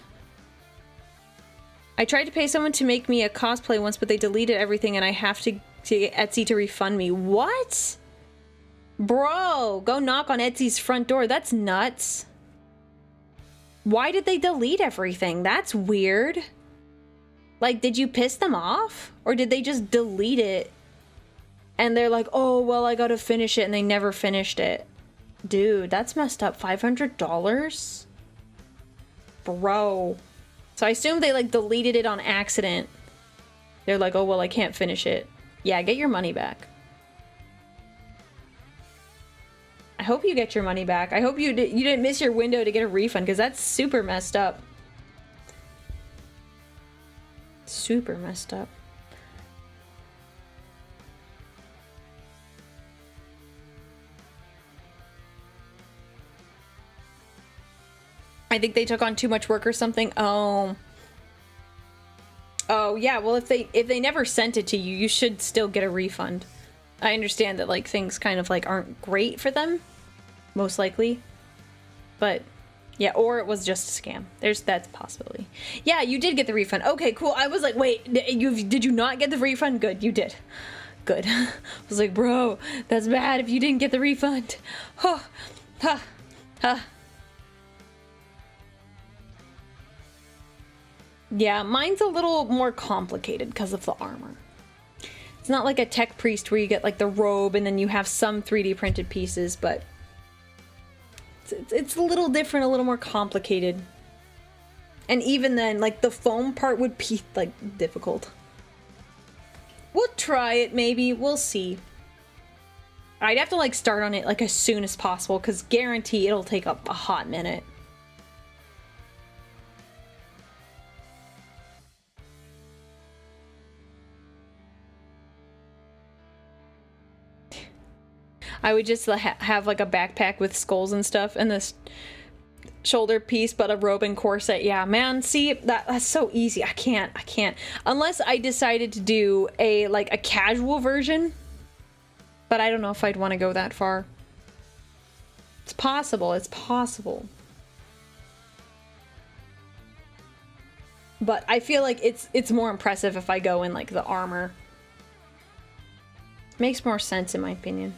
I tried to pay someone to make me a cosplay once, but they deleted everything and I have to get Etsy to refund me. What? Bro, go knock on Etsy's front door. That's nuts. Why did they delete everything? That's weird. Like, did you piss them off? Or did they just delete it? And they're like, oh, well, I gotta finish it, and they never finished it. Dude, that's messed up. $500? Bro. So I assume they, like, deleted it on accident. They're like, oh, well, I can't finish it. Yeah, get your money back. I hope you get your money back. I hope you didn't miss your window to get a refund, because that's super messed up. Super messed up. I think they took on too much work or something. Oh. Oh, yeah, well, if they never sent it to you, you should still get a refund. I understand that, like, things kind of, like, aren't great for them. Most likely. But, yeah, or it was just a scam. That's a possibility. Yeah, you did get the refund. Okay, cool. I was like, wait, did you not get the refund? Good, you did. Good. I was like, bro, that's bad if you didn't get the refund. Ha, ha, ha. Yeah, mine's a little more complicated because of the armor. It's not like a tech priest where you get like the robe and then you have some 3D printed pieces, but it's a little different, a little more complicated. And even then, like, the foam part would be like difficult. We'll try it, maybe. We'll see. I'd have to like start on it like as soon as possible, because guarantee it'll take up a hot minute. I would just have like a backpack with skulls and stuff and this shoulder piece, but a robe and corset. Yeah, man, see, that's so easy. I can't. Unless I decided to do a casual version, but I don't know if I'd want to go that far. It's possible. It's possible. But I feel like it's more impressive if I go in like the armor. Makes more sense in my opinion.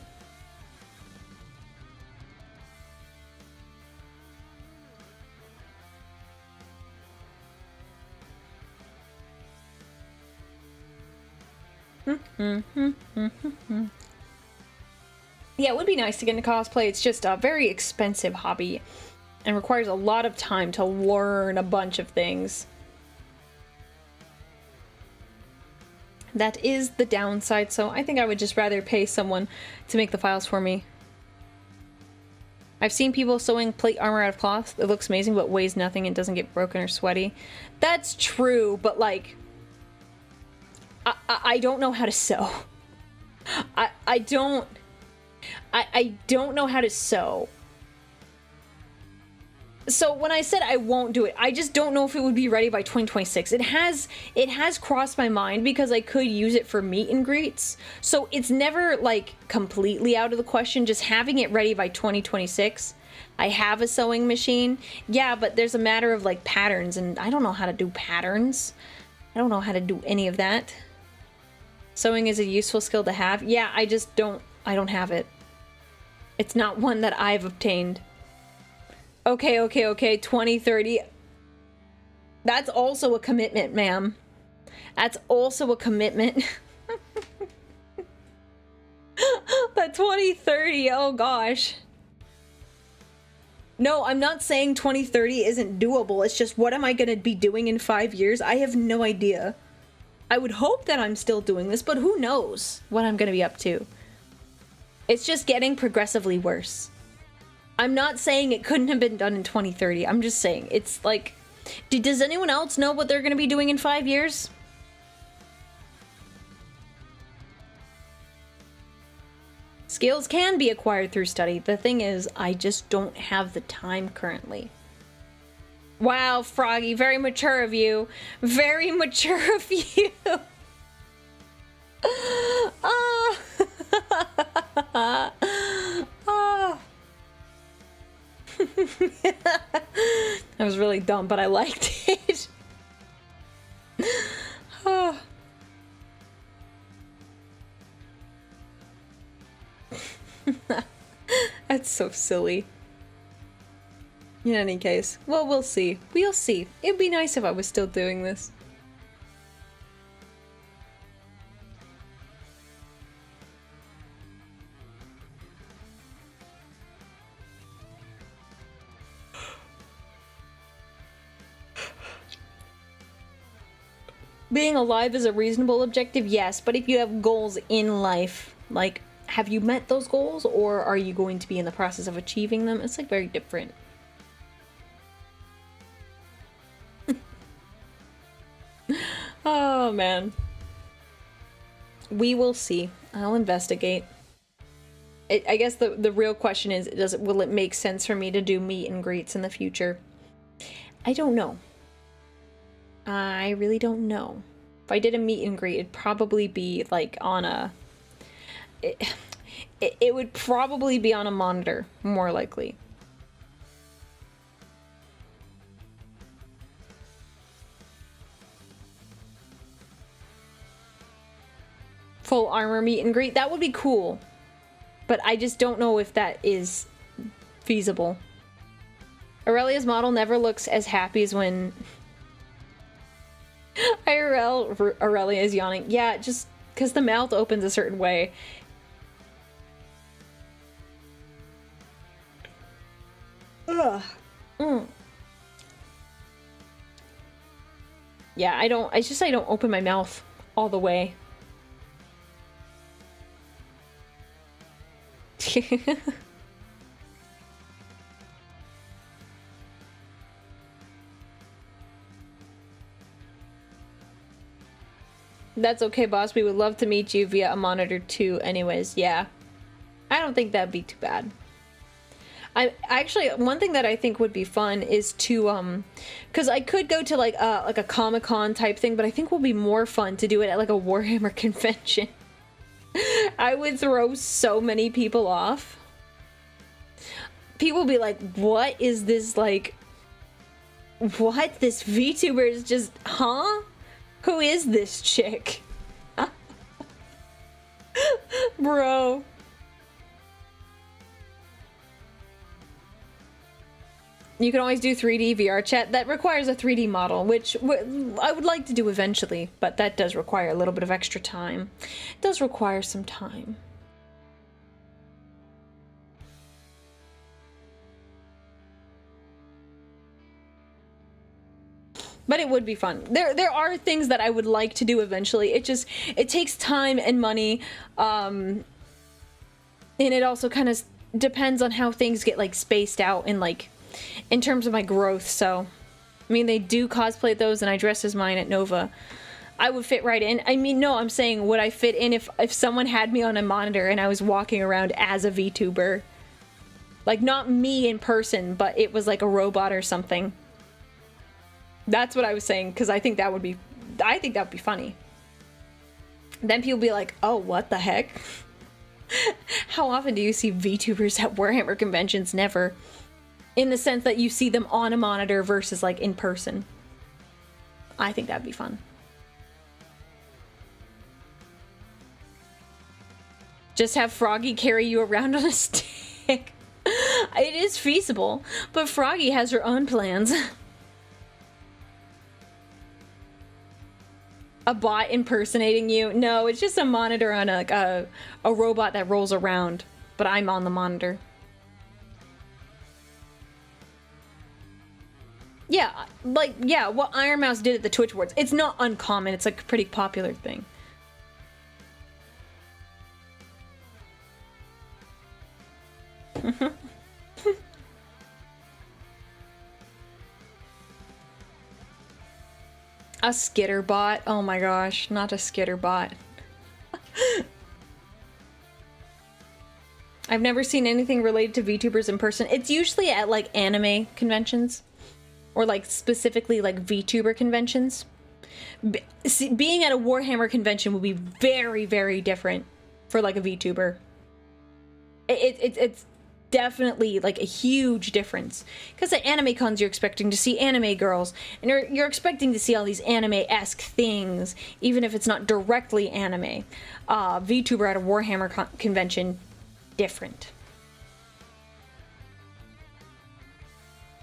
Yeah, it would be nice to get into cosplay. It's just a very expensive hobby and requires a lot of time to learn a bunch of things. That is the downside, so I think I would just rather pay someone to make the files for me. I've seen people sewing plate armor out of cloth. It looks amazing, but weighs nothing and doesn't get broken or sweaty. That's true, but like... I don't know how to sew. I don't know how to sew. So when I said I won't do it, I just don't know if it would be ready by 2026. It has crossed my mind because I could use it for meet and greets. So it's never like completely out of the question, just having it ready by 2026. I have a sewing machine. Yeah, but there's a matter of like patterns, and I don't know how to do patterns. I don't know how to do any of that. Sewing is a useful skill to have. Yeah, I don't have it. It's not one that I've obtained. Okay, 2030. That's also a commitment, ma'am. That's also a commitment. But 2030, oh gosh. No, I'm not saying 2030 isn't doable. It's just, what am I gonna be doing in 5 years? I have no idea. I would hope that I'm still doing this, but who knows what I'm gonna be up to. It's just getting progressively worse. I'm not saying it couldn't have been done in 2030. I'm just saying, it's like... Does anyone else know what they're gonna be doing in 5 years? Skills can be acquired through study. The thing is, I just don't have the time currently. Wow, Froggy, very mature of you. Very mature of you. Oh. Oh. That was really dumb, but I liked it. Oh. That's so silly. In any case, well, we'll see. We'll see. It'd be nice if I was still doing this. Being alive is a reasonable objective, yes, but if you have goals in life, like, have you met those goals, or are you going to be in the process of achieving them? It's like very different. Oh man. We will see. I'll investigate. I guess the real question is, will it make sense for me to do meet and greets in the future? I don't know. I really don't know. If I did a meet and greet, it'd probably be like on a... It would probably be on a monitor, more likely. Full armor meet and greet, that would be cool. But I just don't know if that is feasible. Aurelia's model never looks as happy as when... IRL, Aurelia is yawning. Yeah, just because the mouth opens a certain way. Ugh. Mm. Yeah, I don't open my mouth all the way. That's okay, boss. We would love to meet you via a monitor too anyways. Yeah. I don't think that'd be too bad. I actually, one thing that I think would be fun is to because I could go to like a Comic-Con type thing, but I think it would be more fun to do it at like a Warhammer convention. I would throw so many people off. People would be like, what is this, like, what? This VTuber is just, huh? Who is this chick? Bro. You can always do 3D VR chat. That requires a 3D model, which I would like to do eventually, but that does require a little bit of extra time. It does require some time. But it would be fun. There are things that I would like to do eventually. It takes time and money, and it also kind of depends on how things get like spaced out and like in terms of my growth. So, I mean, they do cosplay those, and I dress as mine at Nova. I would fit right in. I mean, no, I'm saying would I fit in if someone had me on a monitor and I was walking around as a VTuber, like not me in person, but it was like a robot or something. That's what I was saying, because I think that would be funny. Then people be like, oh, what the heck? How often do you see VTubers at Warhammer conventions? Never. In the sense that you see them on a monitor versus like in person. I think that'd be fun. Just have Froggy carry you around on a stick. It is feasible, but Froggy has her own plans. A bot impersonating you? No, it's just a monitor on a robot that rolls around, but I'm on the monitor. Yeah, like, yeah, what Iron Mouse did at the Twitch Awards. It's not uncommon, it's like a pretty popular thing. A skitter bot? Oh my gosh, not a skitter bot. I've never seen anything related to VTubers in person. It's usually at like anime conventions or like specifically like VTuber conventions. Being at a Warhammer convention would be very, very different for like a VTuber. It's definitely like a huge difference, because at anime cons you're expecting to see anime girls and you're expecting to see all these anime-esque things, even if it's not directly anime. VTuber at a Warhammer convention, different.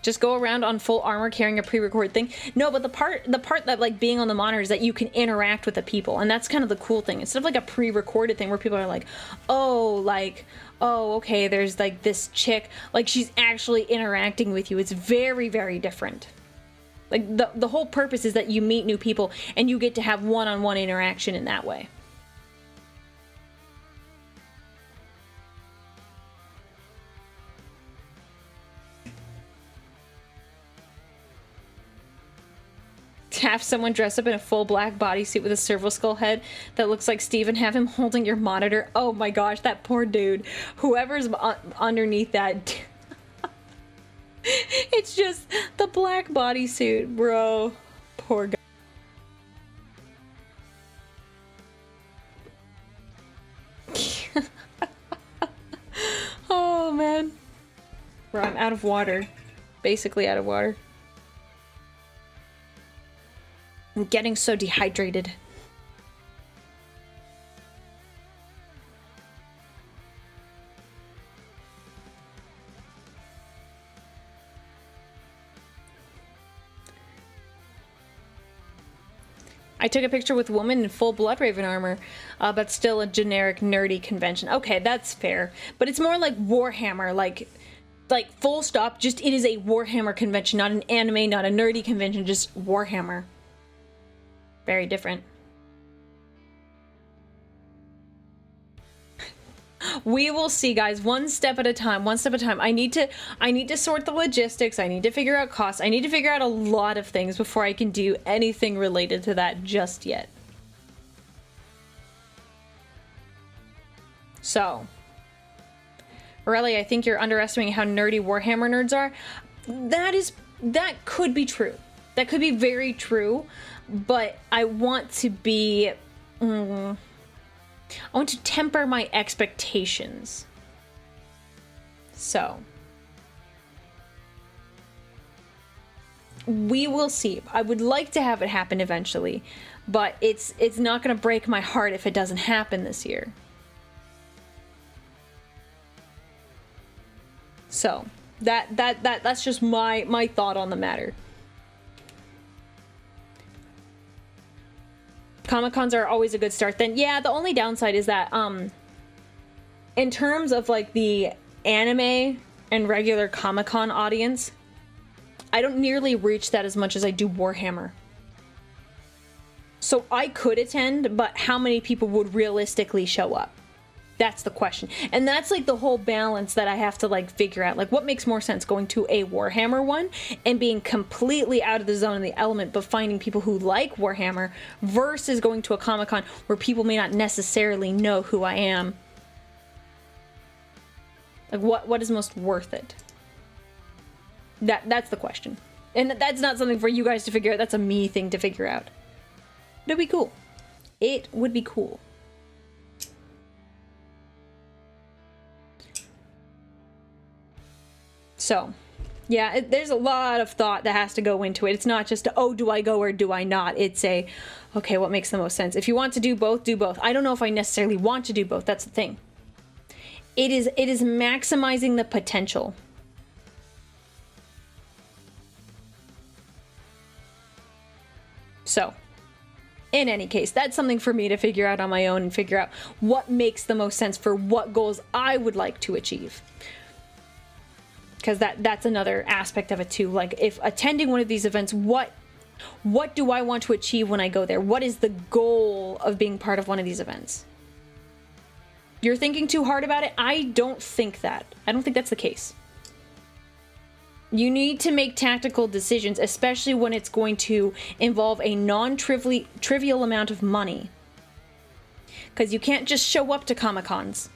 Just go around on full armor carrying a pre-recorded thing. No, but the part that like being on the monitor is that you can interact with the people, and that's kind of the cool thing. Instead of like a pre-recorded thing where people are like, oh, okay, there's like this chick, like she's actually interacting with you. It's very, very different. Like the whole purpose is that you meet new people and you get to have one-on-one interaction in that way. Have someone dress up in a full black bodysuit with a serval skull head that looks like Steve and have him holding your monitor. Oh my gosh, that poor dude. Whoever's underneath that. It's just the black bodysuit, bro. Poor guy. Oh man. Bro, I'm out of water. Basically out of water. I'm getting so dehydrated. I took a picture with a woman in full Bloodraven armor, but still a generic nerdy convention. Okay, that's fair. But it's more like Warhammer, like full stop, just it is a Warhammer convention, not an anime, not a nerdy convention, just Warhammer. Very different. We will see, guys, one step at a time, one step at a time. I need to sort the logistics. I need to figure out costs. I need to figure out a lot of things before I can do anything related to that just yet. So, Aurelia, I think you're underestimating how nerdy Warhammer nerds are. That could be true. That could be very true. But I want to be, I want to temper my expectations. So. We will see. I would like to have it happen eventually, but it's not going to break my heart if it doesn't happen this year. So, that's just my thought on the matter. Comic-Cons are always a good start. Then, yeah, the only downside is that, in terms of, like, the anime and regular Comic-Con audience, I don't nearly reach that as much as I do Warhammer. So I could attend, but how many people would realistically show up? That's the question. And that's like the whole balance that I have to like figure out. Like what makes more sense, going to a Warhammer one and being completely out of the zone of the element, but finding people who like Warhammer, versus going to a Comic-Con where people may not necessarily know who I am. Like what is most worth it? That's the question. And that's not something for you guys to figure out. That's a me thing to figure out. It'd be cool. It would be cool. So, yeah, there's a lot of thought that has to go into it. It's not just, oh, do I go or do I not? It's a, okay, what makes the most sense? If you want to do both, do both. I don't know if I necessarily want to do both. That's the thing. It is maximizing the potential. So, in any case, that's something for me to figure out on my own and figure out what makes the most sense for what goals I would like to achieve. Because that's another aspect of it too. Like, if attending one of these events, what do I want to achieve when I go there? What is the goal of being part of one of these events? You're thinking too hard about it? I don't think that. I don't think that's the case. You need to make tactical decisions, especially when it's going to involve a non-trivial amount of money. Because you can't just show up to Comic-Cons.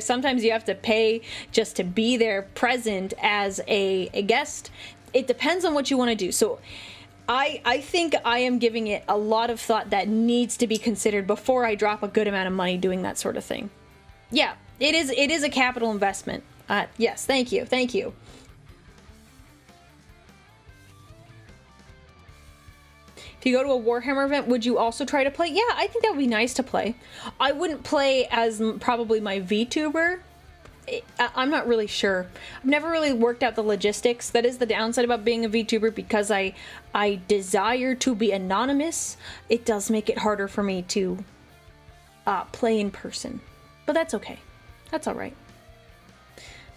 Sometimes you have to pay just to be there present as a guest. It depends on what you want to do. So I think I am giving it a lot of thought that needs to be considered before I drop a good amount of money doing that sort of thing. Yeah, it is a capital investment. Yes, thank you. If you go to a Warhammer event, would you also try to play? Yeah, I think that would be nice to play. I wouldn't play as probably my VTuber. I'm not really sure. I've never really worked out the logistics. That is the downside about being a VTuber, because I desire to be anonymous. It does make it harder for me to play in person. But that's okay. That's all right.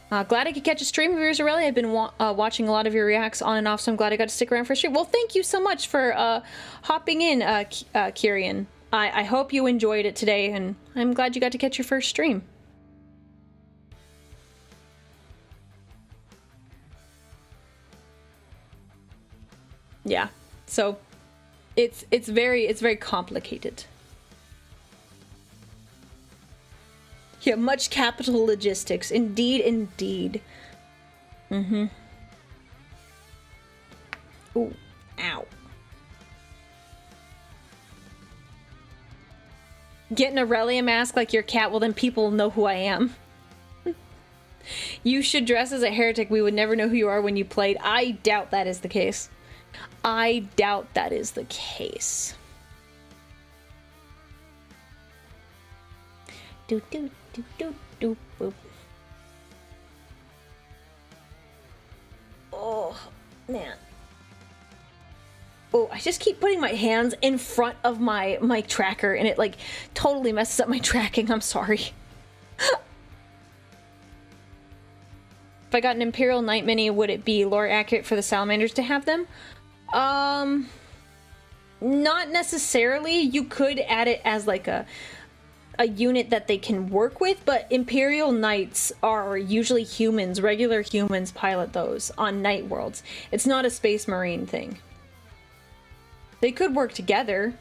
Glad I could catch a stream of yours, Aurelia. I've been watching a lot of your reacts on and off, so I'm glad I got to stick around for a stream. Well, thank you so much for hopping in, Kyrian. I hope you enjoyed it today, and I'm glad you got to catch your first stream. Yeah, so it's very complicated. Yeah, much capital logistics. Indeed. Mm-hmm. Ooh, ow. Get an Aurelia mask like your cat, well then people will know who I am. You should dress as a heretic. We would never know who you are when you played. I doubt that is the case. Do do do do do boop. Oh man. Oh, I just keep putting my hands in front of my tracker and it like totally messes up my tracking. I'm sorry. If I got an Imperial Knight mini, would it be lore accurate for the salamanders to have them? Not necessarily. You could add it as like a unit that they can work with, but Imperial Knights are usually humans. Regular humans pilot those on night worlds. It's not a Space Marine thing. They could work together.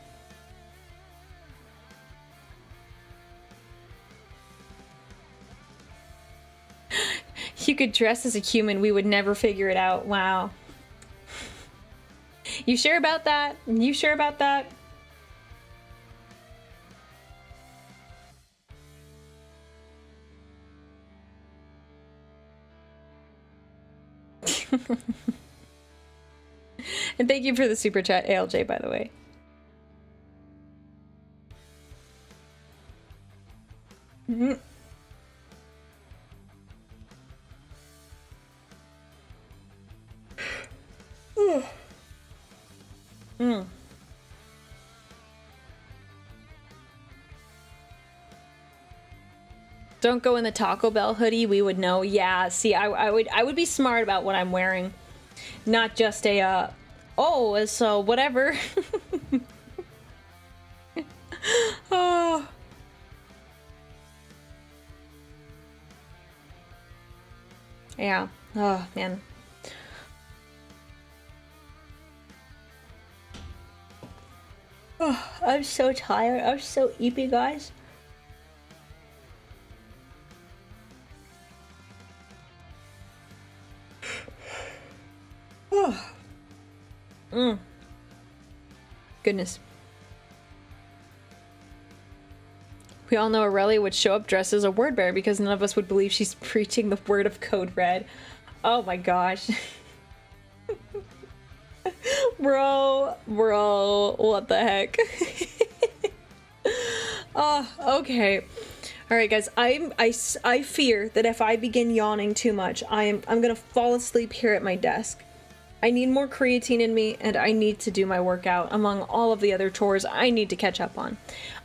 You could dress as a human, we would never figure it out. Wow. You sure about that? You sure about that? And thank you for the super chat, ALJ, by the way. Mm. Mm. Don't go in the Taco Bell hoodie, we would know. Yeah, see, I would be smart about what I'm wearing. Not just a, oh, so whatever. Oh. Yeah. Oh, man. Oh, I'm so tired. I'm so eepy, guys. Oh. Goodness. We all know Aurelia would show up dressed as a word bearer because none of us would believe she's preaching the word of Code Red. Oh my gosh. Bro, what the heck? Oh, okay. All right, guys. I fear that if I begin yawning too much, I'm gonna fall asleep here at my desk. I need more creatine in me, and I need to do my workout among all of the other chores I need to catch up on.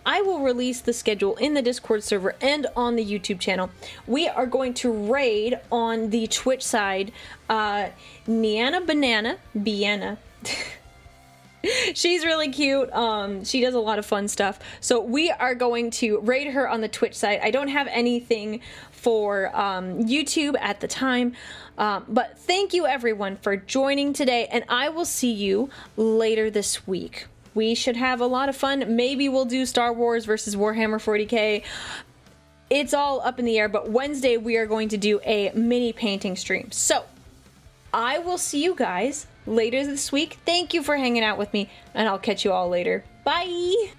I will release the schedule in the Discord server and on the YouTube channel. We are going to raid on the Twitch side, Niana Biana. She's really cute. She does a lot of fun stuff. So we are going to raid her on the Twitch site. I don't have anything for YouTube at the time. But thank you everyone for joining today, and I will see you later this week. We should have a lot of fun. Maybe we'll do Star Wars versus Warhammer 40k. It's all up in the air, but Wednesday we are going to do a mini painting stream. So I will see you guys later this week. Thank you for hanging out with me, and I'll catch you all later. Bye!